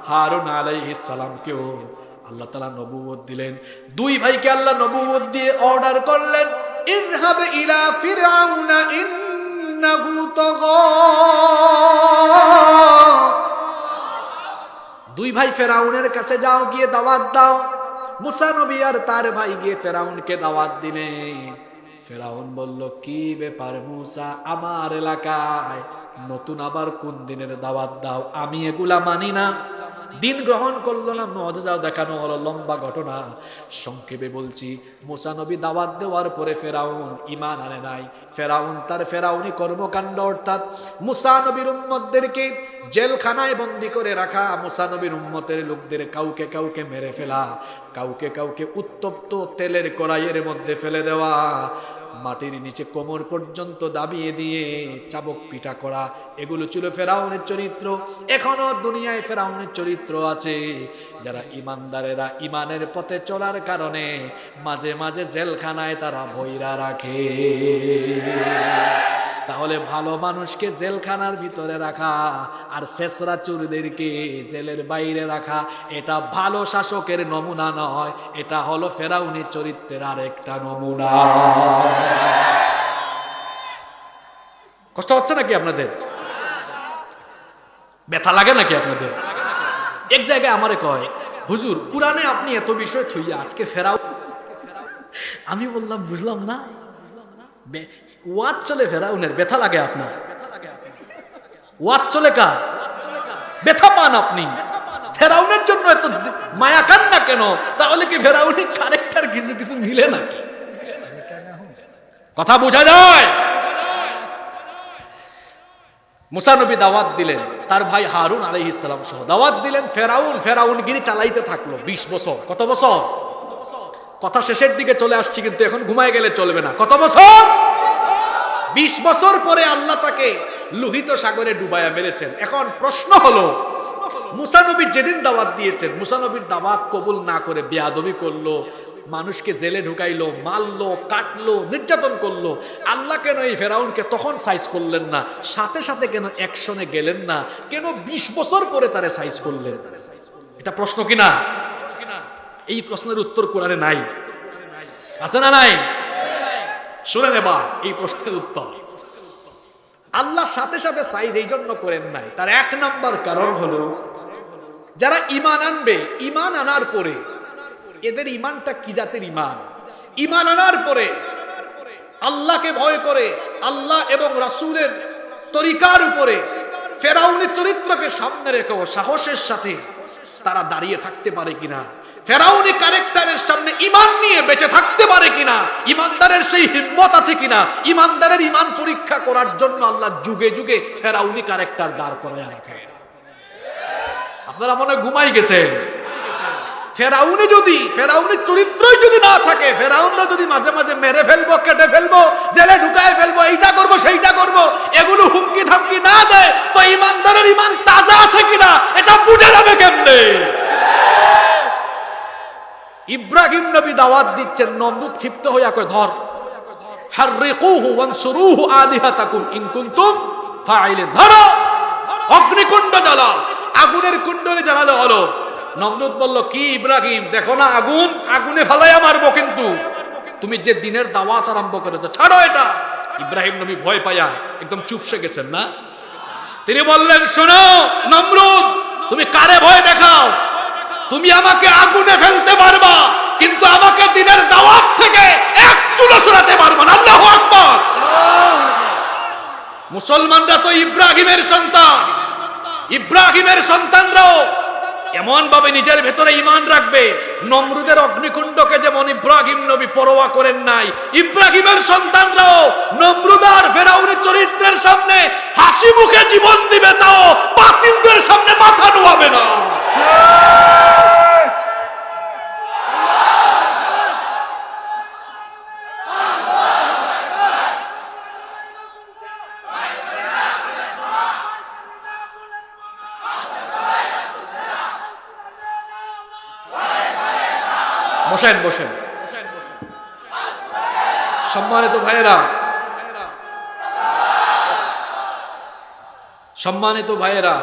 Speaker 3: হারুন আলাইহিস সালামকেও আল্লাহ তাআলা নবুয়ত দিলেন। 2 ভাইকে আল্লাহ নবুয়ত দিয়ে অর্ডার করলেন, ইযহাব ইলা ফিরআউনা ইন্নাহু তাগা। 2 ভাই ফেরাউনের কাছে যাও, গিয়ে দাওয়াত দাও। মুসা নবী আর তার ভাই গিয়ে ফেরাউনকে দাওয়াত দিলেন। ফেরাউন বলল, কি ব্যাপার মুসা, আমার এলাকায় নতুন আবার কোন দিনের দাওয়াত দাও? আমি এগুলা মানি না। দিন গ্রহণ করলো না, মুআজিজাও দেখানো হলো। লম্বা ঘটনা সংক্ষেপে বলছি। মুসা নবী দাওয়াত দেওয়ার পরে ফেরাউন ঈমান আনে নাই। ফেরাউন তার ফেরাউনি কর্মকাণ্ড, অর্থাৎ মুসা নবীর উম্মতদেরকে জেলখানায় বন্দী করে রাখা, মুসা নবীর উম্মতের লোকদের কাউকে কাউকে মেরে ফেলা, কাউকে কাউকে উত্তপ্ত তেলের কড়াইয়ের মধ্যে ফেলে দেওয়া, মাটির নিচে কোমর পর্যন্ত দাবিয়ে দিয়ে চাবক পিটা করা, এগুলো ছিল ফেরাউনের চরিত্র। এখনো দুনিয়ায় ফেরাউনের চরিত্র আছে। যারা ইমানদারেরা ইমানের পথে চলার কারণে মাঝে মাঝে জেলখানায় তারা ভৈরা রাখে। তাহলে ভালো মানুষকে জেলখানার ভিতরে রাখা আর শেষরা চোরদেরকে জেলের বাইরে রাখা, এটা ভালো শাসকের নমুনা নয়, এটা হলো ফেরাউনি চরিত্রের আরেকটা নমুনা। কষ্ট হচ্ছে নাকি আপনাদের? ব্যথা লাগে নাকি আপনাদের? এক জায়গায় আমারে কয়, হুজুর কুরআনে আপনি এত বিষয় থইয়া আজকে ফেরাও। আমি বললাম, বুঝলাম না, ওয়াজ চলে ফেরাউনের, ব্যথা লাগে আপনার? ওয়াজ চলে কার? ব্যথা পান আপনি? ফেরাউনের জন্য এত মায়া কান্না কেন? তাহলে কি ফেরাউনের ক্যারেক্টার কিছু কিছু মিলে নাকি? কথা বোঝা যায়? মুসা নবী দাওয়াত দিলেন, তার ভাই হারুন আলাইহিস সালাম সহ দাওয়াত দিলেন। ফেরাউনগিরি চালাইতে থাকলো 20 বছর। কত বছর? কথা শেষের দিকে চলে আসছি, কিন্তু এখন ঘুমায় গেলে চলবে না। কত বছর? 20 বছর পরে আল্লাহ তাকে লোহিত সাগরে ডুবাইয়া মেরেছেন। এখন প্রশ্ন হলো, মুসা নবী যেদিন দাওয়াত দিয়েছেন, মুসা নবীর দাওয়াত কবুল না করে বেয়াদবি করলো, মানুষকে জেলে ঢুকাইলো, মারলো, কাটলো, নির্যাতন করলো, আল্লাহ কেন এই ফেরাউনকে তখন সাইজ করলেন না? সাথে সাথে কেন অ্যাকশনে গেলেন না? কেন 20 বছর পরে তারে সাইজ করলেন? এটা প্রশ্ন কিনা? এই প্রশ্নের উত্তর কোরআনে নাই, আছে না নাই? শুনে নেবা এই প্রশ্নের উত্তর। আল্লাহ সাথে সাথে সাইজ এই জন্য করেন নাই, তার 1 নাম্বার কারণ হলো, যারা ঈমান আনবে, ঈমান আনার পরে এদের ঈমানটা কি জাতের ঈমান? ঈমান আনার পরে আল্লাহকে ভয় করে, আল্লাহ এবং রাসূলের তরিকার উপরে ফেরাউনের চরিত্রকে সামনে রেখেও সাহসের সাথে তারা দাঁড়িয়ে থাকতে পারে কিনা, ফেরাউনি ক্যারেক্টারের সামনে ঈমান নিয়ে বেঁচে থাকতে পারে কিনা, ঈমানদারের সেই হিম্মত আছে কিনা, ঈমানদারের ঈমান পরীক্ষা করার জন্য আল্লাহ যুগে যুগে ফেরাউনি ক্যারেক্টার দাঁড় করায় রাখে। আপনারা মনে হয় ঘুমাই গেছেন। ফেরাউনের চরিত্রই যদি না থাকে, ফেরাউনরা যদি মাঝে মাঝে মেরে ফেলবো, কেটে ফেলবো, জেলে ঢুকায় ফেলবো, এইটা করবো সেইটা করবো, এগুলো হুমকি ধামকি না দেয়, তো ঈমানদারের ঈমান তাজা আছে কিনা এটা বুঝে যাবে কেমনে? ইব্রাহিম নবী দাওয়াত দিচ্ছেন, নমরুদ ক্ষিপ্ত হইয়া কয়, ধর, হাররিকুহু ওয়ানসুরুহু আলিহাতাকুম ইন কুনতুম ফাইলিন, ধরো, অগ্নিকুণ্ড জ্বালাও। আগুনের কুণ্ডলে জ্বালালো হলো। নমরুদ বলল, কি ইব্রাহিম, দেখো না আগুন, আগুনে ফালাইয়া মারবো, কিন্তু তুমি যে দিনের দাওয়াত আরম্ভ করেছো, ছাড়ো এটা। ইব্রাহিম নবী ভয় পাইয়া একদম চুপসে গেছেন না। তিনি বললেন, শোনো নমরুদ, তুমি কারে ভয় দেখাও? তুমি আমাকে আগুনে ফেলতে পারবা, কিন্তু আমাকে দিনের দাওয়াত থেকে এক চুলো সরাতে পারবা না। আল্লাহু আকবার। মুসলমানরা তো ইব্রাহিমের সন্তান, ইব্রাহিমের সন্তানরাও এমন ভাবে নিজের ভেতরে ঈমান রাখবে। নমরুদের অগ্নিকুণ্ডকে যেমন ইব্রাহিম নবী পরোয়া করেন নাই, ইব্রাহিমের সন্তানরাও নমরুদ আর ফেরাউনের চরিত্রের সামনে হাসি মুখে জীবন দিবে, তাও বাতিলদের সামনে মাথা নোয়াবে না। বসেন বসেন। সম্মানিত ভাইয়েরা, সম্মানিত ভাইয়েরা,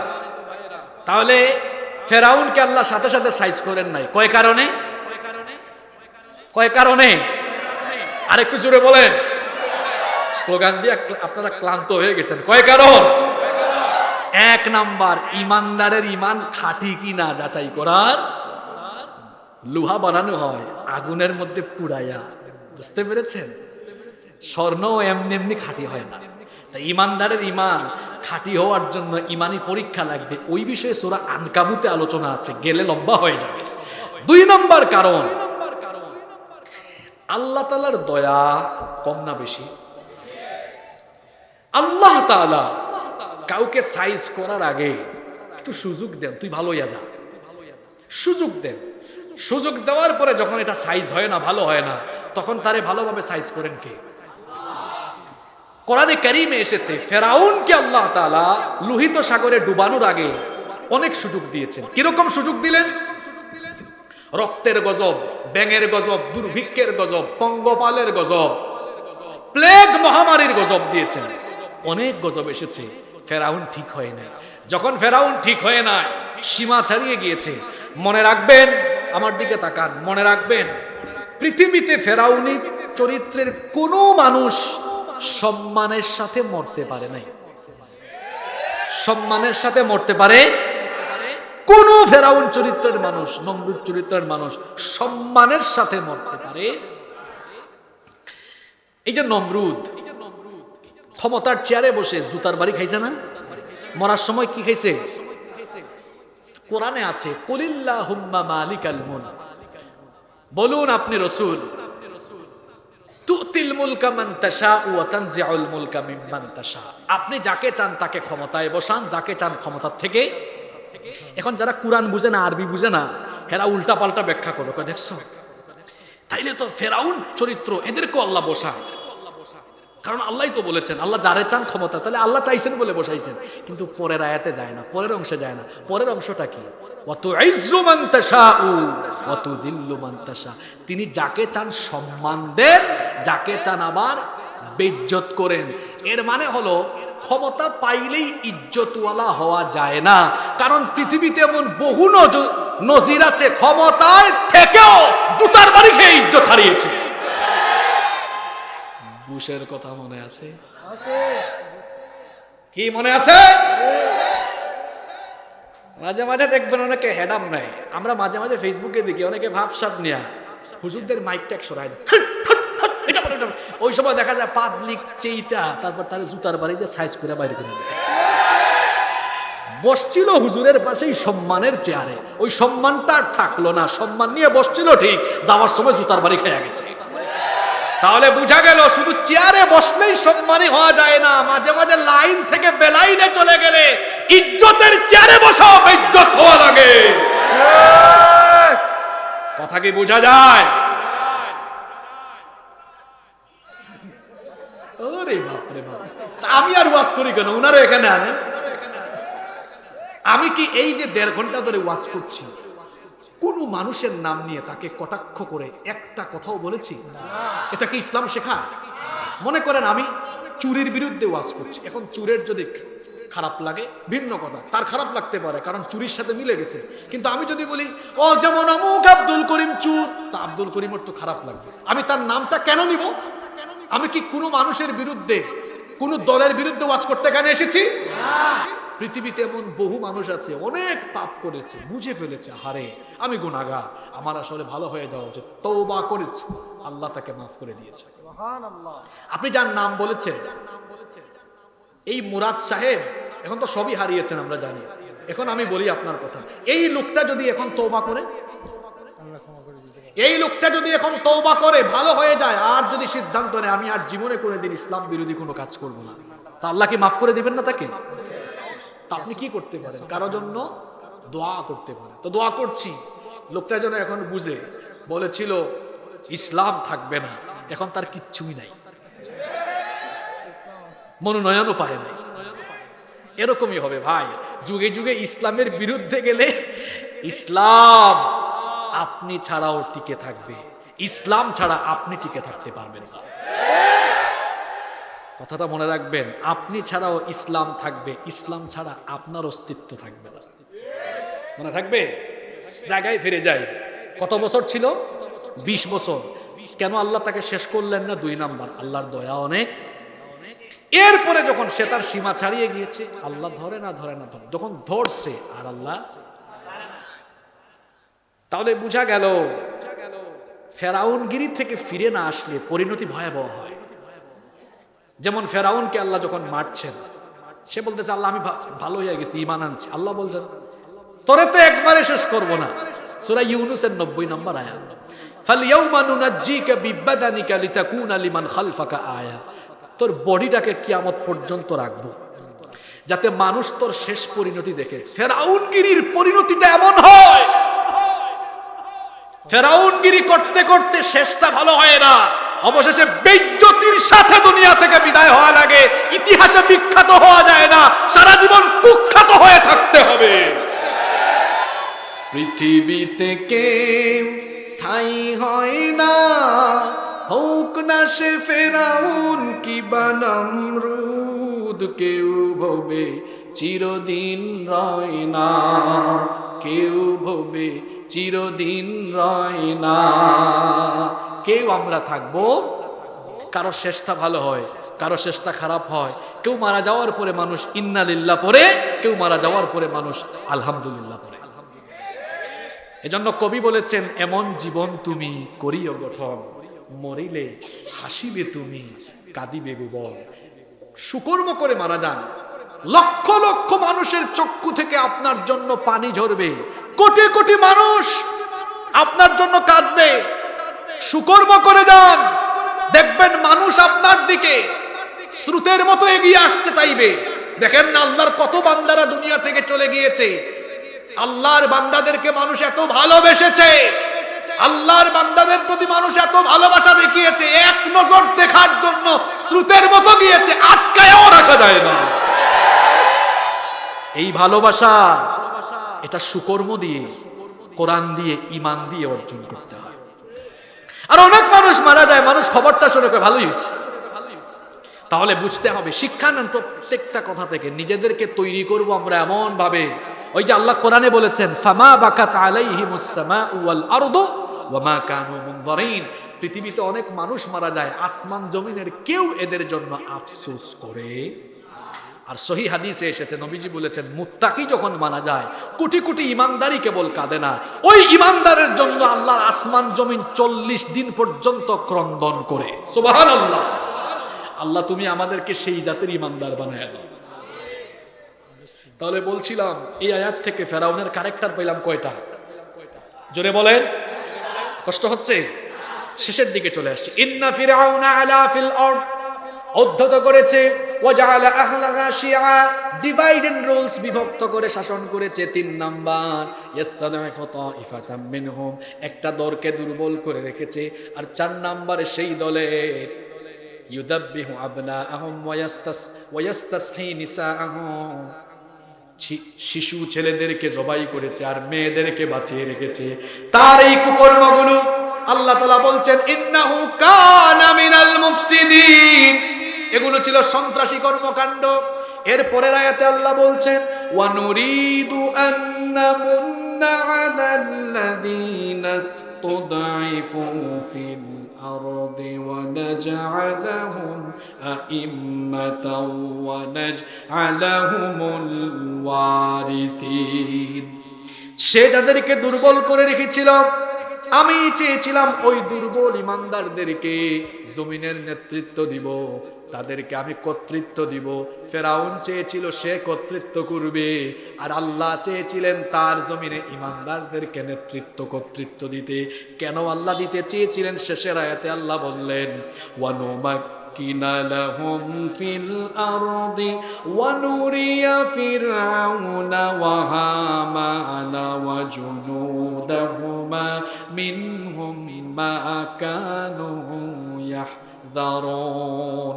Speaker 3: তাহলে ফেরাউনকে আল্লাহ সাথে সাথে সাইজ করেন নাই, কয় কারণে? কয় কারণে? আরেকটু জোরে বলেন। স্লোগান দিয়ে আপনারা ক্লান্ত হয়ে গেছেন। কয় কারণ? 1 নাম্বার, ঈমানদারের ঈমান খাঁটি কিনা যাচাই করার। লোহা বানানো হয় আগুনের মধ্যে পুড়াইয়া, বুঝতে পেরেছেন? স্বর্ণ এমনি এমনি খাঁটি হয় না। তাই ঈমানদারের ঈমান খাঁটি হওয়ার জন্য ঈমানি পরীক্ষা লাগবে। ওই বিষয়ে সূরা আনকাবুতে আলোচনা আছে, গেলে লম্বা হয়ে যাবে। 2 নম্বর কারণ, আল্লাহ তাআলার দয়া কম না বেশি? আল্লাহ তাআলা কাউকে সাইজ করার আগে একটু সুযোগ দেন, তুই ভালো হইয়া যা, সুযোগ দেন। সুযোগ দেওয়ার পরে যখন এটা সাইজ হয় না, ভালো হয় না, তখন তারে ভালোভাবে সাইজ করেন কে? কোরআনে কারীমে এসেছে, ফেরাউনকে আল্লাহ তাআলা লোহিত সাগরে ডুবানোর আগে অনেক সুযোগ দিয়েছেন। কিরকম সুযোগ দিলেন? রক্তের গজব, ব্যাঙের গজব, দুর্ভিক্ষের গজব, পঙ্গপালের গজব, প্লেগ মহামারীর গজব দিয়েছেন। অনেক গজব এসেছে, ফেরাউন ঠিক হয় না। যখন ফেরাউন ঠিক হয় না, সীমা ছাড়িয়ে গিয়েছে, মনে রাখবেন, আমার দিকে তাকান, মনে রাখবেন, পৃথিবীতে ফেরাউনি চরিত্রের কোনো মানুষ সম্মানের সাথে মরতে পারে নাই। সম্মানের সাথে মরতে পারে কোন ফেরাউন চরিত্রের মানুষ, নমরুদ চরিত্রের মানুষ সম্মানের সাথে মরতে পারে? এই যে নমরুদ ক্ষমতার চেয়ারে বসে জুতার বাড়ি খাইছে না? মরার সময় কি খাইছে? কোরআনে আছে, কুলিল্লাহুম্মা মালিকাল মুলক, বলুন আপনি রাসূল, তুতিল মুলকা মান তাশাউ ওয়া তানজিউল মুলকা মিম্মান তাশা, আপনি যাকে চান তাকে ক্ষমতায় বসান, যাকে চান ক্ষমতার থেকে। এখন যারা কোরআন বুঝে না, আরবি বুঝে না, এরা উল্টা পাল্টা ব্যাখ্যা করবে, দেখছো তাইলে তো ফেরাউন চরিত্র, এদেরকে আল্লাহ বসান। কারণ আল্লাহই তো বলেছেন, আল্লাহ যারে চান ক্ষমতা, তাহলে আল্লাহ চাইছেন বলে বসাইছেন। কিন্তু পরের আয়াতে যায় না, পরের অংশে যায় না। পরের অংশটা কি? ওয়াতুইজ্জু মান তাশাউ ওয়া তুযিল্লু মান তাশা। তিনি যাকে চান সম্মান দেন, যাকে চান আবার বেইজ্জত করেন। এর মানে হলো ক্ষমতা পাইলেই ইজ্জতওয়ালা হওয়া যায় না। কারণ পৃথিবীতে এমন বহু নজির আছে ক্ষমতায় থেকেও জুতার বাড়ি খেয়ে ইজ্জত হারিয়েছে। বুশের কথা মনে আছে? কি মনে আছে? মাঝে মাঝে দেখবেন অনেকে হেডাম নাই। আমরা মাঝে মাঝে ফেসবুকে দেখি অনেকে ভাবসাব নিয়া হুজুরদের মাইক ট্যাক সরাই দেয়। ওই সময় দেখা যায় পাবলিক চেইটা, তারপর তার জুতার বাড়িতে সাইজ করে বাইরে করে দেয়। বসছিল হুজুরের পাশেই সম্মানের চেয়ারে, ওই সম্মানটা আর থাকলো না। সম্মান নিয়ে বসছিল ঠিক, যাওয়ার সময় জুতার বাড়ি খেয়ে গেছে। তাহলে বোঝা গেল শুধু চেয়ারে বসলেই সম্মানী হওয়া যায় না, মাঝে মাঝে লাইন থেকে বেলাইনে চলে গেলে ইজ্জতের চেয়ারে বসাও ইজ্জত হওয়া লাগে। কথা কি বোঝা যায়? ওরে বাপ রে বাপ, আমি আর ওয়াজ করি কেন? উনারা এখানে আনেন। আমি কি এই যে 1.5 ঘন্টা ধরে ওয়াজ করছি, কোন মানুষের নাম নিয়ে তাকে কটাক্ষ করে একটা কথাও বলেছি? এটা কি ইসলাম শেখায়? মনে করেন আমি চুরির বিরুদ্ধে ওয়াজ করছি, এখন চুরের যদি খারাপ লাগে ভিন্ন কথা, তার খারাপ লাগতে পারে কারণ চুরির সাথে মিলে গেছে। কিন্তু আমি যদি বলি ও যেমন অমুক আব্দুল করিম চুর, তা আব্দুল করিমের তো খারাপ লাগবে। আমি তার নামটা কেন নিব? আমি কি কোনো মানুষের বিরুদ্ধে, কোন দলের বিরুদ্ধে ওয়াজ করতে কেন এসেছি? পৃথিবীতে এমন বহু মানুষ আছে অনেক পাপ করেছে, বুঝে ফেলেছে হারে আমি গুনাহগার, আমার আসলে ভালো হয়ে যাওয়া উচিত, তওবা করেছে, আল্লাহ তাকে মাফ করে দিয়েছে। আপনি যার নাম বলেছেন এই মুরাদ সাহেব, এখন তো সবই হারিয়েছেন আমরা জানি। এখন আমি বলি আপনার কথা, এই লোকটা যদি এখন তওবা করে, এই লোকটা যদি এখন তওবা করে ভালো হয়ে যায়, আর যদি সিদ্ধান্ত নেয় আমি আর জীবনে কোনোদিন ইসলাম বিরোধী কোনো কাজ করব না, তা আল্লাহ কি মাফ করে দিবেন না তাকে? তা আপনি কি করতে পারেন? কারোর জন্য দোয়া করতে পারেন। তো দোয়া করছি, লোকটা যেন এখন বুঝে, বলেছিল ইসলাম থাকবে না, এখন তার কিচ্ছুই নাই, মনোনয়নও পায় নাই। এরকমই হবে ভাই, যুগে যুগে ইসলামের বিরুদ্ধে গেলে ইসলাম আপনি ছাড়াও টিকে থাকবে, ইসলাম ছাড়া আপনি টিকে থাকতে পারবেন না। কথাটা মনে রাখবেন, আপনি ছাড়াও ইসলাম থাকবে, ইসলাম ছাড়া আপনার অস্তিত্ব থাকবে না। মনে থাকবে? জায়গায় ফিরে যাই, কত বছর ছিল? 20 বছর। কেন আল্লাহ তাকে শেষ করলেন না? 2 নাম্বার, আল্লাহর দয়া অনেক। এরপরে যখন সে তার সীমা ছাড়িয়ে গিয়েছে, আল্লাহ ধরে না ধরে, যখন ধরছে আর আল্লাহ। তাহলে বুঝা গেল ফেরাউনগিরি থেকে ফিরে না আসলে পরিণতি ভয়াবহ হয়। যেমন ফেরাউনকে আল্লাহ যখন মারছেন, সে বলতেছে আল্লাহ আমি ভালো হয়ে গেছি, ঈমান আনছি। আল্লাহ বলছেন তোরে তো একবারে শেষ করব না। সূরা ইউনূসের 90 নম্বর আয়াত, ফালইয়াউমা নুনাজ্জিকা বিবাদানিকা লিতাকুনা লিমান খালফাকা আয়া। তোর বডিটাকে কিয়ামত পর্যন্ত রাখবো যাতে মানুষ তোর শেষ পরিণতি দেখে। ফেরাউনগিরির পরিণতিটা এমন হয়, ফেরাউনগিরি করতে করতে শেষটা ভালো হয় না, অবশেষে বেইজ্জতির সাথে দুনিয়া থেকে বিদায় হওয়া লাগে। ইতিহাসে বিখ্যাত হওয়া যায় না, সারা জীবন কুখ্যাত হয়ে থাকতে হবে। পৃথিবীতে কেউ স্থায়ী হয় না, হোক না সে ফেরাউন কিবা নমরুদ। কেউ ভবে চিরদিন রয় না, কেউ ভবে চিরদিন রয় না। কেউ আমরা থাকবো, কারো শেষটা ভালো হয়, কারো শেষটা খারাপ হয়। কেউ মারা যাওয়ার পরে মানুষ ইন্না লিল্লাহ পড়ে, কেউ মারা যাওয়ার পরে মানুষ আলহামদুলিল্লাহ পড়ে। এজন্য কবি বলেছেন এমন জীবন তুমি করিও গঠন, মরিলে হাসিবে তুমি কাঁদিবে ভুবন। সুকর্ম করে মারা যান, লক্ষ লক্ষ মানুষের চক্ষু থেকে আপনার জন্য পানি ঝরবে, কোটি কোটি মানুষ আপনার জন্য কাঁদবে। সুকর্ম করে যান, দেখবেন মানুষ আপনার দিকে স্রোতের মতো এগিয়ে আসতে চাইবে। দেখেন না আল্লাহর কত বান্দারা দুনিয়া থেকে চলে গিয়েছে, আল্লাহর বান্দাদেরকে মানুষ এত ভালোবেসেছে, আল্লাহর বান্দাদের প্রতি মানুষ এত ভালোবাসা দেখিয়েছে, এক নজর দেখার জন্য স্রোতের মতো গিয়েছে, আটকায়ও রাখা যায় না। এই ভালোবাসা এটা সুকর্ম দিয়ে, কোরআন দিয়ে, ঈমান দিয়ে অর্জন করতে হয়। আর অনেক মানুষ মারা যায়, মানুষ খবরটা শুনে কয় ভালোই হয়েছে। তাহলে বুঝতে হবে, শিক্ষা নেন প্রত্যেকটা কথা থেকে। নিজেদেরকে তৈরি করব আমরা এমন ভাবে, ওই যে আল্লাহ কোরআনে বলেছেন ফামা বাকাত আলাইহিমুস সামাউ ওয়াল আরদু ওয়া মা কানু মুনযারিন। পৃথিবীতে অনেক মানুষ মারা যায়, আসমান জমিনের কেউ এদের জন্য আফসোস করে। আর সহি হাদিসে এসেছে, নবীজি বলেছেন মুত্তাকি যখন মারা যায়, কোটি কোটি ইমানদারি কেবল কাঁদে না, ওই ইমানদারের জন্য আল্লাহ আসমান জমিন 40 দিন পর্যন্ত ক্রন্দন করে। সুবহানাল্লাহ। আল্লাহ তুমি আমাদেরকে সেই জাতের ইমানদার বানায় দাও। তাহলে বলছিলাম এই আয়াত থেকে ফেরাউনের ক্যারেক্টার পেলাম কয়টা? জোরে বলেন, কষ্ট হচ্ছে? শেষের দিকে চলে আসছে। ইন্না ফিরআউনা আলা ফিল আরদ, উদ্ধত করেছে, ওয়াজআলা আহলাহা শিয়া, ডিভাইড এন্ড রুলস, বিভক্ত করে শাসন করেছে। 3 নাম্বার ইয়াসতাদঈফু তাইফাতাম মিনহুম, একটা দলকে দুর্বল করে রেখেছে। আর 4 নম্বরে সেই দলে ইউদাব্বিহু আবনাআহুম ওয়া ইয়াস্তাসহি নিসাআহুম, শিশু ছেলেদেরকে জবাই করেছে আর মেয়েদেরকে বাঁচিয়ে রেখেছে। তার এই কুকর্মগুলো আল্লাহ তাআলা বলছেন ইন্নাহু কানা মিনাল মুফসিদিন, এগুলো ছিল সন্ত্রাসী কর্মকাণ্ড। এর পরের আয়াতে আল্লাহ বলছেন ওয়া নুরিদু আন নামুন্না আলাল্লাযীনা ইসতুদঈফু ফিল আরদি ওয়া নাজআলাহুম আইম্মাতাও ওয়া নাজআলাহুমুল ওয়ারিসিন। সে যাদেরকে দুর্বল করে রেখেছিল, আমি চেয়েছিলাম ওই দুর্বল ইমানদারদেরকে জমিনের নেতৃত্ব দিব, তাদেরকে আমি কর্তৃত্ব দিব। ফেরাউন চেয়েছিল সে কর্তৃত্ব করবে, আর আল্লাহ চেয়েছিলেন তার জমিনে ইমানদারদেরকে নেতৃত্ব কর্তৃত্ব দিতে। কেন আল্লাহ দিতে চেয়েছিলেন? শেষের আয়াতে আল্লাহ বললেন ওয়ানুমাক্কিনা লাহুম ফিল আরদি ওয়া নুরিয়া ফিরআউনা ওয়া হামানা ওয়া জুনুদাহুমা মিনহুম মা কানু ইয়াহযারুন।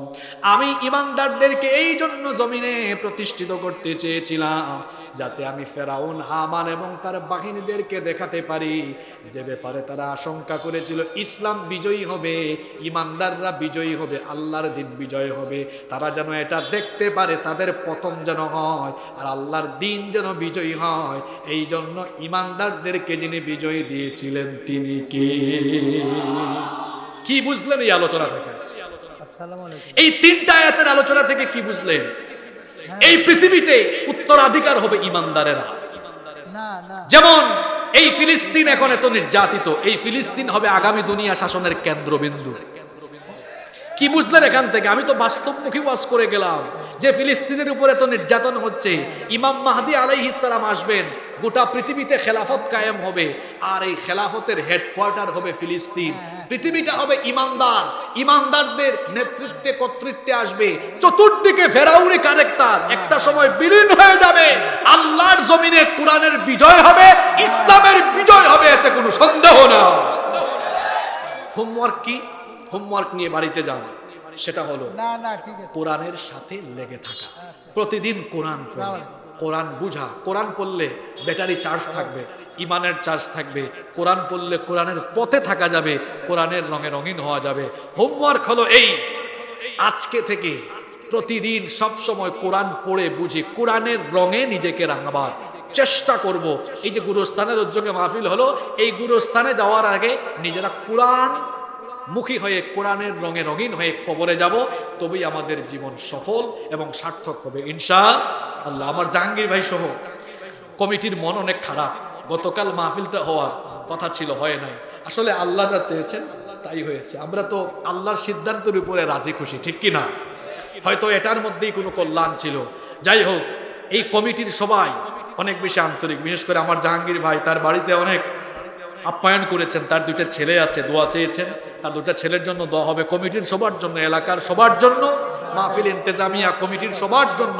Speaker 3: আমি ইমানদারদেরকে এই জন্য জমিনে প্রতিষ্ঠিত করতে চেয়েছিলাম, যাতে আমি ফেরাউন, হামান এবং তার বাহিনীদেরকে দেখাতে পারি যে ব্যাপারে তারা আশঙ্কা করেছিল ইসলাম বিজয়ী হবে, ইমানদাররা বিজয়ী হবে, আল্লাহর দিন বিজয় হবে। তারা যেন এটা দেখতে পারে, তাদের পতন যেন হয় আর আল্লাহর দিন যেন বিজয়ী হয়। এই জন্য ইমানদারদেরকে যিনি বিজয়ী দিয়েছিলেন তিনি কে? কি বুঝলেন এই আলোচনা থেকে?
Speaker 2: আসসালামু আলাইকুম।
Speaker 3: এই 3টা আয়াতের আলোচনা থেকে কি বুঝলেন? এই পৃথিবীতে উত্তরাধিকার হবে ইমানদারেরা।
Speaker 2: না না,
Speaker 3: যেমন এই ফিলিস্তিন এখন এত নির্যাতিত, এই ফিলিস্তিন হবে আগামী দুনিয়া শাসনের কেন্দ্রবিন্দু। কি বুঝলেন এখান থেকে? আমি তো বাস্তবমুখী ওয়াজ করে গেলাম যে ফিলিস্তিনের উপর এত নির্যাতন হচ্ছে, ইমাম মাহদী আলাইহিস সালাম আসবেন, গোটা পৃথিবীতে খেলাফত কায়েম হবে, আর এই খেলাফতের হেডকোয়ার্টার হবে ফিলিস্তিন। পৃথিবীটা হবে ইমানদার, ইমানদারদের নেতৃত্বে কর্তৃত্বে আসবে। চতুর্দিকে ফেরাউনি ক্যারেক্টার একটা সময় বিলীন হয়ে যাবে। আল্লাহর জমিনে কোরআনের বিজয় হবে, ইসলামের বিজয় হবে, এতে কোনো সন্দেহ না। হোমওয়ার্ক কি? হোমওয়ার্ক নিয়ে বাড়িতে যান। সেটা হলো
Speaker 2: না না, ঠিক আছে।
Speaker 3: কোরআনের সাথে লেগে থাকা, প্রতিদিন কোরআন পড়া, কোরআন বুঝা। কোরআন পড়লে ব্যাটারি চার্জ থাকবে, ইমানের চার্জ থাকবে। কোরআন পড়লে কোরআনের পথে থাকা যাবে, কোরআনের রঙে রঙিন হওয়া যাবে। হোমওয়ার্ক হলো এই, আজকে থেকে প্রতিদিন সব সময় কোরআন পড়ে বুঝে কোরআনের রঙে নিজেকে রাঙাবার চেষ্টা করব। এই যে গুরুস্থানের উদ্যোগে মাহফিল হলো, এই গুরুস্থানে যাওয়ার আগে নিজেরা কোরআন মুখী হয়ে কোরআনের রঙে রঙিন হয়ে কবরে যাব, তবেই আমাদের জীবন সফল এবং সার্থক হবে ইনশাআল্লাহ। আমার জাহাঙ্গীর ভাই সহ কমিটির মন অনেক খারাপ। গতকাল মাহফিলটা হওয়ার কথা ছিল, হয় নাই। আসলে আল্লাহ যা চেয়েছেন তাই হয়েছে। আমরা তো আল্লাহর সিদ্ধান্তের উপরে রাজি খুশি, ঠিক কি না? হয়তো এটার মধ্যেই কোনো কল্যাণ ছিল। যাই হোক, এই কমিটির সবাই অনেক বেশি আন্তরিক, বিশেষ করে আমার জাহাঙ্গীর ভাই, তার বাড়িতে অনেক আপ্যায়ন করেছেন। তার 2টা ছেলে আছে, দোয়া চেয়েছেন। তার 2টা ছেলের জন্য দোয়া হবে, কমিটির সবার জন্য, এলাকার সবার জন্য, মাহফিল ইন্তেজামিয়া কমিটির সবার জন্য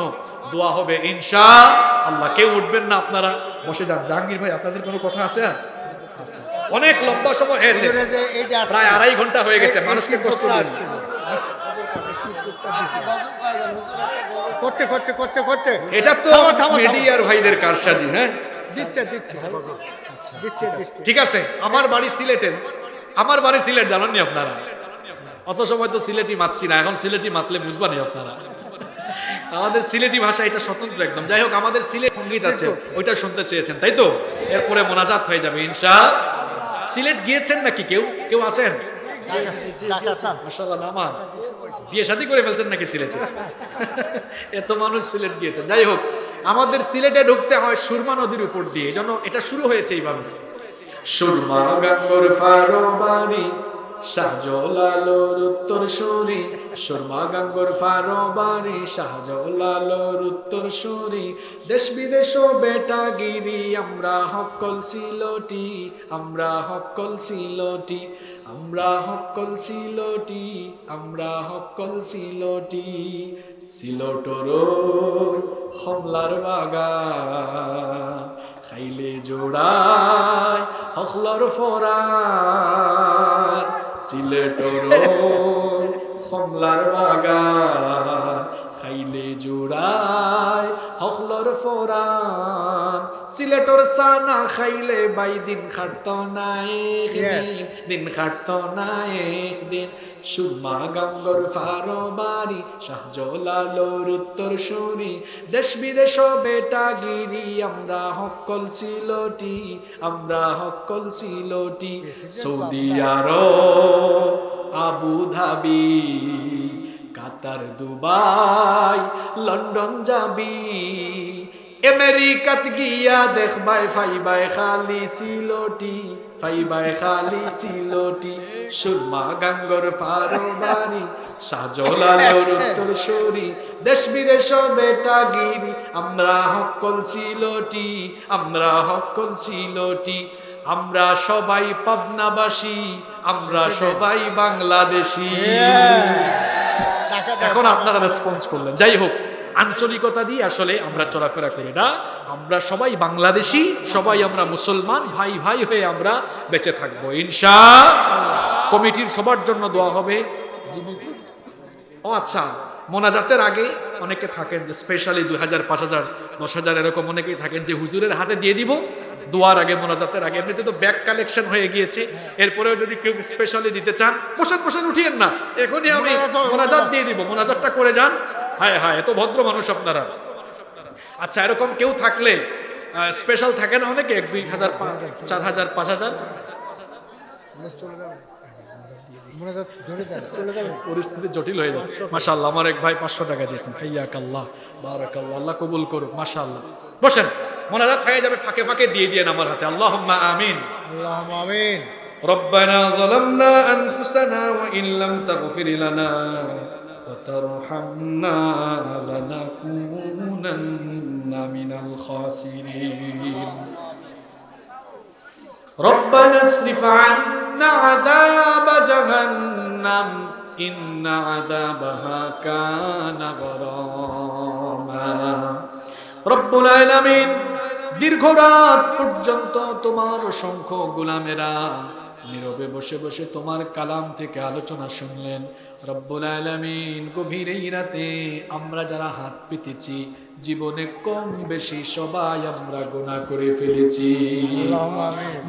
Speaker 3: দোয়া হবে ইনশাআল্লাহ। কেউ উঠবেন না, আপনারা বসে যান। জাহাঙ্গীর ভাই, আপনাদের কোনো কথা আছে? আর আচ্ছা। অনেক লম্বা সময় হয়েছে,
Speaker 2: হুজুরে যে এইটা
Speaker 3: প্রায় 2.5 ঘন্টা হয়ে গেছে,
Speaker 2: এই
Speaker 3: মানুষকে কষ্ট
Speaker 2: শীতটা
Speaker 3: দেন।
Speaker 2: করতে করতে করতে করতে
Speaker 3: এটা তো
Speaker 2: থামো, থামো, থামো।
Speaker 3: মিডিয়ার ভাইদের কারসাজি। হ্যাঁ
Speaker 2: দিচ্ছে দিচ্ছে দিচ্ছে দিচ্ছে
Speaker 3: ঠিক আছে, আমার বাড়ি সিলেটে, আমার বাড়ি সিলেট জানাননি আপনারা, অত সময় তো সিলেটি মাতছি না, এখন সিলেটি মাতলে বুঝবানি আপনারা। আমাদের সিলেটি ভাষা এটা স্বতন্ত্র একদম। যাই হোক, আমাদের সিলেট সঙ্গীত আছে, ওইটা শুনতে চেয়েছেন তাই তো? এরপরে মোনাজাত হয়ে যাবে ইনশাআল্লাহ। সিলেট গিয়েছেন নাকি কেউ? কেউ আছেন?
Speaker 2: ঢাকা স্যার
Speaker 3: মাশাআল্লাহ, নামা বিয়ে শাদী করে ফেলছেন নাকি সিলেটে? এত মানুষ সিলেট গিয়েছে। যাই হোক, আমাদের সিলেটে ঢুকতে হয় সুরমা নদীর উপর দিয়ে, এজন্য এটা শুরু হয়েছে এইভাবে। সুরমা গঙ্গর ফারবানি শাহজালালোর উত্তর সুরি, সুরমা গঙ্গর ফারবানি শাহজালালোর উত্তর সুরি, দেশ বিদেশ বেটা গিরি আমরা হকল সিলটি, আমরা হকল সিলটি, আমরা হকল সিলটি, আমরা হকল সিলটি, সিলটর হমলার বাগান খাইলে জোড়ায় হকলর ফোরান, সিলেটর হমলার বাগান খাইলে জোড়ায় হকলর ফোরান, সিলেটর সানা খাইলে বাই দিন খাটত না একদিন, দিন খাটত না একদিন, সুরমা গঙ্গর ফারবানি শাহজালালোর উত্তর সুরি, দেশ বিদেশ বেটা গিরি আমরা হকল সিলটি, আমরা হকল Sylheti, Saudi Arab Abu Dhabi Qatar Dubai London যাবি, আমেরিকাত গিয়া দেখবাই ফাইবাই খালি সিলটি, ফাইবাই খালি সিলটি, সুরমা গঙ্গর ফারবানি শাহজালালোর উত্তর সুরি, দেশ বিদেশ বেটা গিরি আমরা হকল সিলটি, আমরা হকল সিলটি, আমরা সবাই পাবনাবাসী, আমরা সবাই বাংলাদেশী। এখন আপনারা রেসপন্স করলেন। যাই হোক, আঞ্চলিকতা দিয়ে আসলে আমরা চলাফেরা করি না, আমরা সবাই বাংলাদেশী, সবাই আমরা মুসলমান, ভাই ভাই হয়ে আমরা বেঁচে থাকবো ইনশাআল্লাহ। কমিটির সবার জন্য দোয়া হবে। ও আচ্ছা, মোনাজাতের আগে অনেকে থাকেন যে স্পেশালি 2000, 5000, 10,000 এরকম অনেকেই থাকেন যে হুজুরের হাতে দিয়ে দিব দোয়ার আগে, মোনাজাতের আগে। এমনিতে তো ব্যাগ কালেকশন হয়ে গিয়েছে, এরপরেও যদি কেউ স্পেশালি দিতে চান, বসেন বসেন, উঠিয়েন না, এখনই আমি মোনাজাত দিয়ে দিব, মোনাজাতটা করে যান। হায় হায়, এত ভদ্র মানুষ আপনারা। আচ্ছা, এরকম কেউ থাকলে স্পেশাল থাকে না অনেকে, 1, 2 হাজার, 4,000, 5,000, পরিস্থিতি জটিল হয়ে যাচ্ছে। মাশাআল্লাহ, আমার এক ভাই 500 টাকা দিয়েছেন, হাইয়াকাল্লাহ, বারাকাল্লাহ, আল্লাহ কবুল করুক। মাশাআল্লাহ, বসেন, মোনাজাত হয়ে যাবে, ফাঁকে ফাঁকে দিয়ে দিয়েন আমার হাতে। আল্লাহুম্মা আমিন।
Speaker 2: আল্লাহুম্মা আমিন।
Speaker 3: রব্বানা যালামনা আনফুসানা ওয়া ইন লাম তাগফির লানা ওয়া তারহামনা লানাকুনান্না মিনাল খাসিরিন। ربنا اصرف عنا عذاب جهنم إن عذابها كان غراما رب العالمين দীর্ঘ রাত পর্যন্ত তোমার অসংখ্য গোলামেরা নীরবে বসে বসে তোমার কালাম থেকে আলোচনা শুনলেন। রব্বুল আলামিন, গভীর এই রাতে আমরা যারা হাত পেতেছি, জীবনে কম বেশি সবাই আমরা গুনাহ করে ফেলেছি।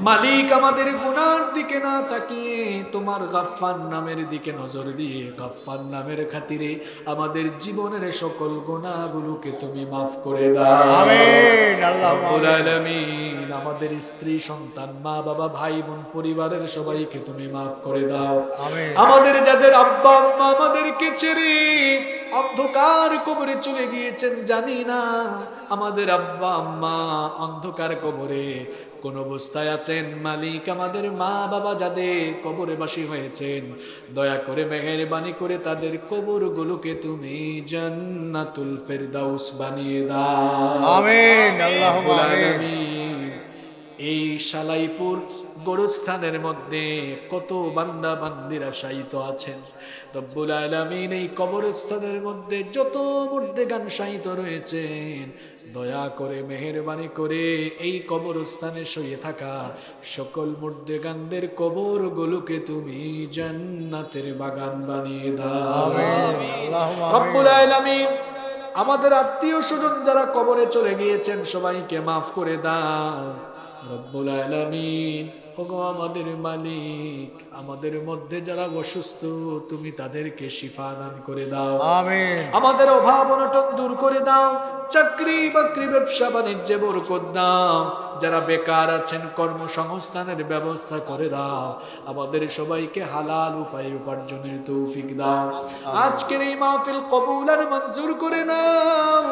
Speaker 3: মালিক, আমাদের গুনার দিকে না তাকিয়ে তোমার গাফফার নামের দিকে নজর দিয়ে গাফফার নামের খাতিরে আমাদের জীবনের সকল গুনাহগুলোকে তুমি মাফ করে দাও।
Speaker 2: আমিন।
Speaker 3: রব্বুল আলামিন, আমাদের স্ত্রী সন্তান মা বাবা ভাই বোন পরিবারের সবাইকে তুমি মাফ করে দাও।
Speaker 2: আমিন।
Speaker 3: আমাদের যাদের আব্বা আম্মা আমাদেরকে ছেড়ে অন্ধকার কবরে চলে গিয়েছেন জানি না, আমাদের আব্বা আম্মা অন্ধকার কবরে কোন অবস্থায় আছেন, মালিক আমাদের মা বাবা যাদের কবরে বাসী হয়েছেন, দয়া করে মেহেরবানি করে তাদের কবরগুলোকে তুমি জান্নাতুল ফেরদাউস বানিয়ে দাও।
Speaker 2: আমিন। আল্লাহুম্মা আমিন।
Speaker 3: এই শালাইপুর গোরস্থানের মধ্যে কত বান্দা বান্দিরা শায়িত আছেন, রব্বুল আলামিন এই কবরস্থানের মধ্যে যত মুর্দেগান শায়িত রয়েছেন, দয়া করে মেহেরবানি করে এই কবরস্থানে শুয়ে থাকা সকল মুর্দেগানদের কবরগুলোকে তুমি জান্নাতের বাগান বানিয়ে দাও।
Speaker 2: আল্লাহুম্মা আমিন।
Speaker 3: রব্বুল আলামিন আমাদের আত্মীয় স্বজন যারা কবরে চলে গিয়েছেন সবাইকে মাফ করে দাও। রব্বুল আলামিন ওগো আমাদের মালিক, আমাদের মধ্যে যারা অসুস্থ তুমি তাদেরকে শিফা দান করে দাও।
Speaker 2: আমিন।
Speaker 3: আমাদের অভাব অনটন দূর করে দাও। চাকরি বাকরি ব্যবসা বাণিজ্যে বরকত দাও। যারা বেকার আছেন কর্মসংস্থানের ব্যবস্থা করে দাও। আমাদের সবাইকে হালাল উপায়ে উপার্জনের তৌফিক দাও। আজকের এই মাহফিল কবুল আর মঞ্জুর করে নাও।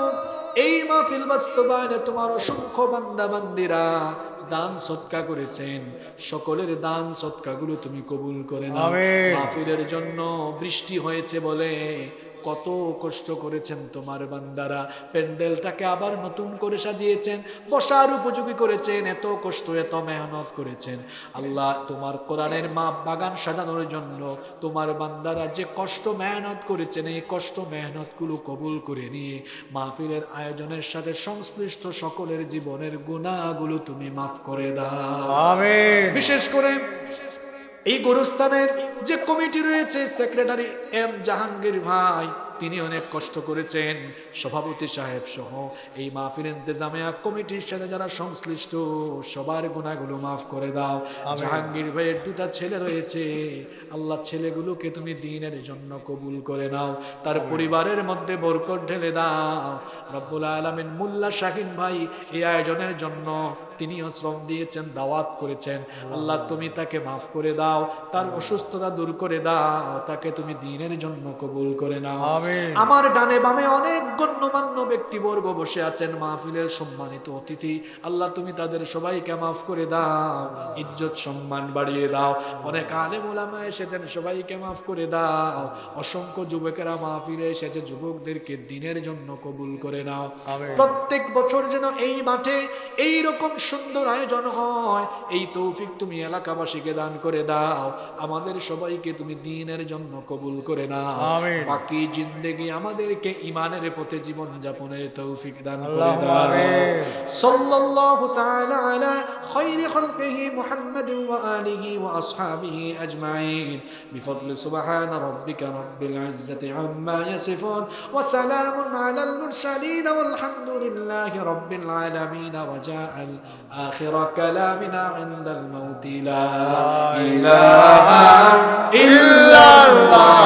Speaker 3: এই মাহফিল বাস্তবায়নে তোমার অসংখ্য বান্দা বান্দিরা দান সদকা করেছেন, সকলের দান সদকাগুলো তুমি কবুল করে নাও।
Speaker 2: আমিন।
Speaker 3: মাহফিলের জন্য বৃষ্টি হয়েছে বলে কত কষ্ট করেছেন তোমার বান্দারা, প্যান্ডেলটাকে আবার নতুন করে সাজিয়েছেন, বসার উপযোগী করেছেন, এত কষ্ট এত মেহনত করেছেন। আল্লাহ তোমার কোরআনের মা বাগান সাজানোর জন্য তোমার বান্দারা যে কষ্ট মেহনত করেছেন, এই কষ্ট মেহনতগুলো কবুল করে নিয়ে মাহফিলের আয়োজনের সাথে সংশ্লিষ্ট সকলের জীবনের গুনাহগুলো তুমি মাফ করে দাও।
Speaker 2: আমিন।
Speaker 3: বিশেষ করে এই গোরস্থানের যে কমিটি রয়েছে, সেক্রেটারি এম জাহাঙ্গীর ভাই তিনি অনেক কষ্ট করেছেন, সভাপতি সাহেব সহ এই মাহফিল ইন্তেজামিয়া কমিটির সাথে যারা সংশ্লিষ্ট সবার গুনাহগুলো মাফ করে দাও। জাহাঙ্গীর ভাইয়ের দুটা ছেলে রয়েছে, আল্লাহ ছেলেগুলোকে তুমি দ্বীনের জন্য কবুল করে নাও, তার পরিবারের মধ্যে বরকত ঢেলে দাও। রব্বুল আলামিন মোল্লা শাহিন ভাই এই আয়োজনের জন্য তিনিও শ্রম দিয়েছেন, দাওয়াত করেছেন, আল্লাহ তুমি তাকে মাফ করে দাও, তার অসুস্থতা দূর করে দাও, তাকে তুমি দ্বীনের জন্য কবুল করে নাও। আমার ডানে বামে অনেক গণ্যমান্য ব্যক্তিবর্গ বসে আছেন, মাহফিলের সম্মানিত অতিথি, আল্লাহ তুমি তাদের সবাইকে মাফ করে দাও, ইজ্জত সম্মান বাড়িয়ে দাও। অনেক আলেম ওলামা এসেছেন, সবাইকে মাফ করে দাও। অসংখ্য যুবকেরা মাহফিলে এসেছে, যুবকদেরকে দ্বীনের জন্য কবুল করে নাও। প্রত্যেক বছর যেন এই মাঠে এই রকম সুন্দর আয়োজন হয়, এই তৌফিক তুমি এলাকাবাসীকে দান করে দাও। আমাদের সবাইকে তুমি দ্বীনের জন্য কবুল করে নাও। বাকি জিন্দেগি আমাদেরকে ঈমানের পথে জীবন যাপনের তৌফিক দান করে দাও। সাল্লাল্লাহু তাআলা আলা খায়রি খালকিহি মুহাম্মাদ ওয়া আলিহি ওয়া আসহাবিহি আজমাইন বিফadli সুবহান রাব্বিকা রাব্বিল ইজ্জাতি আম্মা ইয়াসিফুন ওয়া সালামুন আলাল মুরসালিন ওয়ালহামদুলিল্লাহি রাব্বিল আলামিন ওয়া জাআল আখির কালামিনা ইনদাল মাউতি লা ইলাহা ইল্লাল্লাহ